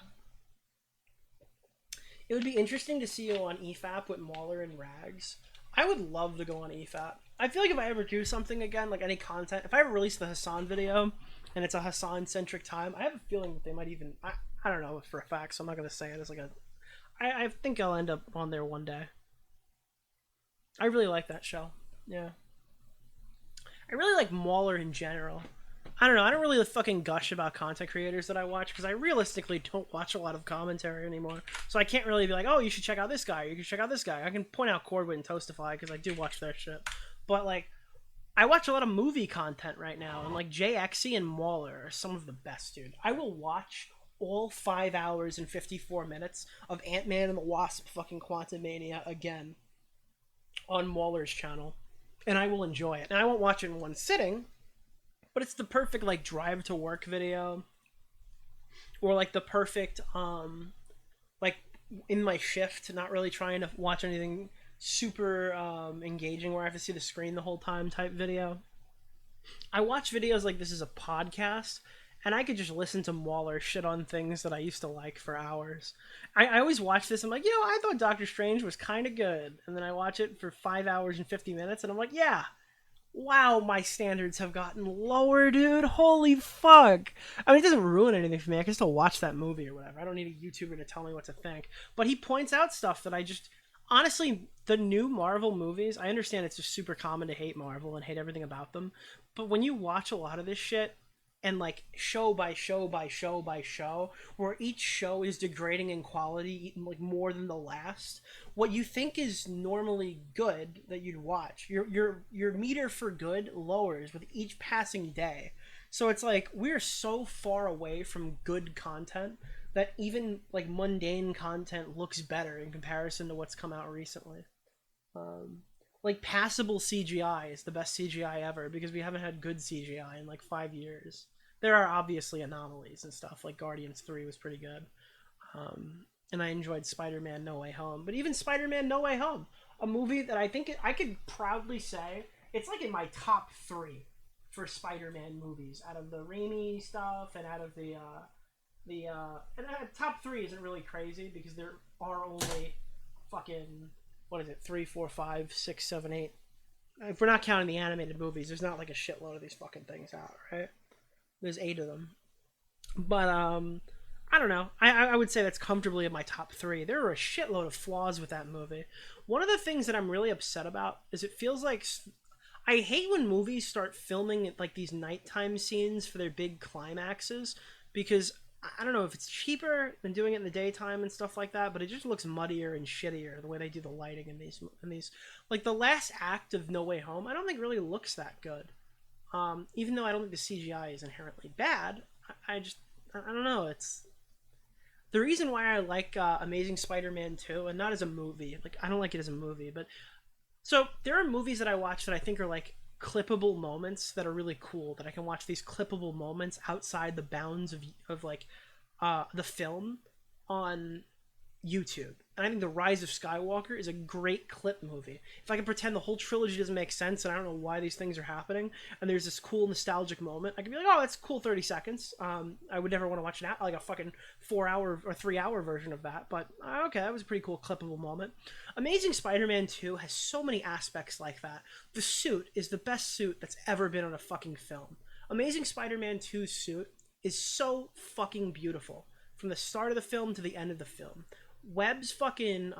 D: It would be interesting to see you on EFAP with Mauler and Rags. I would love to go on EFAP. I feel like if I ever do something again, like any content, if I ever release the Hassan video and it's a Hassan-centric time, I have a feeling that they might even... I don't know for a fact, so I'm not going to say it as like a... I think I'll end up on there one day. I really like that show. Yeah. I really like Mauler in general. I don't know. I don't really fucking gush about content creators that I watch because I realistically don't watch a lot of commentary anymore. So I can't really be like, oh, you should check out this guy. Or you can check out this guy. I can point out Cordwood and Toastify because I do watch their shit. But like, I watch a lot of movie content right now, and like JXE and Mauler are some of the best, dude. I will watch all 5 hours and 54 minutes of Ant-Man and the Wasp fucking Quantumania again on Mauler's channel, and I will enjoy it. And I won't watch it in one sitting, but it's the perfect like drive to work video, or like the perfect like in my shift, not really trying to watch anything super engaging where I have to see the screen the whole time type video. I watch videos like this as a podcast, and I could just listen to Mauler shit on things that I used to like for hours. I always watch this, I'm like, I thought Doctor Strange was kind of good, and then I watch it for 5 hours and 50 minutes, and I'm like, yeah, wow, my standards have gotten lower, dude. Holy fuck. I mean, it doesn't ruin anything for me. I can still watch that movie or whatever. I don't need a YouTuber to tell me what to think. But he points out stuff that I just... Honestly, the new Marvel movies, I understand it's just super common to hate Marvel and hate everything about them. But when you watch a lot of this shit, and like show by show by show by show, where each show is degrading in quality like more than the last, what you think is normally good that you'd watch, your meter for good lowers with each passing day. So it's like we're so far away from good content that even like mundane content looks better in comparison to what's come out recently. Like passable CGI is the best CGI ever because we haven't had good CGI in like 5 years. There are obviously anomalies and stuff, like Guardians 3 was pretty good. And I enjoyed Spider-Man No Way Home. But even Spider-Man No Way Home, a movie that I think I could proudly say, it's like in my top 3 for Spider-Man movies. Out of the Raimi stuff and out of the top 3 isn't really crazy because there are only fucking, what is it, 3, 4, 5, 6, 7, 8. If we're not counting the animated movies, there's not like a shitload of these fucking things out, right? There's 8 of them. But, I don't know. I would say that's comfortably in my top 3. There are a shitload of flaws with that movie. One of the things that I'm really upset about is it feels like... I hate when movies start filming like these nighttime scenes for their big climaxes because... I don't know if it's cheaper than doing it in the daytime and stuff like that, but it just looks muddier and shittier the way they do the lighting in these like the last act of No Way Home. I don't think really looks that good. Even though I don't think the CGI is inherently bad, I don't know. It's the reason why I like Amazing Spider-Man 2, and not as a movie. Like I don't like it as a movie, but so there are movies that I watch that I think are like clippable moments that are really cool, that I can watch these clippable moments outside the bounds of like the film on YouTube. And I think The Rise of Skywalker is a great clip movie. If I can pretend the whole trilogy doesn't make sense and I don't know why these things are happening, and there's this cool nostalgic moment, I can be like, oh, that's cool 30 seconds. I would never want to watch like a fucking 4-hour or 3-hour version of that, but okay, that was a pretty cool clippable moment. Amazing Spider-Man 2 has so many aspects like that. The suit is the best suit that's ever been on a fucking film. Amazing Spider-Man 2's suit is so fucking beautiful from the start of the film to the end of the film. Webb's fucking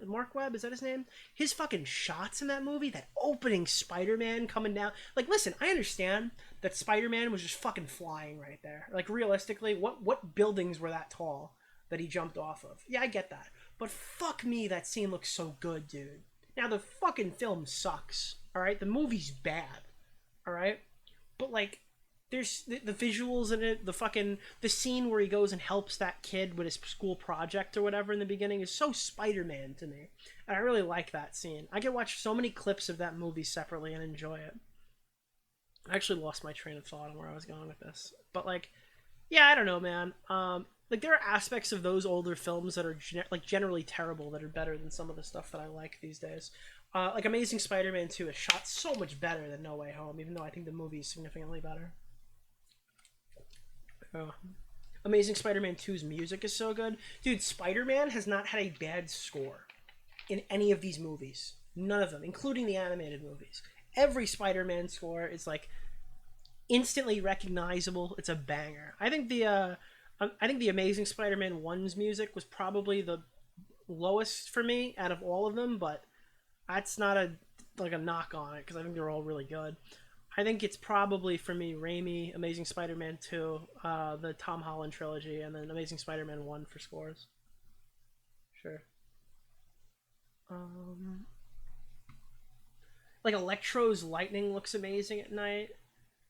D: Mark Webb, is that his name? His fucking shots in that movie, that opening Spider-Man coming down. Like, listen, I understand that Spider-Man was just fucking flying right there. Like, realistically, what buildings were that tall that he jumped off of? Yeah, I get that. But fuck me, that scene looks so good, dude. Now, the fucking film sucks, alright? The movie's bad, alright? But, like, there's the visuals in it, the scene where he goes and helps that kid with his school project or whatever in the beginning is so Spider-Man to me. And I really like that scene. I can watch so many clips of that movie separately and enjoy it. I actually lost my train of thought on where I was going with this. But, like, yeah, I don't know, man. Like, there are aspects of those older films that are, generally terrible that are better than some of the stuff that I like these days. Like, Amazing Spider-Man 2 is shot so much better than No Way Home, even though I think the movie is significantly better. Amazing Spider-Man 2's music is so good. Dude, Spider-Man has not had a bad score in any of these movies. None of them, including the animated movies. Every Spider-Man score is, like, instantly recognizable. It's a banger. I think the Amazing Spider-Man 1's music was probably the lowest for me out of all of them, but that's not a knock on it, because I think they're all really good. I think it's probably for me Raimi, Amazing Spider-Man 2, the Tom Holland trilogy, and then Amazing Spider-Man 1 for scores. Sure. Like Electro's lightning looks amazing at night.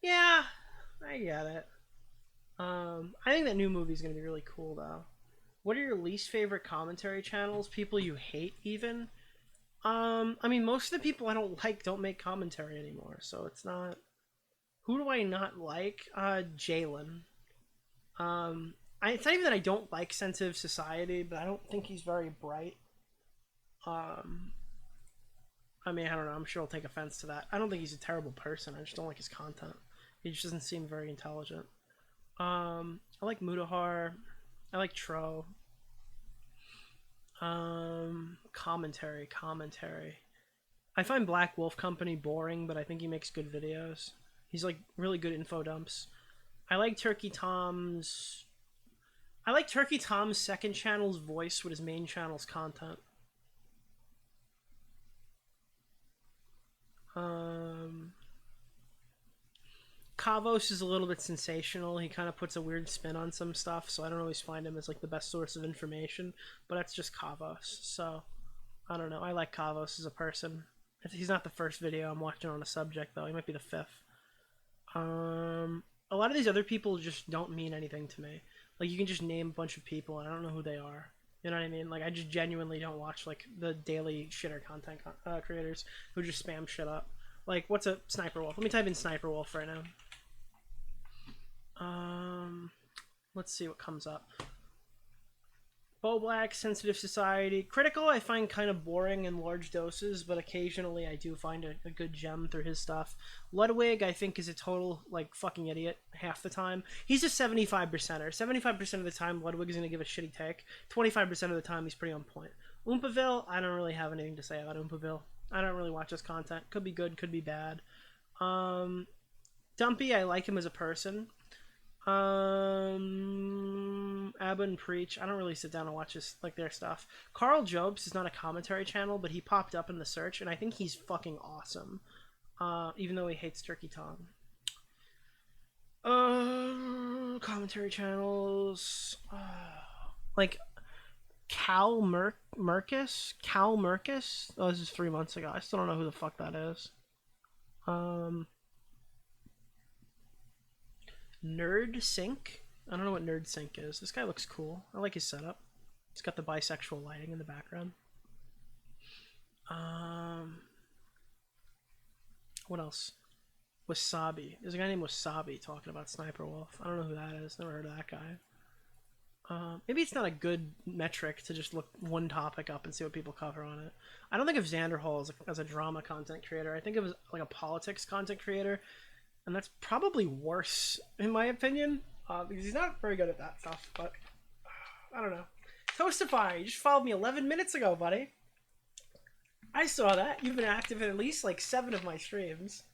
D: Yeah, I get it. I think that new movie's gonna be really cool though. What are your least favorite commentary channels? People you hate even? I mean, most of the people I don't like don't make commentary anymore, so it's not. Who do I not like? Jalen. It's not even that I don't like Sensitive Society, but I don't think he's very bright. I mean, I don't know. I'm sure I'll take offense to that. I don't think he's a terrible person. I just don't like his content. He just doesn't seem very intelligent. I like Mudahar. I like Tro. Commentary. I find Black Wolf Company boring, but I think he makes good videos. He's like really good info dumps. I like Turkey Tom's second channel's voice with his main channel's content. Kavos is a little bit sensational. He kind of puts a weird spin on some stuff, so I don't always find him as like the best source of information, but that's just Kavos. So I don't know. I like Kavos as a person. He's not the first video I'm watching on a subject though. He might be the fifth. A lot of these other people just don't mean anything to me. Like you can just name a bunch of people and I don't know who they are. You know what I mean? Like I just genuinely don't watch like the daily shitter content creators who just spam shit up. Like what's a Sniperwolf? Let me type in Sniperwolf right now. Let's see what comes up. Bo Black, Sensitive Society. Critical I find kind of boring in large doses, but occasionally I do find a good gem through his stuff. Ludwig I think is a total like fucking idiot half the time. He's a 75%er. 75% of the time Ludwig is going to give a shitty take. 25% of the time he's pretty on point. Oompaville, I don't really have anything to say about Oompaville. I don't really watch his content. Could be good, could be bad. Dumpy, I like him as a person. Abba and Preach, I don't really sit down and watch their stuff. Carl Jobs is not a commentary channel, but he popped up in the search, and I think he's fucking awesome. Even though he hates Turkey Tom. Commentary channels, like Cal Merkus. Oh, this is 3 months ago. I still don't know who the fuck that is. Nerd Sync. I don't know what Nerd Sync is. This guy looks cool. I like his setup. He's got the bisexual lighting in the background. What else? Wasabi. There's a guy named Wasabi talking about Sniperwolf. I don't know who that is. Never heard of that guy. Maybe it's not a good metric to just look one topic up and see what people cover on it. I don't think of Xanderhall as a drama content creator. I think of him as like a politics content creator, and that's probably worse in my opinion, because he's not very good at that stuff. But I don't know. Toastify, you just followed me 11 minutes ago, buddy. I saw that. You've been active in at least like 7 of my streams.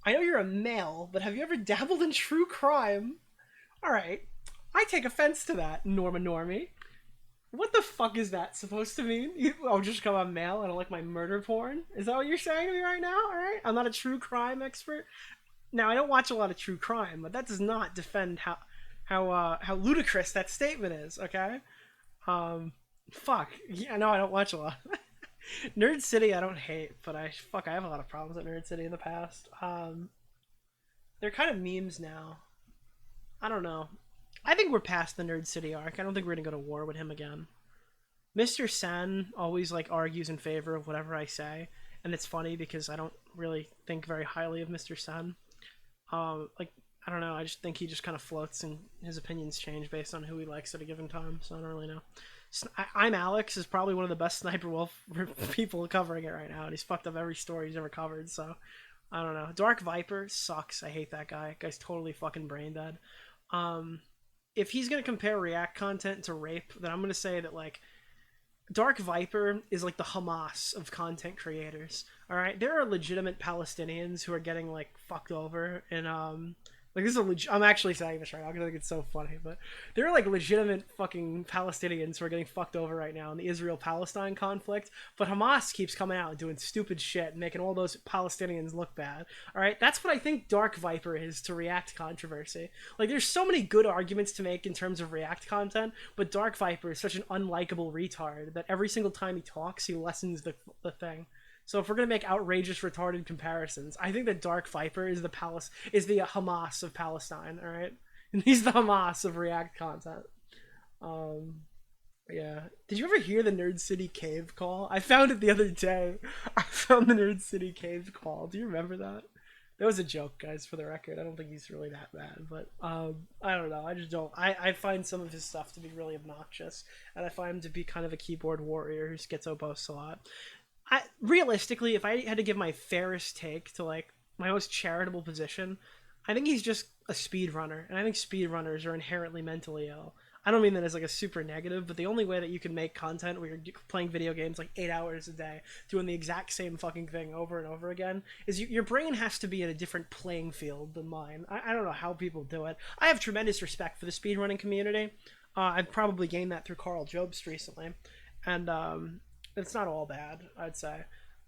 D: I know you're a male, but have you ever dabbled in true crime? Alright. I take offense to that, Norma Normie. What the fuck is that supposed to mean? Just because I'm male and I like my murder porn? Is that what you're saying to me right now? Alright? I'm not a true crime expert. Now, I don't watch a lot of true crime, but that does not defend how ludicrous that statement is, okay? Fuck. Yeah, no, I don't watch a lot. Nerd City I don't hate, but I have a lot of problems with Nerd City in the past. They're kind of memes now. I don't know. I think we're past the Nerd City arc. I don't think we're gonna go to war with him again. Mr. Sen always like argues in favor of whatever I say, and it's funny because I don't really think very highly of Mr. Sen. I don't know. I just think he just kind of floats, and his opinions change based on who he likes at a given time. So I don't really know. I'm Alex is probably one of the best Sniperwolf people covering it right now, and he's fucked up every story he's ever covered. So I don't know. Dark Viper sucks. I hate that guy. Guy's totally fucking brain dead. If he's gonna compare React content to rape, then I'm gonna say that like Dark Viper is like the Hamas of content creators. All right, there are legitimate Palestinians who are getting like fucked over in Like, this is I'm actually saying this right now because I think it's so funny, but there are like legitimate fucking Palestinians who are getting fucked over right now in the Israel-Palestine conflict, but Hamas keeps coming out and doing stupid shit and making all those Palestinians look bad. All right, that's what I think Dark Viper is to React controversy. Like, there's so many good arguments to make in terms of React content, but Dark Viper is such an unlikable retard that every single time he talks, he lessens the thing. So if we're gonna make outrageous, retarded comparisons, I think that Dark Viper is the Hamas of Palestine. All right, and he's the Hamas of React content. Yeah. Did you ever hear the Nerd City Cave call? I found it the other day. I found the Nerd City Cave call. Do you remember that? That was a joke, guys. For the record, I don't think he's really that bad, but I don't know. I just don't. I find some of his stuff to be really obnoxious, and I find him to be kind of a keyboard warrior who schizo posts a lot. Realistically, if I had to give my fairest take to like my most charitable position, I think he's just a speedrunner, and I think speedrunners are inherently mentally ill. I don't mean that as like a super negative, but the only way that you can make content where you're playing video games like 8 hours a day, doing the exact same fucking thing over and over again, is your brain has to be in a different playing field than mine. I don't know how people do it. I have tremendous respect for the speedrunning community. I've probably gained that through Carl Jobst recently, and it's not all bad, I'd say.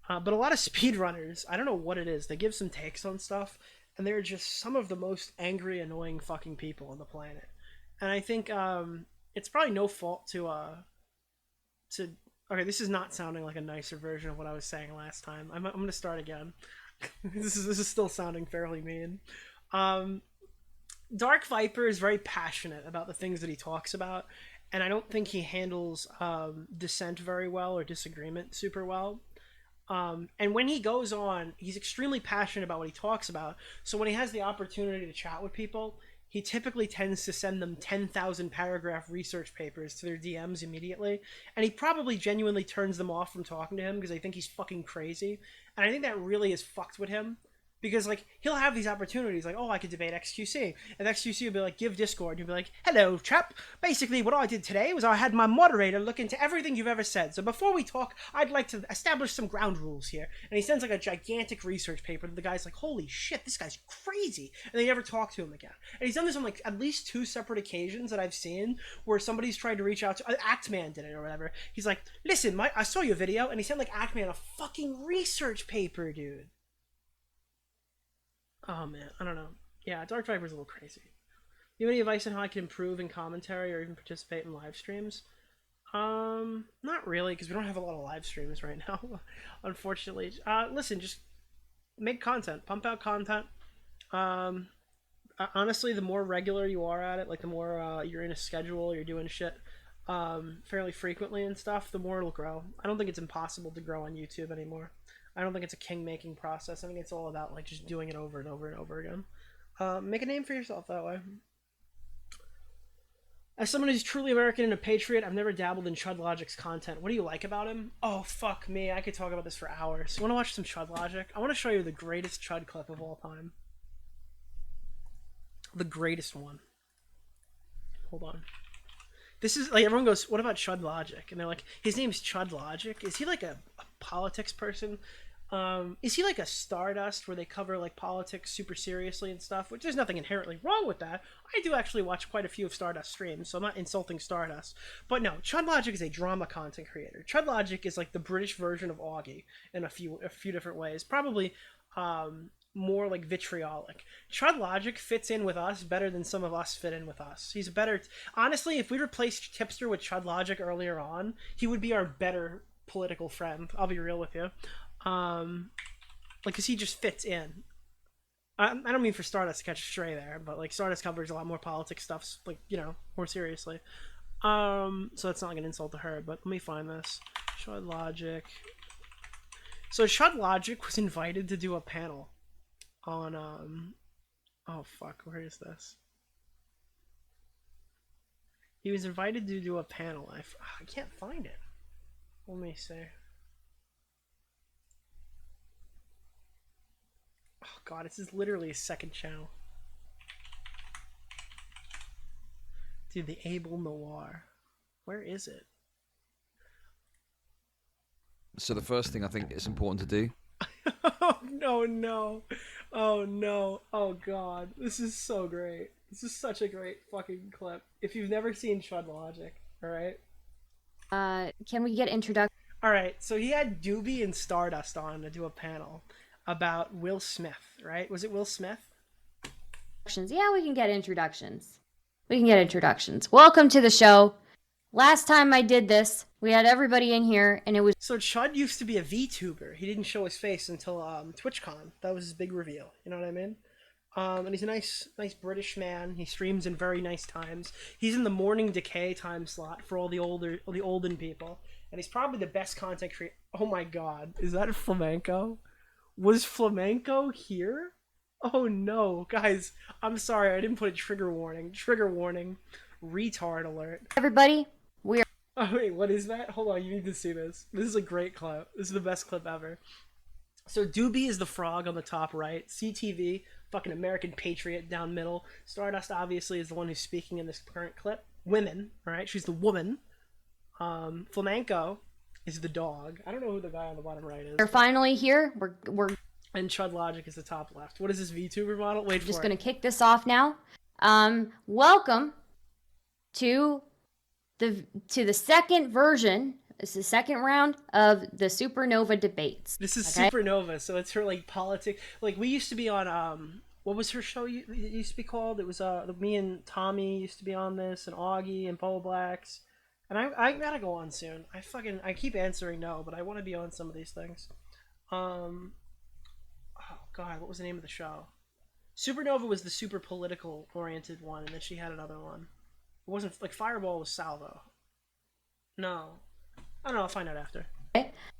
D: But a lot of speedrunners, I don't know what it is. They give some takes on stuff, and they're just some of the most angry, annoying fucking people on the planet. And I think it's probably no fault to okay, this is not sounding like a nicer version of what I was saying last time. I'm going to start again. This is still sounding fairly mean. Dark Viper is very passionate about the things that he talks about, and I don't think he handles dissent very well or disagreement super well. And when he goes on, he's extremely passionate about what he talks about. So when he has the opportunity to chat with people, he typically tends to send them 10,000 paragraph research papers to their DMs immediately. And he probably genuinely turns them off from talking to him because they think he's fucking crazy. And I think that really is fucked with him. Because, like, he'll have these opportunities, like, oh, I could debate XQC. And XQC will be like, give Discord. And you'll be like, hello, chap. Basically, what I did today was I had my moderator look into everything you've ever said. So before we talk, I'd like to establish some ground rules here. And he sends, like, a gigantic research paper. And the guy's like, holy shit, this guy's crazy. And they never talk to him again. And he's done this on, like, at least 2 separate occasions that I've seen where somebody's tried to reach out to... Actman did it or whatever. He's like, listen, I saw your video. And he sent, like, Actman a fucking research paper, dude. Oh man, I don't know. Yeah, Dark Viper's a little crazy. You have any advice on how I can improve in commentary or even participate in live streams? Not really, because we don't have a lot of live streams right now, unfortunately. Listen, just make content, pump out content. Honestly, the more regular you are at it, like the more you're in a schedule, you're doing shit fairly frequently and stuff, the more it'll grow. I don't think it's impossible to grow on YouTube anymore. I don't think it's a king-making process. I think it's all about like just doing it over and over and over again. Make a name for yourself that way. As someone who's truly American and a patriot, I've never dabbled in Chud Logic's content. What do you like about him? Oh, fuck me. I could talk about this for hours. You want to watch some Chud Logic? I want to show you the greatest Chud clip of all time. The greatest one. Hold on. This is, like, everyone goes, what about Chud Logic? And they're like, his name's Chud Logic? Is he, like, a politics person? Is he like a Stardust where they cover like politics super seriously and stuff, which there's nothing inherently wrong with that. I do actually watch quite a few of Stardust streams, so I'm not insulting Stardust. But no, Chud Logic is a drama content creator. Chud Logic is like the British version of Augie in a few different ways. Probably more like vitriolic. Chud Logic fits in with us better than some of us fit in with us. He's better. Honestly, if we replaced Tipster with Chud Logic earlier on, he would be our better political friend. I'll be real with you. Like, cause he just fits in. I don't mean for Stardust to catch a stray there, but like Stardust covers a lot more politics stuff, like, you know, more seriously. So that's not like an insult to her, but let me find this. Chud Logic. So Chud Logic was invited to do a panel on, oh fuck, where is this? He was invited to do a panel. I can't find it. Let me see. Oh god, this is literally a second channel. Dude, the Able Noir. Where is it?
H: So the first thing I think it's important to do
D: Oh no. Oh no. Oh god. This is so great. This is such a great fucking clip. If you've never seen Chud Logic, alright?
H: Can we get introduction?
D: Alright, so he had Doobie and Stardust on to do a panel about Will Smith, right? Was it Will Smith?
H: Yeah, we can get introductions. Welcome to the show. Last time I did this, we had everybody in here, and it was...
D: So Chud used to be a VTuber. He didn't show his face until TwitchCon. That was his big reveal. You know what I mean? And he's a nice British man. He streams in very nice times. He's in the morning decay time slot for all the olden people, and he's probably the best content creator. Oh my god, is that Flamenco? Was Flamenco here? Oh no, guys, I'm sorry, I didn't put a trigger warning. Trigger warning. Retard alert.
H: Everybody, we're...
D: Oh wait, what is that? Hold on, you need to see this. This is a great clip. This is the best clip ever. So Doobie is the frog on the top right. CTV, fucking American Patriot down middle. Stardust obviously is the one who's speaking in this current clip. Women, right? She's the woman. Flamenco is the dog. I don't know who the guy on the bottom right is.
H: We're finally here. We're
D: And Chud Logic is the top left. What is this VTuber model? Wait for it.
H: just gonna kick this off now. Welcome to the second version. This is the second round of the Supernova debates.
D: This is
H: okay?
D: Supernova, so it's her like politics. Like we used to be on what was her show? It used to be called. It was me and Tommy used to be on this, and Augie and Paul Blacks. And I gotta go on soon. I keep answering no, but I want to be on some of these things. Oh god, what was the name of the show? Supernova was the super political oriented one, and then she had another one. It wasn't like Fireball was Salvo. No, I don't know. I'll find out after.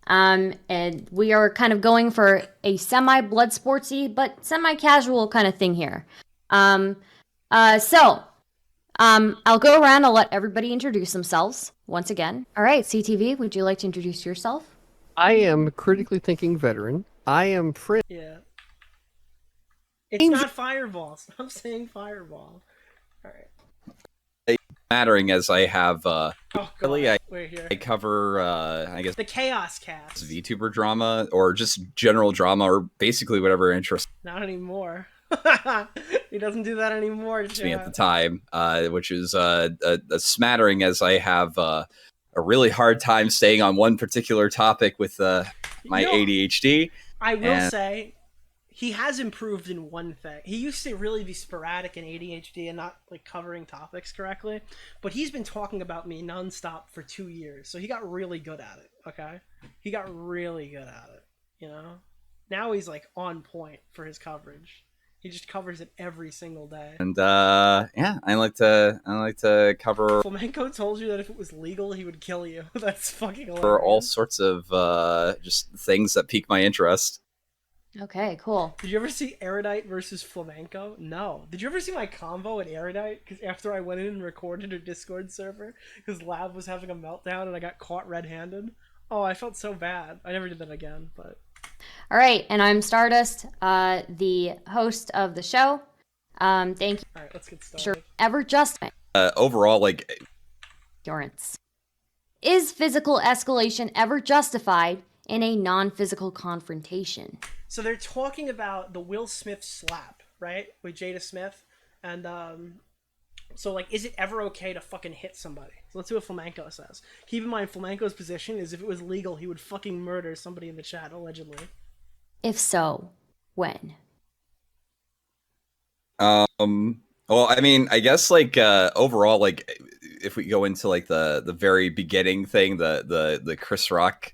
H: And we are kind of going for a semi-blood sportsy but semi-casual kind of thing here. I'll go around. I'll let everybody introduce themselves once again. All right, CTV, would you like to introduce yourself?
K: I am critically thinking veteran. I am
D: Yeah. It's not Fireball. Stop saying Fireball. All right.
L: Mattering as I have
D: really
L: I
D: cover
L: I guess
D: the Chaos Cast,
L: VTuber drama or just general drama or basically whatever interests
D: not anymore. He doesn't do that anymore.
L: me at the time, which is a smattering as I have a really hard time staying on one particular topic with my ADHD.
D: I will say he has improved in one thing. He used to really be sporadic in ADHD and not like covering topics correctly, but he's been talking about me nonstop for 2 years, so he got really good at it. Okay, he got really good at it. You know, now he's like on point for his coverage. He just covers it every single day.
L: And yeah, I like to cover.
D: Flamenco told you that if it was legal, he would kill you. That's fucking hilarious.
L: For all sorts of just things that pique my interest.
H: Okay, cool.
D: Did you ever see Erudite versus Flamenco? No. Did you ever see my convo at Erudite? Because after I went in and recorded a Discord server, because Lab was having a meltdown and I got caught red-handed. Oh, I felt so bad. I never did that again, but...
H: All right, and I'm Stardust, the host of the show. Thank you.
D: All right, let's get started.
H: Sure. Ever justify.
L: Overall, like...
H: Endurance. Is physical escalation ever justified in a non-physical confrontation?
D: So they're talking about the Will Smith slap, right? With Jada Smith. And, so, like, is it ever okay to fucking hit somebody? So let's see what Flamenco says. Keep in mind, Flamenco's position is if it was legal, he would fucking murder somebody in the chat, allegedly.
H: If so, when?
L: Well, I mean, I guess, like, overall, like, if we go into, like, the very beginning thing, the Chris Rock,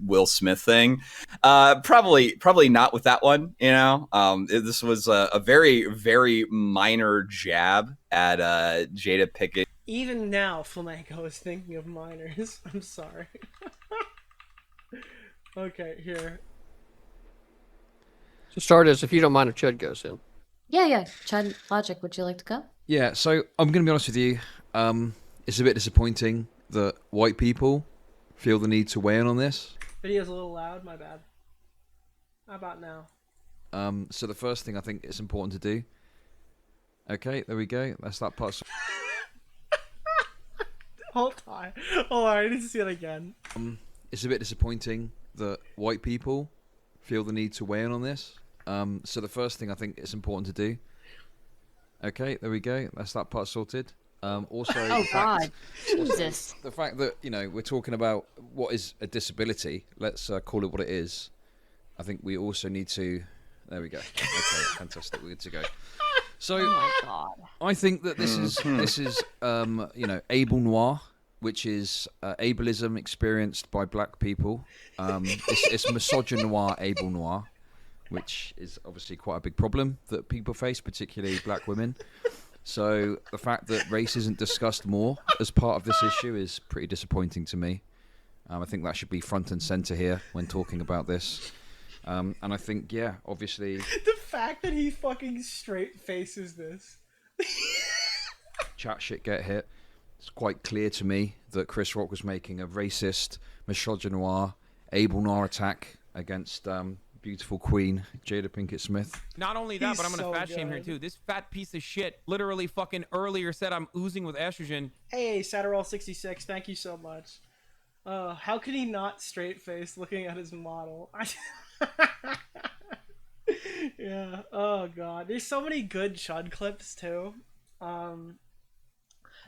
L: Will Smith thing, probably not with that one, you know? This was a very, very minor jab at Jada Pinkett.
D: Even now, Flamenco is thinking of minors. I'm sorry. Okay, here.
K: So Stardust, if you don't mind if Chud goes in.
H: Yeah. Chud Logic, would you like to go?
M: Yeah, so I'm going to be honest with you. It's a bit disappointing that white people feel the need to weigh in on this.
D: Video's a little loud, my bad. How about now?
M: So the first thing I think it's important to do. Okay, there we go. That's that part.
D: Hold on, I need to see it again.
M: It's a bit disappointing that white people feel the need to weigh in on this. So the first thing I think it's important to do. Okay, there we go. That's that part sorted. Also,
H: Oh God, Jesus!
M: The fact that we're talking about what is a disability. Let's call it what it is. I think we also need to. There we go. Okay, fantastic. We're good to go. So,
H: Oh my God.
M: I think that this is able noir, which is ableism experienced by black people. It's misogynoir able noir, which is obviously quite a big problem that people face, particularly black women. So the fact that race isn't discussed more as part of this issue is pretty disappointing to me. I think that should be front and center here when talking about this. And I think, yeah, obviously...
D: The fact that he fucking straight faces this.
M: Chat shit get hit. It's quite clear to me that Chris Rock was making a racist, misogynoir, able noir attack against beautiful queen Jada Pinkett Smith.
F: Not only that,
D: He's
F: but I'm gonna
D: so
F: fat shame here
D: good.
F: too. This fat piece of shit literally fucking earlier said I'm oozing with estrogen.
D: Hey, Satterall66, thank you so much. How could he not straight face looking at his model? Yeah. Oh god. There's so many good Chud clips too.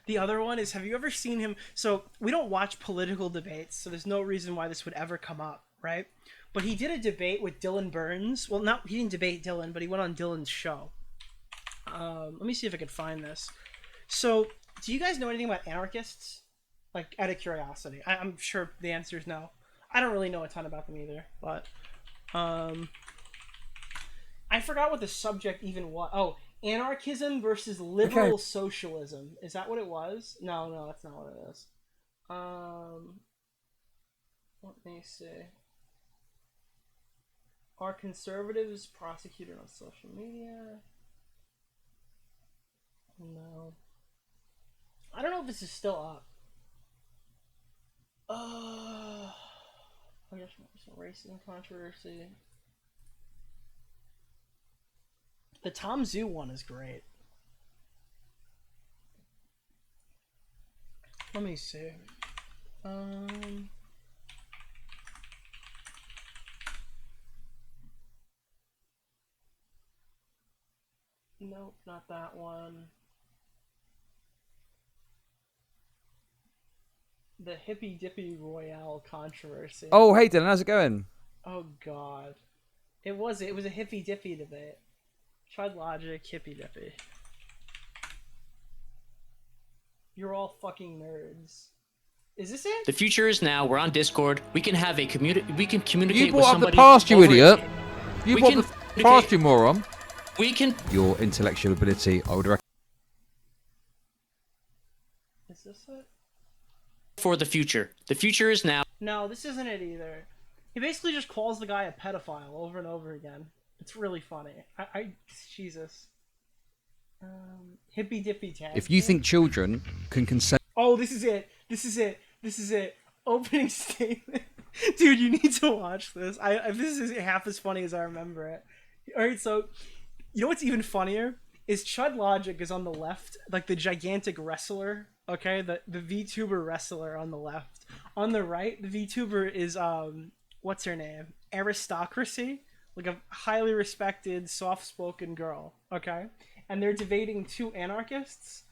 D: The other one is, have you ever seen him? So we don't watch political debates, so there's no reason why this would ever come up, right? But he did a debate with Dylan Burns. Well, he didn't debate Dylan, but he went on Dylan's show. Let me see if I can find this. So, do you guys know anything about anarchists? Like, out of curiosity. I'm sure the answer is no. I don't really know a ton about them either, but... I forgot what the subject even was. Oh, anarchism versus liberal socialism. Is that what it was? No, that's not what it is. Let me see. Are conservatives prosecuted on social media? No. I don't know if this is still up. I guess racism controversy. The Tom Zoo one is great. Let me see. Nope, not that one. The Hippy Dippy Royale controversy.
M: Oh, hey Dylan, how's it going?
D: Oh god. It was a Hippy Dippy debate. Chud Logic, Hippy Dippy. You're all fucking nerds. Is this it?
N: The future is now. We're on Discord. We can have a we can communicate
M: You
N: with
M: brought up the
N: somebody.
M: past, you
N: over-
M: idiot. You
N: We
M: brought
N: can
M: up the past, you moron.
N: We can.
M: Your intellectual ability, I would recommend.
D: Is this it?
N: For the future. The future is now.
D: No, this isn't it either. He basically just calls the guy a pedophile over and over again. It's really funny. Jesus. Hippy Dippy tag.
M: If you think children can consent...
D: Oh, this is it. This is it. Opening statement. Dude, you need to watch this. This is half as funny as I remember it. Alright, so, you know what's even funnier? Is Chud Logic is on the left, like the gigantic wrestler, okay? The VTuber wrestler on the left. On the right, the VTuber is, what's her name? Aristocracy. Like a highly respected, soft-spoken girl, okay? And they're debating two anarchists,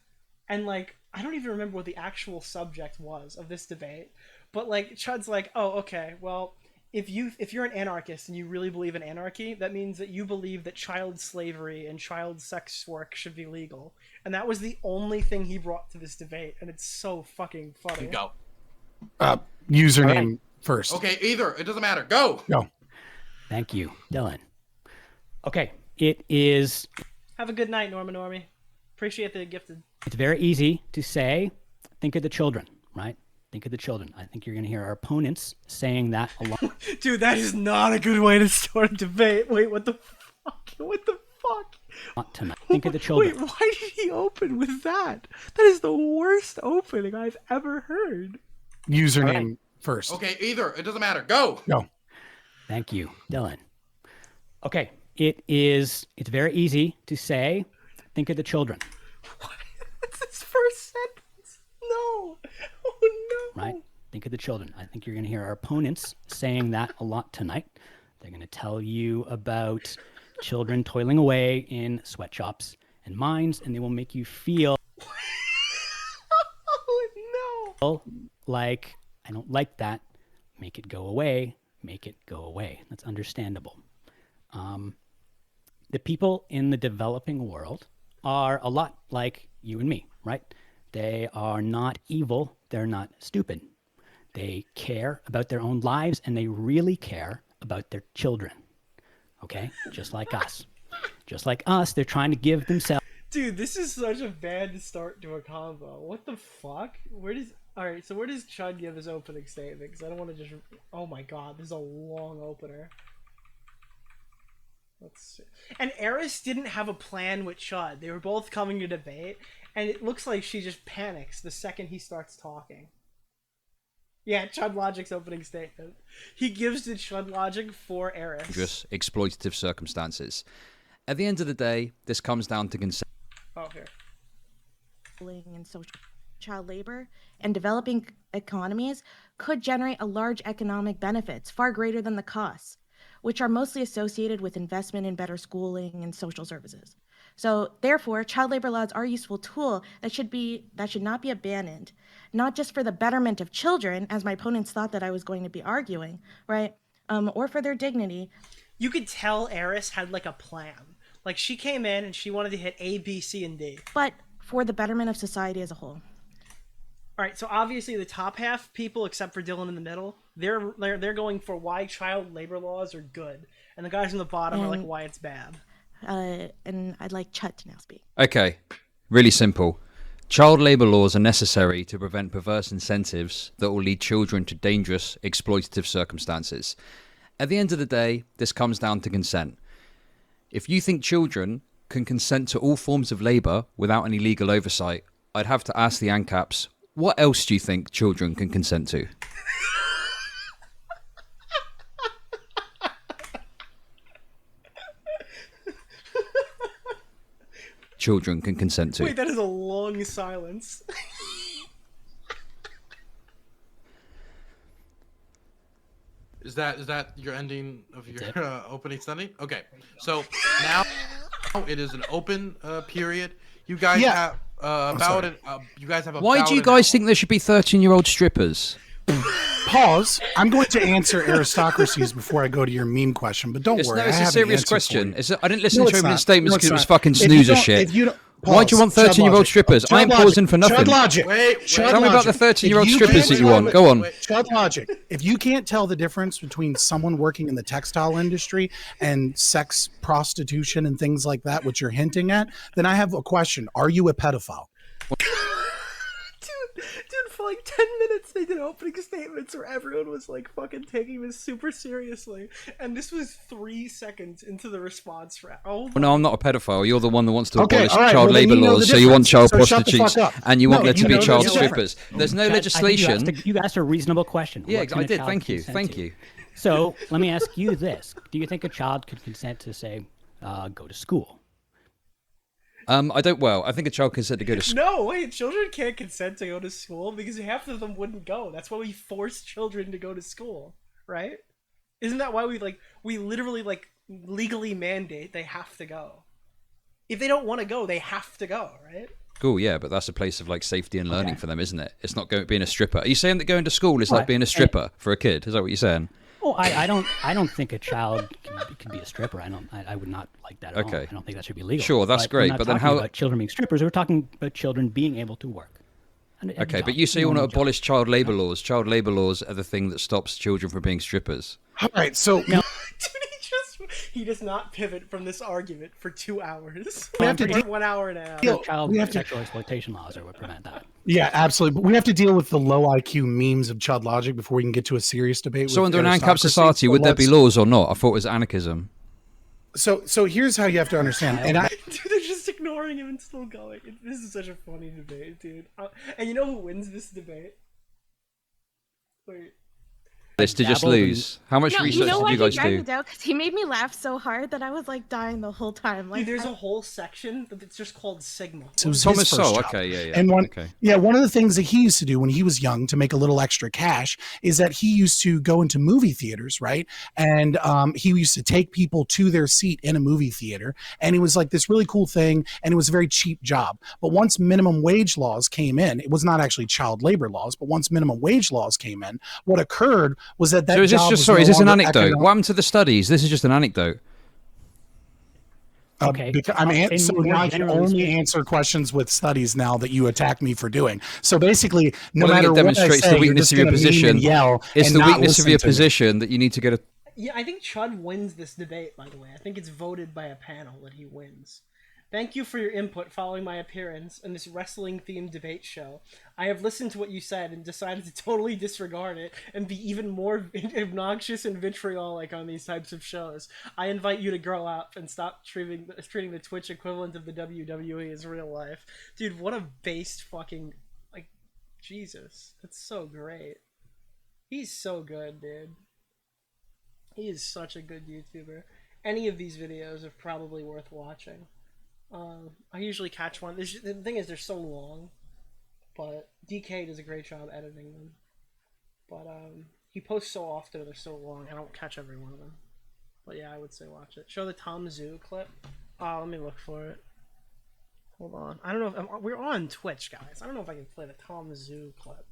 D: and like, I don't even remember what the actual subject was of this debate, but like, Chud's like, oh, okay, well, if you're an anarchist and you really believe in anarchy, that means that you believe that child slavery and child sex work should be legal. And that was the only thing he brought to this debate, and it's so fucking funny.
O: Go.
P: Username first.
O: Okay, either. It doesn't matter. Go.
P: Go.
Q: Thank you, Dylan. Okay, it is...
D: Have a good night, Normie. Appreciate the gifted.
Q: It's very easy to say, think of the children, right? Think of the children. I think you're going to hear our opponents saying that a lot.
D: Dude, that is not a good way to start a debate. Wait, what the fuck? What the fuck?
Q: Tonight. Think of the children.
D: Wait, why did he open with that? That is the worst opening I've ever heard.
P: Username first.
O: Okay, either. It doesn't matter. Go.
P: Go.
Q: Thank you, Dylan. Okay, it's very easy to say, think of the children.
D: That's his first sentence. No. Oh, no.
Q: Right? Think of the children. I think you're going to hear our opponents saying that a lot tonight. They're going to tell you about children toiling away in sweatshops and mines, and they will make you feel like, I don't like that. Make it go away. Make it go away. That's understandable. The people in the developing world are a lot like you and me, right? They are not evil. They're not stupid. They care about their own lives, and they really care about their children. Okay? Just like us. Just like us, they're trying to give themselves...
D: Dude, this is such a bad start to a combo. What the fuck? Where does Chud give his opening statement? Because I don't want to just... Oh my god, this is a long opener. Let's see. And Eris didn't have a plan with Chud. They were both coming to debate, and it looks like she just panics the second he starts talking. Yeah, Chud Logic's opening statement. He gives the Chud Logic for Eris.
M: Just exploitative circumstances. At the end of the day, this comes down to consent.
D: Oh, here.
R: And social child labor and developing economies could generate a large economic benefits far greater than the costs, which are mostly associated with investment in better schooling and social services. So therefore, child labor laws are a useful tool that should not be abandoned, not just for the betterment of children, as my opponents thought that I was going to be arguing, right? Or for their dignity.
D: You could tell Eris had like a plan. Like she came in and she wanted to hit A, B, C, and D.
R: But for the betterment of society as a whole.
D: All right, so obviously the top half people, except for Dylan in the middle, they're going for why child labor laws are good, and the guys in the bottom are like why it's bad.
R: And I'd like Chut to now speak.
M: Okay, really simple. Child labour laws are necessary to prevent perverse incentives that will lead children to dangerous, exploitative circumstances. At the end of the day, this comes down to consent. If you think children can consent to all forms of labour without any legal oversight, I'd have to ask the ANCAPs, what else do you think children can consent to? Children can consent to.
D: Wait, that is a long silence.
O: Is that your ending of your opening study? Okay, so now it is an open period. You guys have about it. You guys have.
M: Why do you guys think there should be 13-year-old strippers?
P: Pause. I'm going to answer aristocracies before I go to your meme question, but don't worry.
M: No, it's
P: I
M: a
P: have
M: serious
P: an answer
M: question.
P: for you.
M: I didn't listen to your
P: not.
M: statements
P: No,
M: because it was
P: not.
M: fucking
P: If you
M: snoozer
P: don't-
M: shit.
P: if you don't-
M: Why do you want
P: Chud
M: 13-year-old
P: logic.
M: strippers?
P: Chud
M: I ain't
P: logic.
M: pausing for nothing.
P: Chud logic.
M: Tell me about the 13-year-old
P: If you
M: strippers that
P: can't-
M: you want. Go on.
P: Chud logic. If you can't tell the difference between someone working in the textile industry and sex prostitution and things like that, which you're hinting at, then I have a question. Are you a pedophile?
D: Dude, for like 10 minutes they did opening statements where everyone was like fucking taking this super seriously, and this was 3 seconds into the response round. Oh,
M: Well, no, I'm not a pedophile. You're the one that wants to
P: Okay,
M: abolish
P: all right,
M: child
P: well, then
M: labour
P: you know
M: laws,
P: the
M: so you want
P: difference.
M: child
P: So shut the
M: prostitutes,
P: fuck up.
M: and you want
P: No,
M: there to
P: you
M: be
P: know the
M: child
P: difference.
M: strippers. There's no
Q: Chad,
M: legislation.
Q: you asked a reasonable question.
M: Yeah,
Q: What can
M: I
Q: a
M: did.
Q: child
M: Thank you.
Q: consent
M: Thank
Q: to?
M: you.
Q: So let me ask you this: do you think a child could consent to, say, go to school?
M: I don't. Well, I think a child can consent to go to school.
D: no, wait, children can't consent to go to school because half of them wouldn't go. That's why we force children to go to school, right? Isn't that why we literally legally mandate they have to go? If they don't want to go, they have to go, right?
M: Cool, yeah, but that's a place of safety and learning for them, isn't it? It's not being a stripper. Are you saying that going to school is like being a stripper for a kid? Is that what you're saying?
Q: Oh, I don't think a child can be a stripper. I would not like that at all. I don't think that should be legal.
M: Sure, that's great,
Q: We're not
M: but then
Q: talking
M: how?
Q: about children being strippers? We're talking about children being able to work.
M: Okay, but you say you want to abolish child labour laws. Child labour laws are the thing that stops children from being strippers.
P: All right, so
D: He does not pivot from this argument for 2 hours.
P: We have to
D: Or
P: de-
D: 1 hour and a half.
Q: Child sexual exploitation laws would prevent that.
P: yeah, absolutely. But we have to deal with the low IQ memes of Chud logic before we can get to a serious debate.
M: So
P: with
M: under an ANCAP
P: aristocracy.
M: society,
P: So
M: would there be
P: let's-
M: laws or not? I thought it was anarchism.
P: So here's how you have to understand. And I
D: Dude, they're just ignoring him and still going. This is such a funny debate, dude. And you know who wins this debate? Wait.
M: This to just
Q: dabbled in-
M: lose. How much
R: No,
M: research
R: you know
M: did
R: why
M: you
R: he
M: guys
R: dragged
M: do?
R: it down? Because he made me laugh so hard that I was like dying the whole time. Like,
D: Dude, there's a whole section that's just called Sigma.
P: So it was
M: Thomas
P: his first
M: Sowell,
P: job.
M: okay, yeah.
P: And
M: Okay.
P: one of the things that he used to do when he was young to make a little extra cash is that he used to go into movie theaters, right? And he used to take people to their seat in a movie theater, and it was like this really cool thing, and it was a very cheap job. But once minimum wage laws came in, it was not actually child labor laws, but once minimum wage laws came in, what occurred was that
M: So is this
P: job
M: just
P: was
M: sorry?
P: no
M: Is this an
P: longer
M: anecdote? What happened to the studies? This is just an anecdote.
Q: Okay.
P: So
Q: more
P: now I can
Q: generally
P: only
Q: speaking-
P: answer questions with studies now that you attack me for doing. So basically, no
M: Well, I think
P: matter
M: it
P: what I
M: demonstrates
P: say,
M: the
P: you're
M: weakness
P: just
M: of your
P: going to meme
M: position.
P: and yell.
M: It's
P: and
M: the
P: not
M: weakness of
P: listen
M: your
P: to me.
M: position that you need to get a.
D: Yeah, I think Chud wins this debate, by the way. I think it's voted by a panel that he wins. Thank you for your input following my appearance in this wrestling-themed debate show. I have listened to what you said and decided to totally disregard it and be even more obnoxious and vitriolic on these types of shows. I invite you to grow up and stop treating the Twitch equivalent of the WWE as real life. Dude, what a based fucking... Like, Jesus. That's so great. He's so good, dude. He is such a good YouTuber. Any of these videos are probably worth watching. I usually catch one. The thing is, they're so long, but DK does a great job editing them. But he posts so often and they're so long, I don't catch every one of them. But yeah, I would say watch it. Show the Tom Zoo clip. Let me look for it. Hold on. I don't know if we're on Twitch, guys. I don't know if I can play the Tom Zoo clip.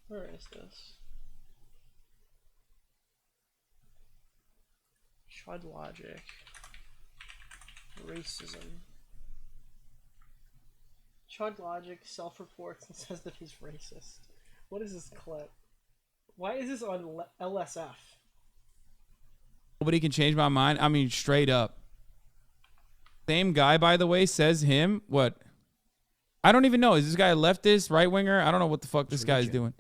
D: Where is this? Chud logic. Racism. Chud logic self-reports and says that he's racist. What is this clip? Why is this on LSF?
F: Nobody can change my mind. I mean, straight up. Same guy, by the way, says him. What? I don't even know. Is this guy a leftist, right winger? I don't know what the fuck this guy is doing.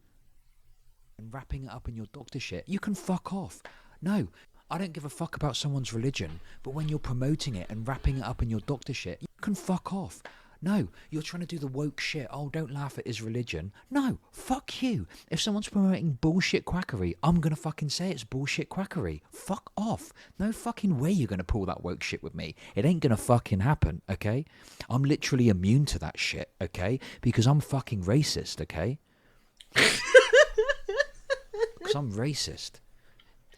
M: And wrapping it up in your doctor shit, you can fuck off. No, I don't give a fuck about someone's religion, but when you're promoting it and wrapping it up in your doctor shit, you can fuck off. No, you're trying to do the woke shit. Oh, don't laugh at his religion. No, fuck you. If someone's promoting bullshit quackery, I'm gonna fucking say it's bullshit quackery. Fuck off. No fucking way you're gonna pull that woke shit with me. It ain't gonna fucking happen, okay? I'm literally immune to that shit, okay? Because I'm fucking racist, okay? Because I'm racist.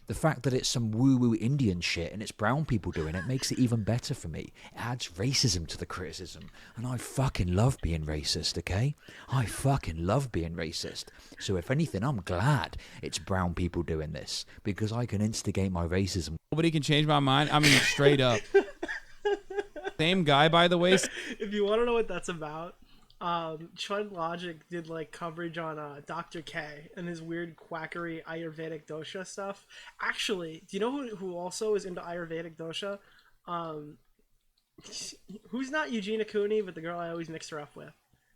M: The fact that it's some woo-woo Indian shit and it's brown people doing it makes it even better for me. It adds racism to the criticism. And I fucking love being racist, okay? I fucking love being racist. So if anything, I'm glad it's brown people doing this because I can instigate my racism.
F: Nobody can change my mind. I mean, straight up. Same guy, by the way.
D: If you want to know what that's about, Chud Logic did like coverage on Dr. K and his weird quackery Ayurvedic dosha stuff. Actually, do you know who also is into Ayurvedic dosha? Who's not Eugenia Cooney, but the girl I always mixed her up with,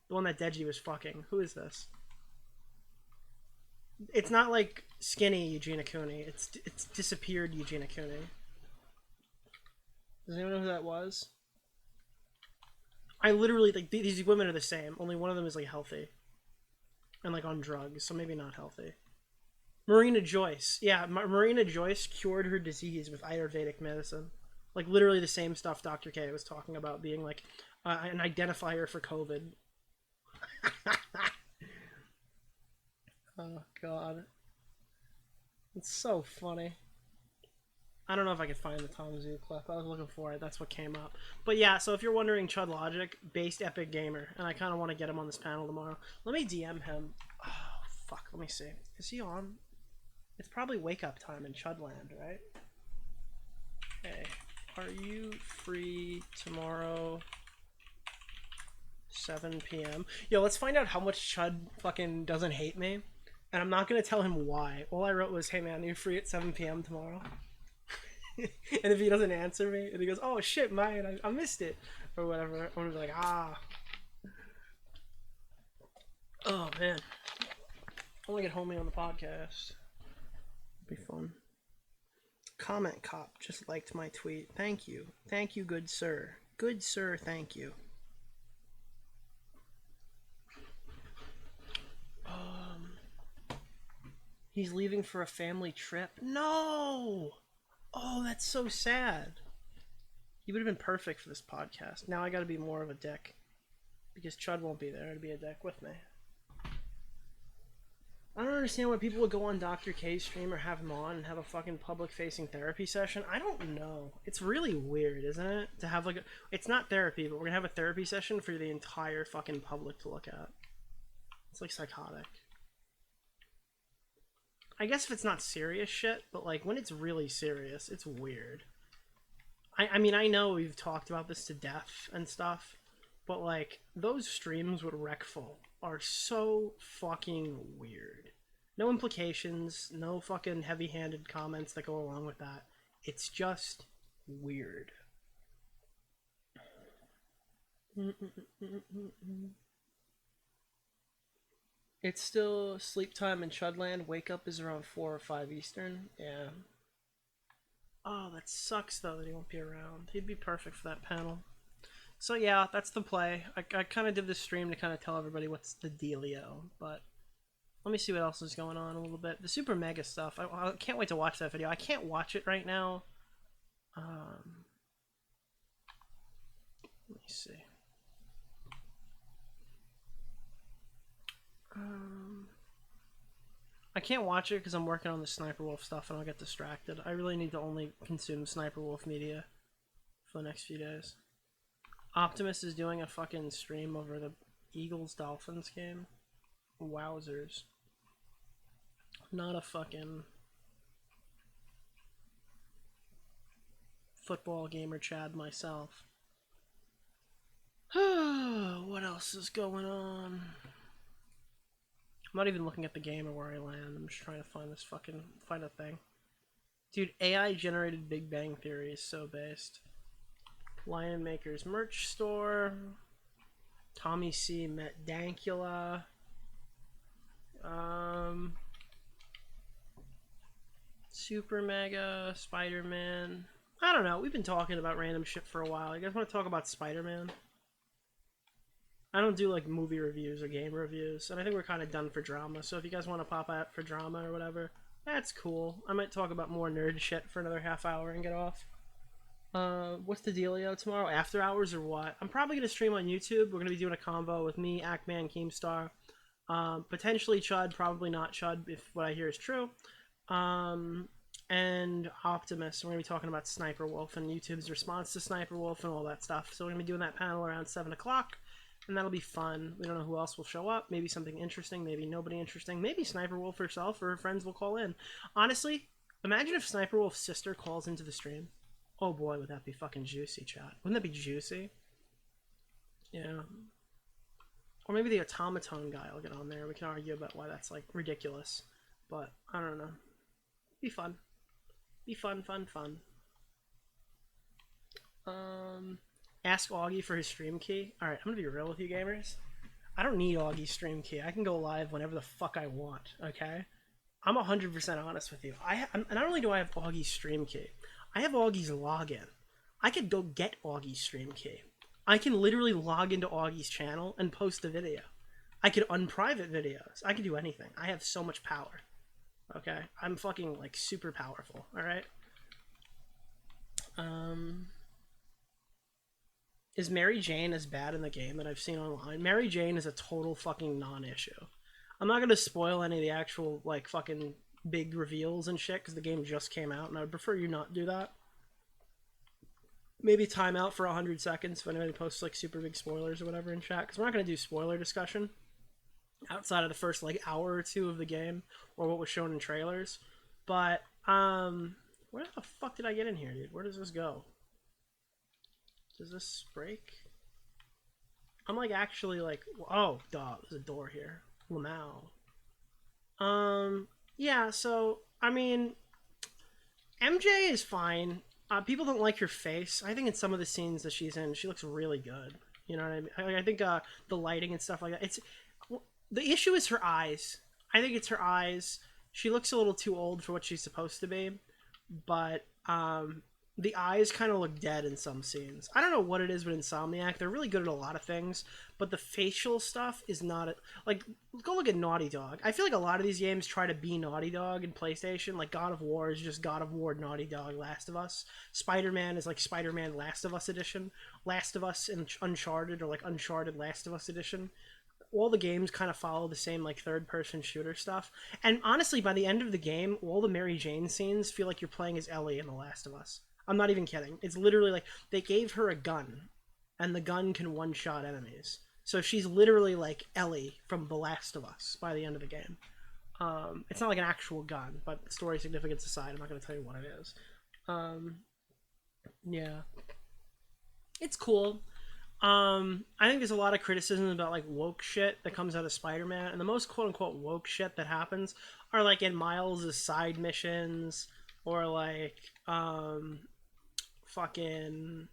D: the one that Deji was fucking. Who is this? It's not like skinny Eugenia Cooney. It's disappeared Eugenia Cooney. Does anyone know who that was? I literally, like, these women are the same. Only one of them is, like, healthy. And, like, on drugs, so maybe not healthy. Marina Joyce. Yeah, Marina Joyce cured her disease with Ayurvedic medicine. Like, literally the same stuff Dr. K was talking about being, like, an identifier for COVID. Oh, God. It's so funny. I don't know if I could find the Tom Zoo clip. I was looking for it. That's what came up. But yeah, so if you're wondering, Chud Logic, based Epic Gamer, and I kind of want to get him on this panel tomorrow. Let me DM him. Oh, fuck. Let me see. Is he on? It's probably wake up time in Chudland, right? Hey, are you free tomorrow? 7 p.m. Yo, let's find out how much Chud fucking doesn't hate me. And I'm not going to tell him why. All I wrote was, hey man, are you free at 7 p.m. tomorrow? And if he doesn't answer me, and he goes, "Oh shit, man, I missed it," or whatever, I'm gonna be like, "Ah." Oh man, I want to get homie on the podcast. It'd be fun. Comment cop just liked my tweet. Thank you, good sir. Good sir, thank you. He's leaving for a family trip. No! Oh, that's so sad. He would have been perfect for this podcast. Now I gotta be more of a dick. Because Chud won't be there to be a dick with me. I don't understand why people would go on Dr. K's stream or have him on and have a fucking public-facing therapy session. I don't know. It's really weird, isn't it? To have like a... It's not therapy, but we're gonna have a therapy session for the entire fucking public to look at. It's like psychotic. I guess if it's not serious shit, but like when it's really serious, it's weird. I mean, I know we've talked about this to death and stuff, but like those streams with Wreckful are so fucking weird. No implications, no fucking heavy-handed comments that go along with that. It's just weird. It's still sleep time in Chudland. Wake up is around 4 or 5 Eastern. Yeah. Oh, that sucks though that he won't be around. He'd be perfect for that panel. So yeah, that's the play. I kind of did this stream to kind of tell everybody what's the dealio, but let me see what else is going on a little bit. The Super Mega stuff. I can't wait to watch that video. I can't watch it right now. Let me see. I can't watch it because I'm working on the Sniperwolf stuff and I'll get distracted. I really need to only consume Sniperwolf media for the next few days. Optimus is doing a fucking stream over the Eagles-Dolphins game. Wowzers. Not a fucking football gamer Chad myself. What else is going on? I'm not even looking at the game or where I land. I'm just trying to find this fucking... find a thing. Dude, AI-generated Big Bang Theory is so based. Lion Maker's merch store. Tommy C. met Dankula. Super Mega, Spider-Man. I don't know. We've been talking about random shit for a while. You guys want to talk about Spider-Man? I don't do like movie reviews or game reviews, and I think we're kind of done for drama. So if you guys want to pop out for drama or whatever, that's cool. I might talk about more nerd shit for another half hour and get off. What's the dealio tomorrow? After hours or what? I'm probably gonna stream on YouTube. We're gonna be doing a combo with me, Ackman, Keemstar, potentially Chud, probably not Chud if what I hear is true. And Optimus. We're gonna be talking about Sniperwolf and YouTube's response to Sniperwolf and all that stuff. So we're gonna be doing that panel around 7 o'clock. And that'll be fun. We don't know who else will show up. Maybe something interesting. Maybe nobody interesting. Maybe Sniperwolf herself or her friends will call in. Honestly, imagine if Sniperwolf's sister calls into the stream. Oh boy, would that be fucking juicy, chat. Wouldn't that be juicy? Yeah. Or maybe the automaton guy will get on there. We can argue about why that's, like, ridiculous. But, I don't know. Be fun. Be fun, fun, fun. Ask Augie for his stream key. Alright, I'm gonna be real with you gamers. I don't need Augie's stream key. I can go live whenever the fuck I want, okay? I'm 100% honest with you. Not only do I have Augie's stream key, I have Augie's login. I could go get Augie's stream key. I can literally log into Augie's channel and post a video. I could unprivate videos. I could do anything. I have so much power. Okay? I'm fucking, like, super powerful, alright? Is Mary Jane as bad in the game that I've seen online? Mary Jane is a total fucking non-issue. I'm not gonna spoil any of the actual, like, fucking big reveals and shit, because the game just came out, and I would prefer you not do that. Maybe time out for 100 seconds if anybody posts, like, super big spoilers or whatever in chat, because we're not gonna do spoiler discussion outside of the first, like, hour or two of the game, or what was shown in trailers. But, where the fuck did I get in here, dude? Where does this go? Does this break? I'm like actually like, oh, duh, there's a door here. Lamau. Yeah, so, I mean, MJ is fine. People don't like her face. I think in some of the scenes that she's in, she looks really good. You know what I mean? I think the lighting and stuff like that. The issue is her eyes. I think it's her eyes. She looks a little too old for what she's supposed to be. But, the eyes kind of look dead in some scenes. I don't know what it is with Insomniac. They're really good at a lot of things, but the facial stuff is not like, go look at Naughty Dog. I feel like a lot of these games try to be Naughty Dog in PlayStation. Like God of War is just God of War, Naughty Dog, Last of Us. Spider-Man is like Spider-Man Last of Us edition. Last of Us and Uncharted, or like Uncharted Last of Us edition. All the games kind of follow the same like third-person shooter stuff. And honestly, by the end of the game, all the Mary Jane scenes feel like you're playing as Ellie in The Last of Us. I'm not even kidding. It's literally like they gave her a gun, and the gun can one-shot enemies. So she's literally like Ellie from The Last of Us by the end of the game. It's not like an actual gun, but story significance aside, I'm not going to tell you what it is. Yeah. It's cool. I think there's a lot of criticism about like woke shit that comes out of Spider-Man, and the most quote-unquote woke shit that happens are like in Miles' side missions, or like fucking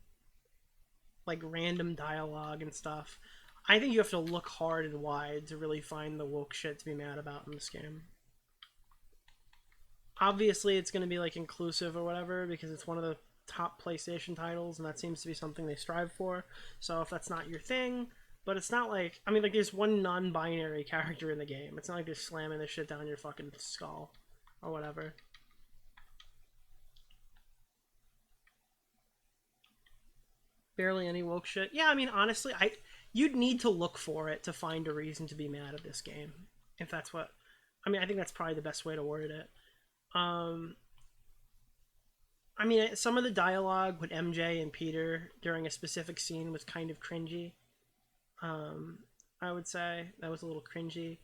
D: like random dialogue and stuff. I think you have to look hard and wide to really find the woke shit to be mad about in this game. Obviously it's going to be like inclusive or whatever because it's one of the top PlayStation titles, and that seems to be something they strive for. So if that's not your thing, but it's not like, I mean, like there's one non-binary character in the game. It's not like they're slamming this shit down your fucking skull or whatever. Barely any woke shit. Yeah, I mean, honestly, you'd need to look for it to find a reason to be mad at this game. If that's what, I mean, I think that's probably the best way to word it. I mean, some of the dialogue with MJ and Peter during a specific scene was kind of cringy. I would say that was a little cringy.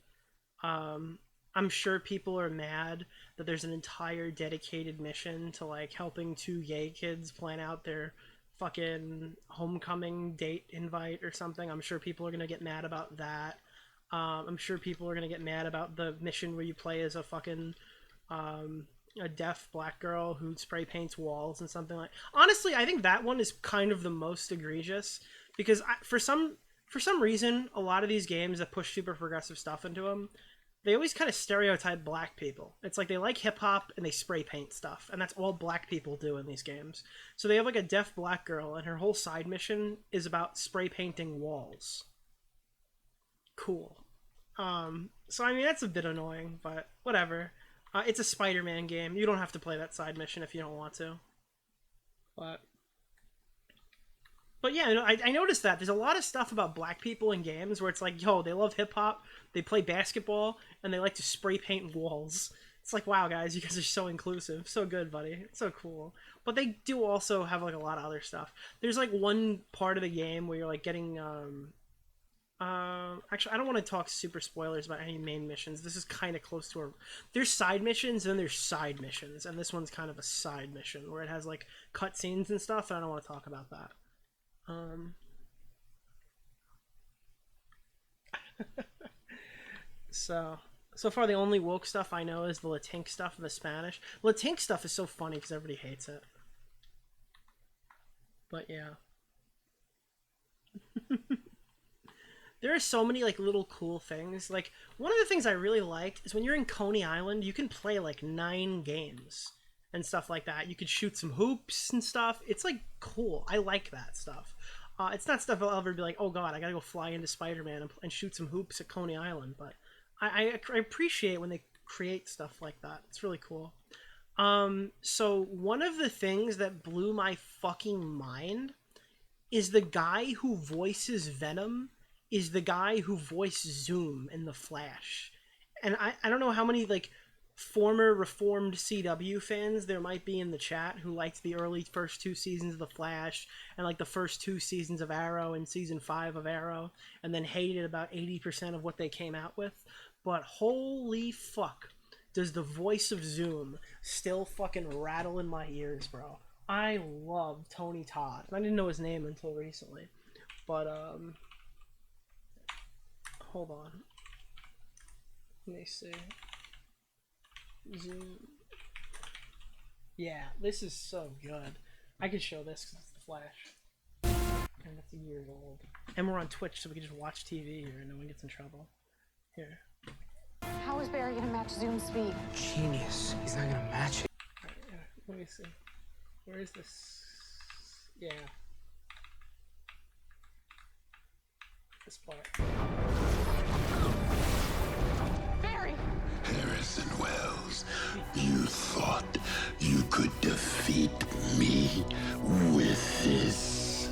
D: I'm sure people are mad that there's an entire dedicated mission to like helping two gay kids plan out their fucking homecoming date invite or something. I'm sure people are gonna get mad about that. I'm sure people are gonna get mad about the mission where you play as a fucking a deaf black girl who spray paints walls and something like. Honestly, I think that one is kind of the most egregious because for some reason, a lot of these games that push super progressive stuff into them, they always kind of stereotype black people. It's like they like hip hop and they spray paint stuff, and that's all black people do in these games. So they have like a deaf black girl, and her whole side mission is about spray painting walls. Cool. So I mean that's a bit annoying, but whatever. It's a Spider-Man game. You don't have to play that side mission if you don't want to. But yeah, I noticed that there's a lot of stuff about black people in games where it's like, yo, they love hip hop, they play basketball, and they like to spray paint walls. It's like, wow, guys, you guys are so inclusive, so good, buddy, it's so cool. But they do also have like a lot of other stuff. There's like one part of the game where you're like getting actually, I don't want to talk super spoilers about any main missions. This is kind of close to there's side missions, and then there's side missions, and this one's kind of a side mission where it has like cutscenes and stuff, and I don't want to talk about that. So far the only woke stuff I know is the Latink stuff and the Spanish. Latink stuff is so funny because everybody hates it. But yeah. There are so many like little cool things. Like one of the things I really liked is when you're in Coney Island, you can play like 9 games and stuff like that. You could shoot some hoops and stuff. It's like cool. I like that stuff. It's not stuff I'll ever be like, oh god, I gotta go fly into Spider-Man and shoot some hoops at Coney Island. But I appreciate when they create stuff like that. It's really cool. So one of the things that blew my fucking mind is the guy who voices Venom is the guy who voiced Zoom in The Flash. And I don't know how many like former reformed CW fans there might be in the chat who liked the early first 2 seasons of The Flash and like the first 2 seasons of Arrow and season 5 of Arrow, and then hated about 80% of what they came out with. But holy fuck, does the voice of Zoom still fucking rattle in my ears, bro. I love Tony Todd. I didn't know his name until recently. But hold on. Let me see. Zoom. Yeah, this is so good. I could show this because it's The Flash. And it's years old. And we're on Twitch, so we can just watch TV here and no one gets in trouble. Here.
S: How is Barry gonna match Zoom speed?
T: Genius. He's not gonna match it.
D: Let me see. Where is this? Yeah. This part.
A: Barry!
S: Harrison Wells, you thought you could defeat me with this?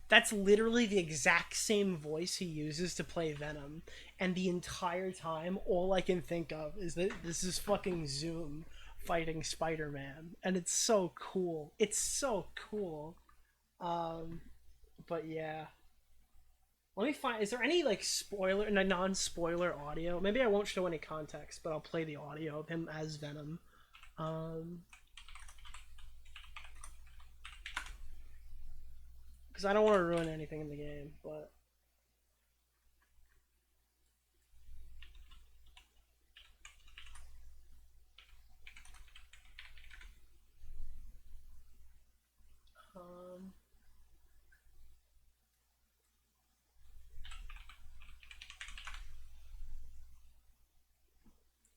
D: That's literally the exact same voice he uses to play Venom, and the entire time, all I can think of is that this is fucking Zoom fighting Spider-Man, and it's so cool. It's so cool. But yeah. Let me find, is there any like spoiler, non-spoiler audio? Maybe I won't show any context, but I'll play the audio of him as Venom. Because I don't want to ruin anything in the game, but...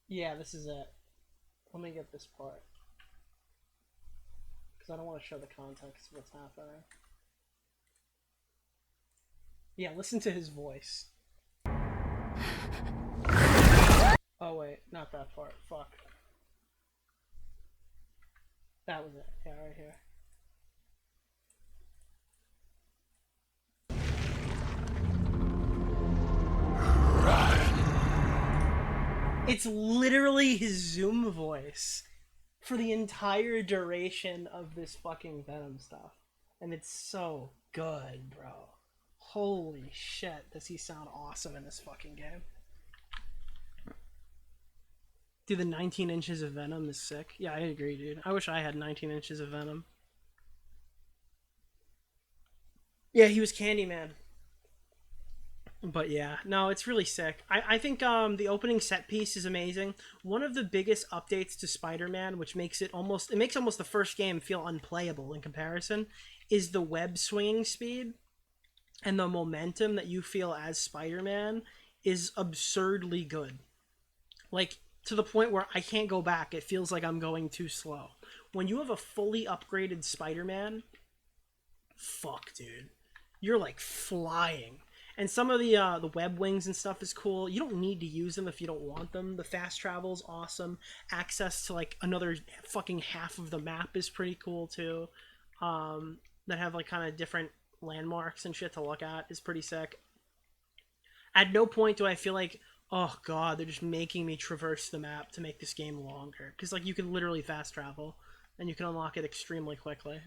D: Yeah, this is it. Let me get this part. Because I don't want to show the context of what's happening. Yeah, listen to his voice. Oh wait, not that part. Fuck. That was it. Yeah, right here. It's literally his Zoom voice for the entire duration of this fucking Venom stuff. And it's so good, bro. Holy shit, does he sound awesome in this fucking game. Dude, the 19 inches of Venom is sick. Yeah, I agree, dude. I wish I had 19 inches of Venom. Yeah, he was Candyman. But yeah, no, it's really sick. I think the opening set piece is amazing. One of the biggest updates to Spider-Man, which makes it almost the first game feel unplayable in comparison, is the web swinging speed and the momentum that you feel as Spider-Man is absurdly good. Like, to the point where I can't go back. It feels like I'm going too slow. When you have a fully upgraded Spider-Man, fuck, dude. You're like flying. And some of the web wings and stuff is cool. You don't need to use them if you don't want them. The fast travel's awesome. Access to like another fucking half of the map is pretty cool too. That have like kind of different landmarks and shit to look at is pretty sick. At no point do I feel like, oh god, they're just making me traverse the map to make this game longer. Because like you can literally fast travel and you can unlock it extremely quickly.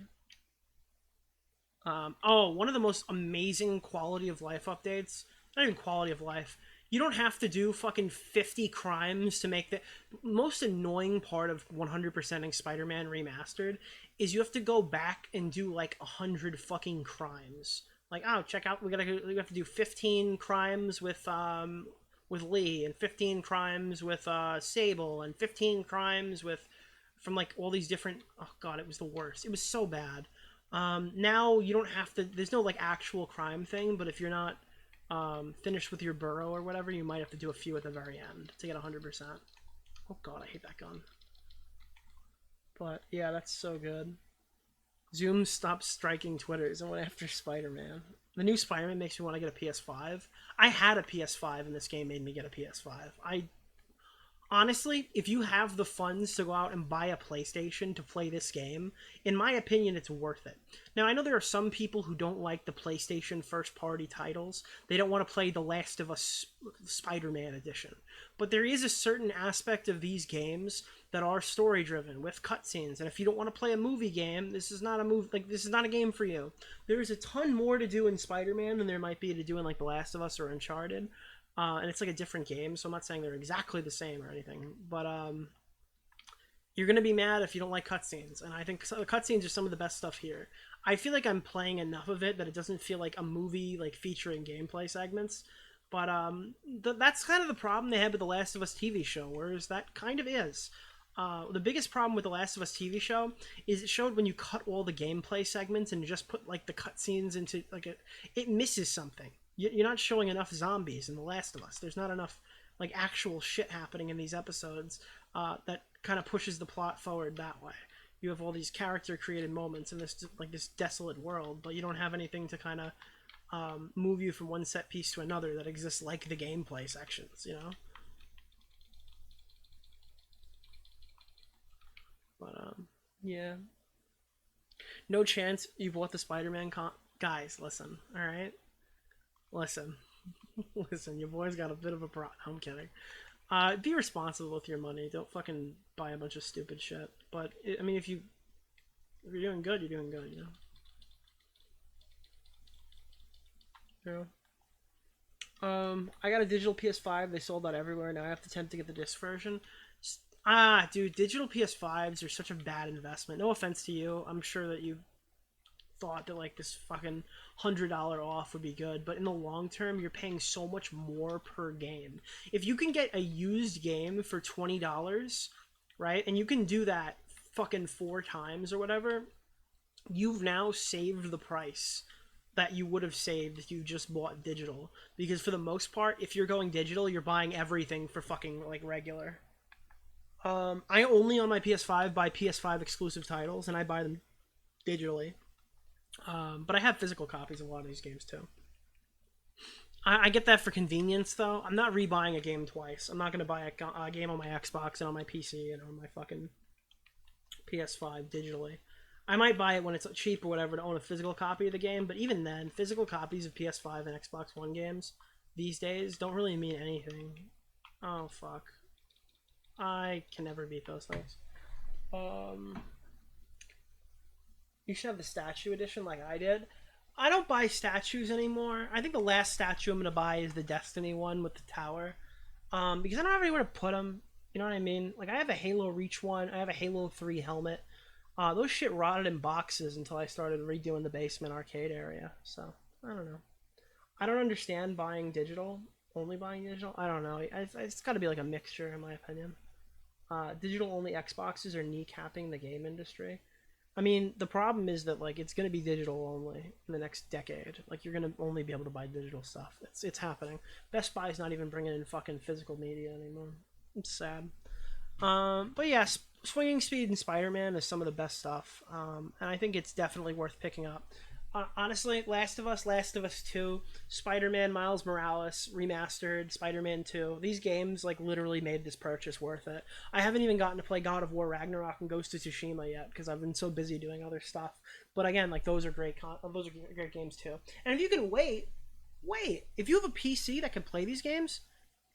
D: One of the most amazing quality of life updates, not even quality of life, you don't have to do fucking 50 crimes to make the most annoying part of 100%ing Spider-Man Remastered is you have to go back and do like 100 fucking crimes. Like, oh, check out, we have to do 15 crimes with Lee, and 15 crimes with Sable, and 15 crimes from like all these different, oh god, it was the worst. It was so bad. Now you don't have to, there's no like actual crime thing, but if you're not finished with your burrow or whatever, you might have to do a few at the very end to get 100%. Oh god, I hate that gun. But yeah, that's so good. Zoom stopped striking Twitters and went after Spider-Man. The new Spider-Man makes me want to get a PS5. I had a PS5 and this game made me get a PS5. Honestly, if you have the funds to go out and buy a PlayStation to play this game, in my opinion, it's worth it. Now, I know there are some people who don't like the PlayStation first-party titles. They don't want to play The Last of Us Spider-Man edition. But there is a certain aspect of these games that are story-driven with cutscenes. And if you don't want to play a movie game, this is not a game for you. There's a ton more to do in Spider-Man than there might be to do in like The Last of Us or Uncharted. And it's like a different game, so I'm not saying they're exactly the same or anything, but you're gonna be mad if you don't like cutscenes, and I think the cutscenes are some of the best stuff here. I feel like I'm playing enough of it that it doesn't feel like a movie like featuring gameplay segments, but that's kind of the problem they had with the Last of Us TV show, whereas that kind of is. The biggest problem with the Last of Us TV show is it showed when you cut all the gameplay segments and just put like the cutscenes into like it misses something. You're not showing enough zombies in The Last of Us. There's not enough like actual shit happening in these episodes that kind of pushes the plot forward that way. you have all these character created moments in this like this desolate world, but you don't have anything to kind of move you from one set piece to another that exists like the gameplay sections, you know. But yeah, no chance you bought the Spider-Man guys. Listen, all right, listen, listen. Your boy's got a bit of a problem. I'm kidding. Be responsible with your money. Don't fucking buy a bunch of stupid shit. But I mean, if you're doing good, you're doing good, you know. Yeah. I got a digital PS5. They sold that everywhere. Now I have to attempt to get the disc version. Dude, digital PS5s are such a bad investment. No offense to you. I'm sure that you thought that like this fucking $100 off would be good, but in the long term, you're paying so much more per game. If you can get a used game for $20, right, and you can do that fucking 4 times or whatever, you've now saved the price that you would have saved if you just bought digital. Because for the most part, if you're going digital, you're buying everything for fucking like regular. I only on my PS5 buy PS5 exclusive titles, and I buy them digitally. But I have physical copies of a lot of these games too. I get that for convenience, though. I'm not rebuying a game twice. I'm not going to buy a game on my Xbox and on my PC and on my fucking PS5 digitally. I might buy it when it's cheap or whatever to own a physical copy of the game, but even then, physical copies of PS5 and Xbox One games these days don't really mean anything. Oh, fuck. I can never beat those things. You should have the statue edition like I did. I don't buy statues anymore. I think the last statue I'm going to buy is the Destiny one with the tower. Because I don't have anywhere to put them. You know what I mean? Like, I have a Halo Reach one. I have a Halo 3 helmet. Those shit rotted in boxes until I started redoing the basement arcade area. So, I don't know. I don't understand buying digital. Only buying digital. I don't know. It's got to be like a mixture, in my opinion. Digital only Xboxes are kneecapping the game industry. I mean, the problem is that like it's gonna be digital only in the next decade. Like you're gonna only be able to buy digital stuff. It's happening. Best Buy's not even bringing in fucking physical media anymore. It's sad. But yeah, Swinging Speed and Spider-Man is some of the best stuff. And I think it's definitely worth picking up. Honestly, Last of Us 2, Spider-Man Miles Morales Remastered, Spider-Man 2, these games like literally made this purchase worth it. I haven't even gotten to play God of War Ragnarok and Ghost of Tsushima yet because I've been so busy doing other stuff. But again, like those are great great games too. And if you can wait. If you have a PC that can play these games,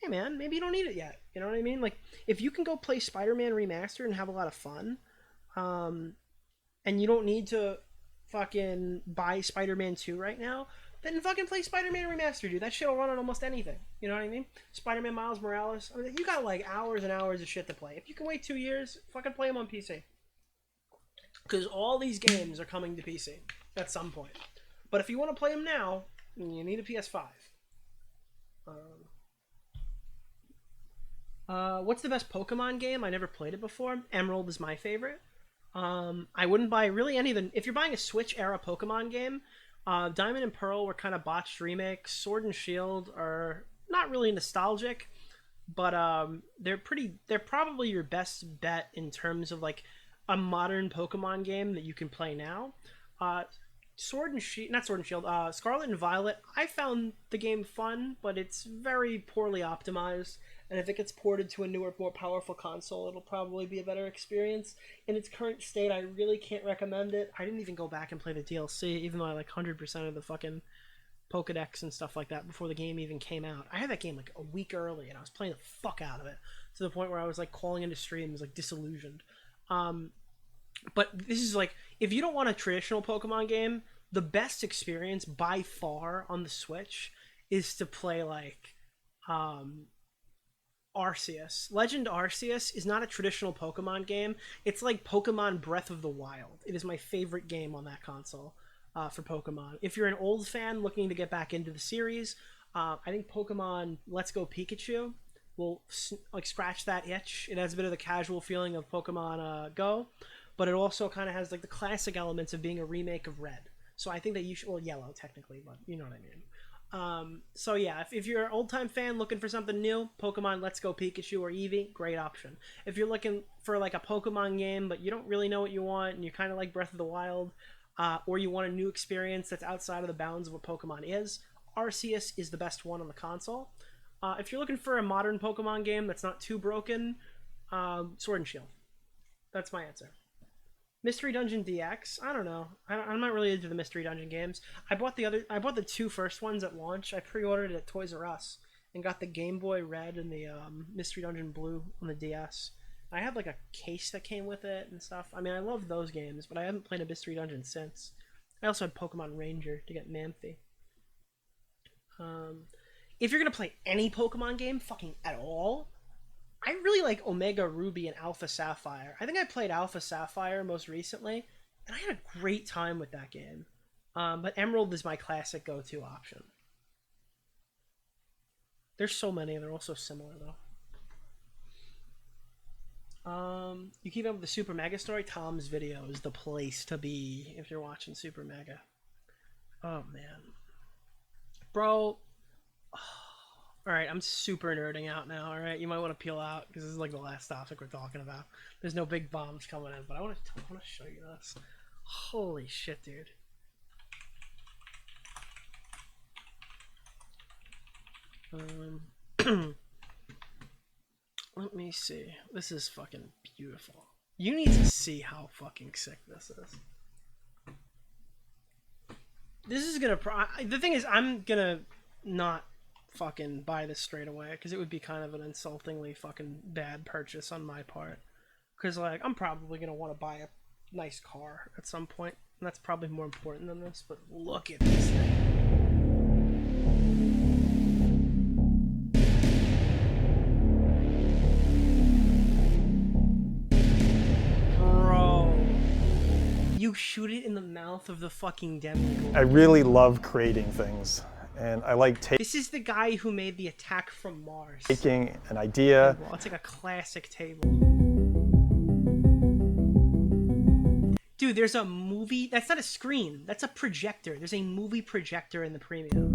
D: hey man, maybe you don't need it yet. You know what I mean? Like if you can go play Spider-Man Remastered and have a lot of fun, and you don't need to fucking buy Spider-Man 2 right now, then fucking play Spider-Man Remastered, dude. That shit will run on almost anything. You know what I mean? Spider-Man Miles Morales. I mean, you got like hours and hours of shit to play. If you can wait 2 years, fucking play them on PC. Because all these games are coming to PC at some point. But if you want to play them now, you need a PS5. What's the best Pokemon game? I never played it before. Emerald is my favorite. I wouldn't buy really any of the... If you're buying a Switch era Pokemon game, Diamond and Pearl were kind of botched remakes. Sword and Shield are not really nostalgic, but they're probably your best bet in terms of like a modern Pokemon game that you can play now. Scarlet and Violet, I found the game fun, but it's very poorly optimized. And if it gets ported to a newer, more powerful console, it'll probably be a better experience. In its current state, I really can't recommend it. I didn't even go back and play the DLC, even though I like 100% of the fucking Pokedex and stuff like that before the game even came out. I had that game like a week early, and I was playing the fuck out of it to the point where I was like calling into streams like disillusioned. But this is like, if you don't want a traditional Pokemon game, the best experience by far on the Switch is to play like Arceus. Legend Arceus is not a traditional Pokemon game. It's like Pokemon Breath of the Wild. It is my favorite game on that console for Pokemon. If you're an old fan looking to get back into the series, I think Pokemon Let's Go Pikachu will like scratch that itch. It has a bit of the casual feeling of Pokemon Go, but it also kind of has like the classic elements of being a remake of Red. So I think that you should, well, Yellow technically, but you know what I mean. So yeah, if you're an old-time fan looking for something new, Pokemon Let's Go Pikachu or Eevee, great option. If you're looking for like a Pokemon game, but you don't really know what you want, and you're kind of like Breath of the Wild, or you want a new experience that's outside of the bounds of what Pokemon is, Arceus is the best one on the console. If you're looking for a modern Pokemon game that's not too broken, Sword and Shield. That's my answer. Mystery Dungeon DX. I don't know. I'm not really into the Mystery Dungeon games. I bought the two first ones at launch. I pre-ordered it at Toys R Us and got the Game Boy Red and the Mystery Dungeon Blue on the DS. I had like a case that came with it and stuff. I mean, I love those games, but I haven't played a Mystery Dungeon since. I also had Pokemon Ranger to get Manphy. If you're gonna play any Pokemon game, fucking at all, I really like Omega Ruby and Alpha Sapphire. I think I played Alpha Sapphire most recently, and I had a great time with that game. But Emerald is my classic go-to option. There's so many, and they're all so similar, though. You keep up with the Super Mega story? Tom's video is the place to be if you're watching Super Mega. Oh, man. Bro. Alright, I'm super nerding out now, alright? You might want to peel out, because this is like the last topic we're talking about. There's no big bombs coming in, but I want to show you this. Holy shit, dude. Let me see. This is fucking beautiful. You need to see how fucking sick this is. This is gonna... the thing is, I'm gonna not fucking buy this straight away, because it would be kind of an insultingly fucking bad purchase on my part. Because, like, I'm probably gonna want to buy a nice car at some point, and that's probably more important than this, but look at this thing. Bro. You shoot it in the mouth of the fucking demigod.
T: I really love creating things. And I like
D: This is the guy who made the Attack from Mars.
T: taking an idea.
D: Well, it's like a classic table. Dude, there's a movie. That's not a screen. That's a projector. There's a movie projector in the premium.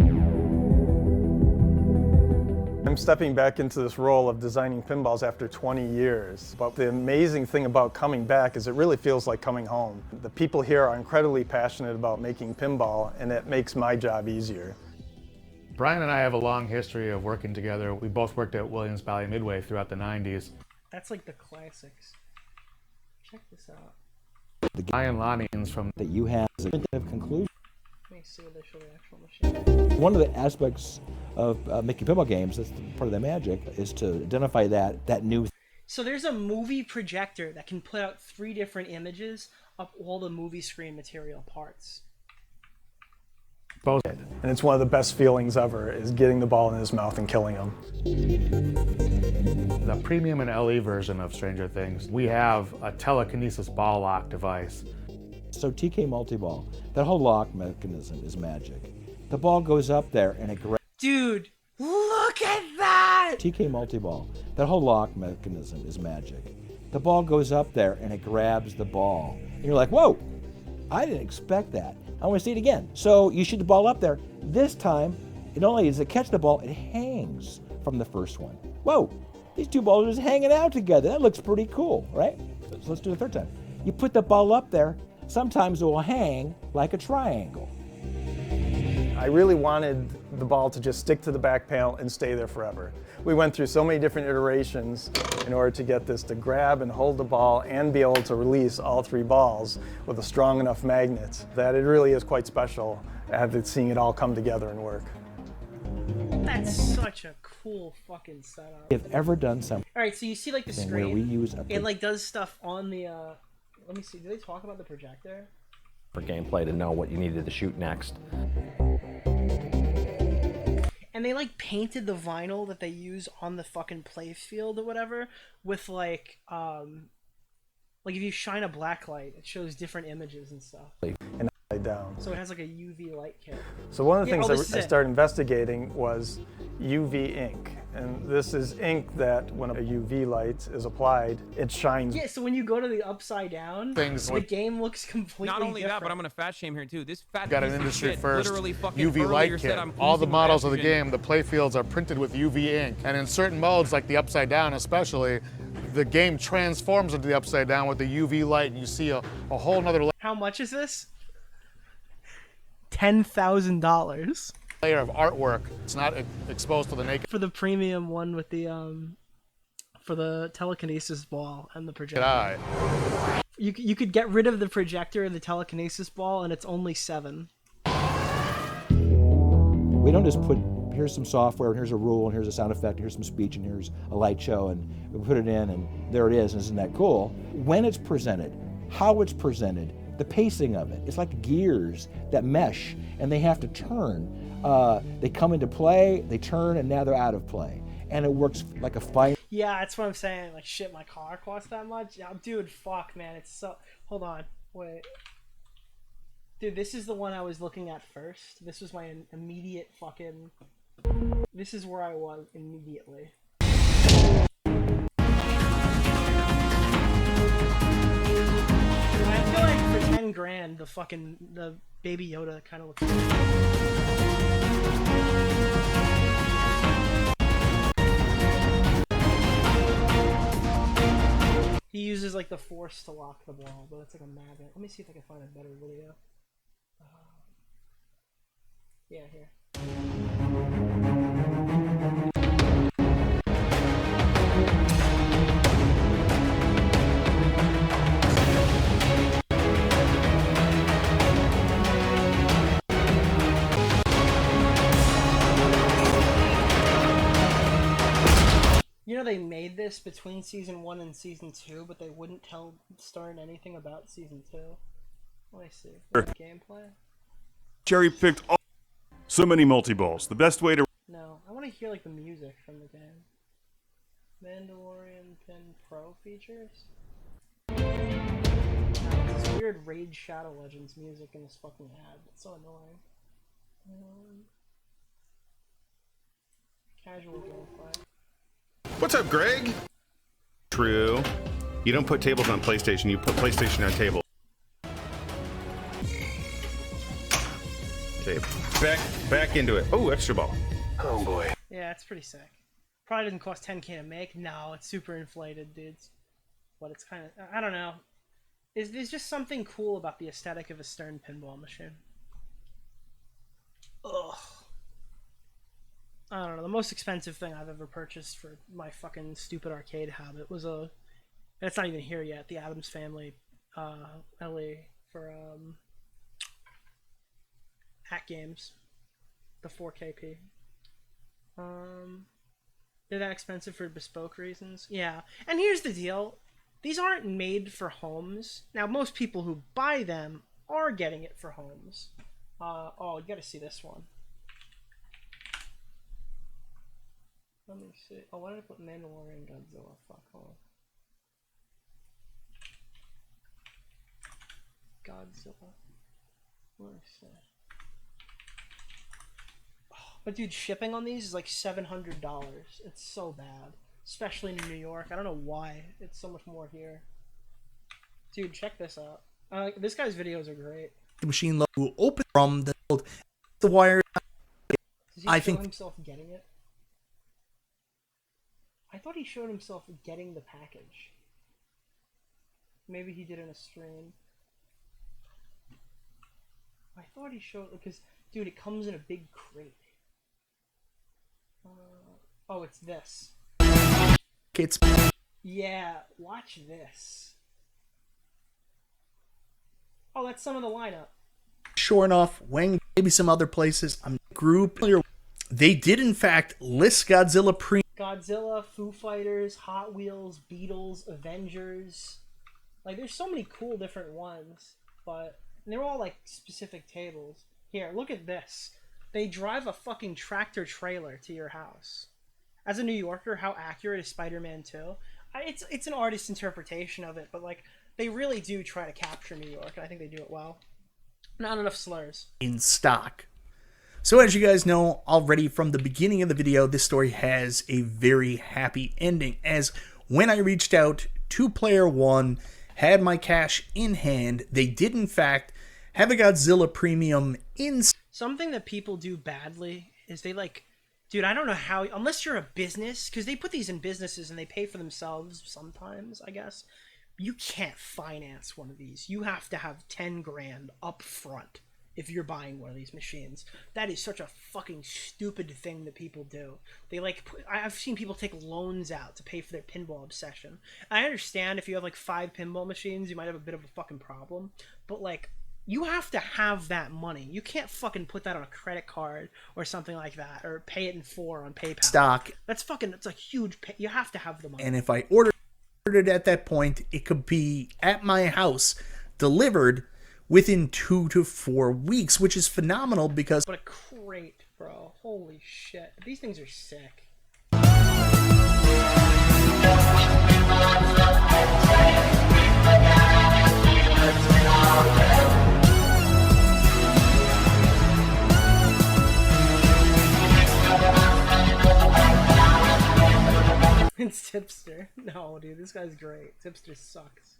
T: I'm stepping back into this role of designing pinballs after 20 years. But the amazing thing about coming back is it really feels like coming home. The people here are incredibly passionate about making pinball, and it makes my job easier.
U: Brian and I have a long history of working together. We both worked at Williams Valley Midway throughout the 90s.
D: That's like the classics. Check this out.
U: The Ian Lonnings from
V: that you have is a conclusion.
D: Let me see what they show the actual machine.
V: One of the aspects of making pinball games, that's part of the magic, is to identify that new.
D: So there's a movie projector that can put out 3 different images of all the movie screen material parts.
T: Both. And it's one of the best feelings ever, is getting the ball in his mouth and killing him.
U: The premium and LE version of Stranger Things, we have a telekinesis ball lock device.
V: So TK multi-ball, that whole lock mechanism is magic. The ball goes up there and it grabs.
D: Dude, look at that!
V: TK multi-ball, that whole lock mechanism is magic. The ball goes up there and it grabs the ball. And you're like, whoa, I didn't expect that. I want to see it again. So you shoot the ball up there. This time, it not only does it catch the ball, it hangs from the first one. Whoa, these two balls are just hanging out together. That looks pretty cool, right? So let's do it the third time. You put the ball up there, sometimes it will hang like a triangle.
T: I really wanted the ball to just stick to the back panel and stay there forever. We went through so many different iterations in order to get this to grab and hold the ball and be able to release all 3 balls with a strong enough magnet that it really is quite special seeing it all come together and work.
D: That's such a cool fucking setup.
V: We've ever done something.
D: All right, so you see like the
V: where
D: screen.
V: we use
D: it like does stuff on the. Let me see. Do they talk about the projector?
W: For gameplay to know what you needed to shoot next.
D: And they like painted the vinyl that they use on the fucking play field or whatever with like if you shine a black light, it shows different images and stuff.
T: And upside down.
D: So it has like a UV light kit.
T: So one of the things
D: I
T: I started investigating was UV ink. And this is ink that when a UV light is applied, it shines.
D: Yeah, so when you go to the upside down, the game looks completely
F: Not only
D: different.
F: that, but I'm gonna fat shame here too. This fat
U: Got
F: piece
U: an
F: of
U: industry
F: shit
U: first
F: literally fucking
U: UV
F: earlier
U: light
F: said
U: kit.
F: I'm
U: All the
F: oozing with
U: models of the
F: estrogen.
U: game, the play fields are printed with UV ink. And in certain modes, like the upside down especially, the game transforms into the upside down with the UV light and you see a whole nother
D: How much is this? $10,000
U: layer of artwork. It's not exposed to the naked
D: for the premium one with the for the telekinesis ball and the projector.
U: eye.
D: You could get rid of the projector and the telekinesis ball, and it's only $7.
V: We don't just put, here's some software, and here's a rule, and here's a sound effect, and here's some speech, and here's a light show, and we put it in, and there it is, and isn't that cool? When it's presented, how it's presented, the pacing of it, it's like gears that mesh, and they have to turn. They come into play, they turn, and now they're out of play. And it works like a fine.
D: Yeah, that's what I'm saying. Like, shit, my car costs that much? Yeah, dude, fuck, man. It's so... Hold on. Wait. Dude, this is the one I was looking at first. This was my immediate fucking... This is where I was immediately. I feel like for 10 grand, the Baby Yoda kind of looks... He uses like the force to lock the ball, but it's like a magnet. Let me see if I can find a better video. Yeah, here. You know, they made this between season 1 and season 2, but they wouldn't tell Stern anything about season 2. Let me see. Gameplay?
B: Cherry picked all. So many multi-balls. The best way to.
D: No, I want to hear like the music from the game. Mandalorian Pin Pro features? This weird Raid Shadow Legends music in this fucking ad. It's so annoying. Casual gameplay.
B: What's up, Greg? True. You don't put tables on PlayStation, you put PlayStation on table. Okay, back into it. Oh, extra ball. Oh boy.
D: Yeah, it's pretty sick. Probably didn't cost 10k to make. No, it's super inflated, dudes. But it's kind of, I don't know. There's just something cool about the aesthetic of a Stern pinball machine. Ugh. I don't know, the most expensive thing I've ever purchased for my fucking stupid arcade habit was it's not even here yet, the Addams Family LE for Hack Games, the 4KP. They're that expensive for bespoke reasons. Yeah, and here's the deal. These aren't made for homes. Now, most people who buy them are getting it for homes. Oh, you gotta see this one. Let me see. Oh, why did I put Mandalorian Godzilla? Fuck, hold on. Godzilla. Let me see. Oh, but dude, shipping on these is like $700. It's so bad. Especially in New York. I don't know why. It's so much more here. Dude, check this out. This guy's videos are great.
C: The machine will open from the wire.
D: Does he show himself getting it? I thought he showed himself getting the package. Maybe he did in a stream. I thought he showed, because, dude, it comes in a big crate. Oh, it's this.
C: It's
D: Yeah, watch this. Oh, that's some of the lineup.
C: sure enough, Wang, maybe some other places. Group. They did, in fact, list Godzilla
D: Godzilla, Foo Fighters, Hot Wheels, Beatles, Avengers. Like, there's so many cool different ones, but they're all like specific tables. Here, look at this. They drive a fucking tractor trailer to your house. As a New Yorker, how accurate is Spider-Man 2? It's an artist's interpretation of it, but like, they really do try to capture New York, and I think they do it well. Not enough slurs.
C: in stock. So as you guys know already from the beginning of the video, this story has a very happy ending, as when I reached out to player one, had my cash in hand, they did in fact have a Godzilla premium in.
D: Something that people do badly is they like, dude, I don't know how, unless you're a business, because they put these in businesses and they pay for themselves sometimes, I guess. You can't finance one of these. You have to have 10 grand up front if you're buying one of these machines. That is such a fucking stupid thing that people do. They like, I've seen people take loans out to pay for their pinball obsession. I understand if you have like 5 pinball machines, you might have a bit of a fucking problem, but like, you have to have that money. You can't fucking put that on a credit card or something like that, or pay it in full on PayPal.
C: Stock.
D: That's fucking, it's a huge you have to have the money.
C: And if I ordered it at that point, it could be at my house, delivered within 2 to 4 weeks, which is phenomenal because...
D: What a crate, bro. Holy shit. These things are sick. It's Tipster. No, dude, this guy's great. Tipster sucks.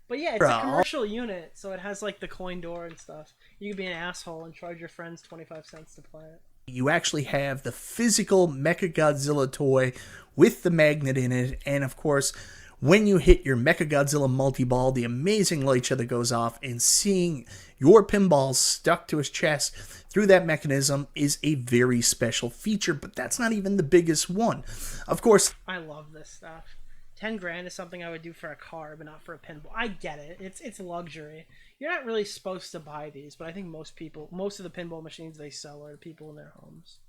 D: But yeah, it's a commercial unit, so it has like the coin door and stuff. You could be an asshole and charge your friends 25 cents to play it.
C: You actually have the physical Mechagodzilla toy with the magnet in it, and of course, when you hit your Mechagodzilla multi-ball, the amazing light show that goes off, and seeing your pinball stuck to his chest through that mechanism is a very special feature, but that's not even the biggest one. Of course,
D: I love this stuff. 10 grand is something I would do for a car, but not for a pinball. I get it. It's luxury. You're not really supposed to buy these, but I think most of the pinball machines they sell are to people in their homes.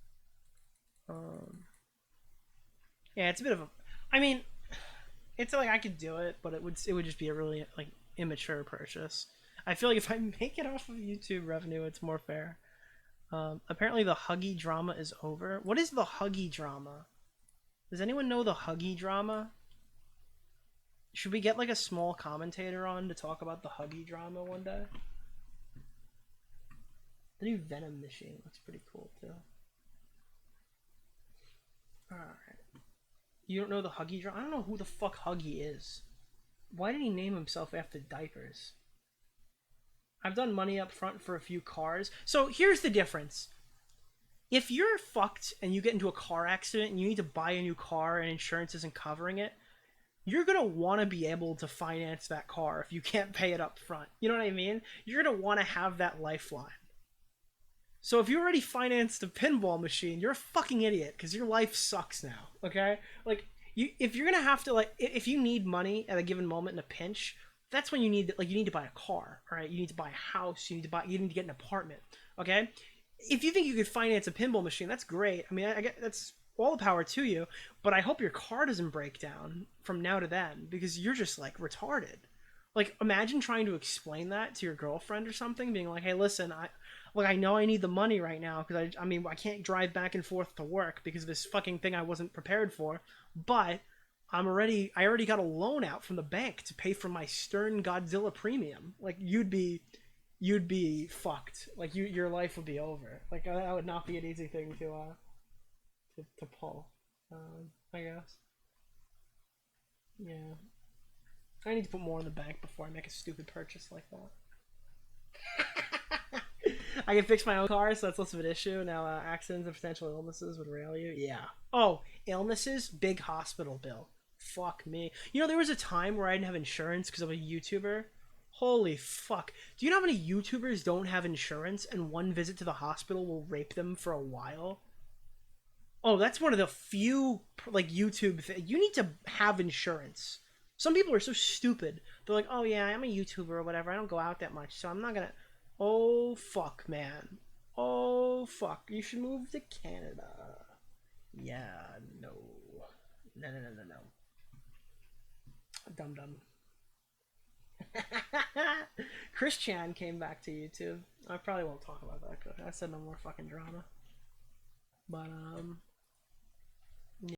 D: Yeah, it's a bit of a... I mean, it's like I could do it, but it would just be a really like immature purchase. I feel like if I make it off of YouTube revenue, it's more fair. Apparently the Huggy drama is over. What is the Huggy drama? Does anyone know the Huggy drama? Should we get like a small commentator on to talk about the Huggy drama one day? The new Venom machine looks pretty cool too. Alright. You don't know the Huggy drama? I don't know who the fuck Huggy is. Why did he name himself after diapers? I've done money up front for a few cars. So here's the difference. If you're fucked and you get into a car accident and you need to buy a new car and insurance isn't covering it, you're going to want to be able to finance that car if you can't pay it up front. You know what I mean? You're going to want to have that lifeline. So if you already financed a pinball machine, you're a fucking idiot because your life sucks now, okay? Like, if you're going to have to, like, if you need money at a given moment in a pinch, that's when you need to buy a car, all right? You need to buy a house, you need to get an apartment, okay? If you think you could finance a pinball machine, that's great. I mean, I get that's all the power to you, but I hope your car doesn't break down from now to then because you're just like retarded. Like, imagine trying to explain that to your girlfriend or something, being like, "Hey, listen, I know I need the money right now because I can't drive back and forth to work because of this fucking thing I wasn't prepared for, but I already got a loan out from the bank to pay for my Stern Godzilla premium." Like, you'd be fucked. Like, your life would be over. Like, that would not be an easy thing to pull, I guess. Yeah. I need to put more in the bank before I make a stupid purchase like that. I can fix my own car, so that's less of an issue. Now, accidents and potential illnesses would rail you. Yeah. Oh, illnesses? Big hospital bill. Fuck me. You know, there was a time where I didn't have insurance because I'm a YouTuber. Holy fuck. Do you know how many YouTubers don't have insurance and one visit to the hospital will rape them for a while? Oh, that's one of the few, like, YouTube you need to have insurance. Some people are so stupid. They're like, "Oh yeah, I'm a YouTuber or whatever. I don't go out that much, so I'm not gonna..." Oh fuck, man. Oh fuck. You should move to Canada. Yeah, no. No. Dum. Chris Chan came back to YouTube. I probably won't talk about that. I said no more fucking drama. But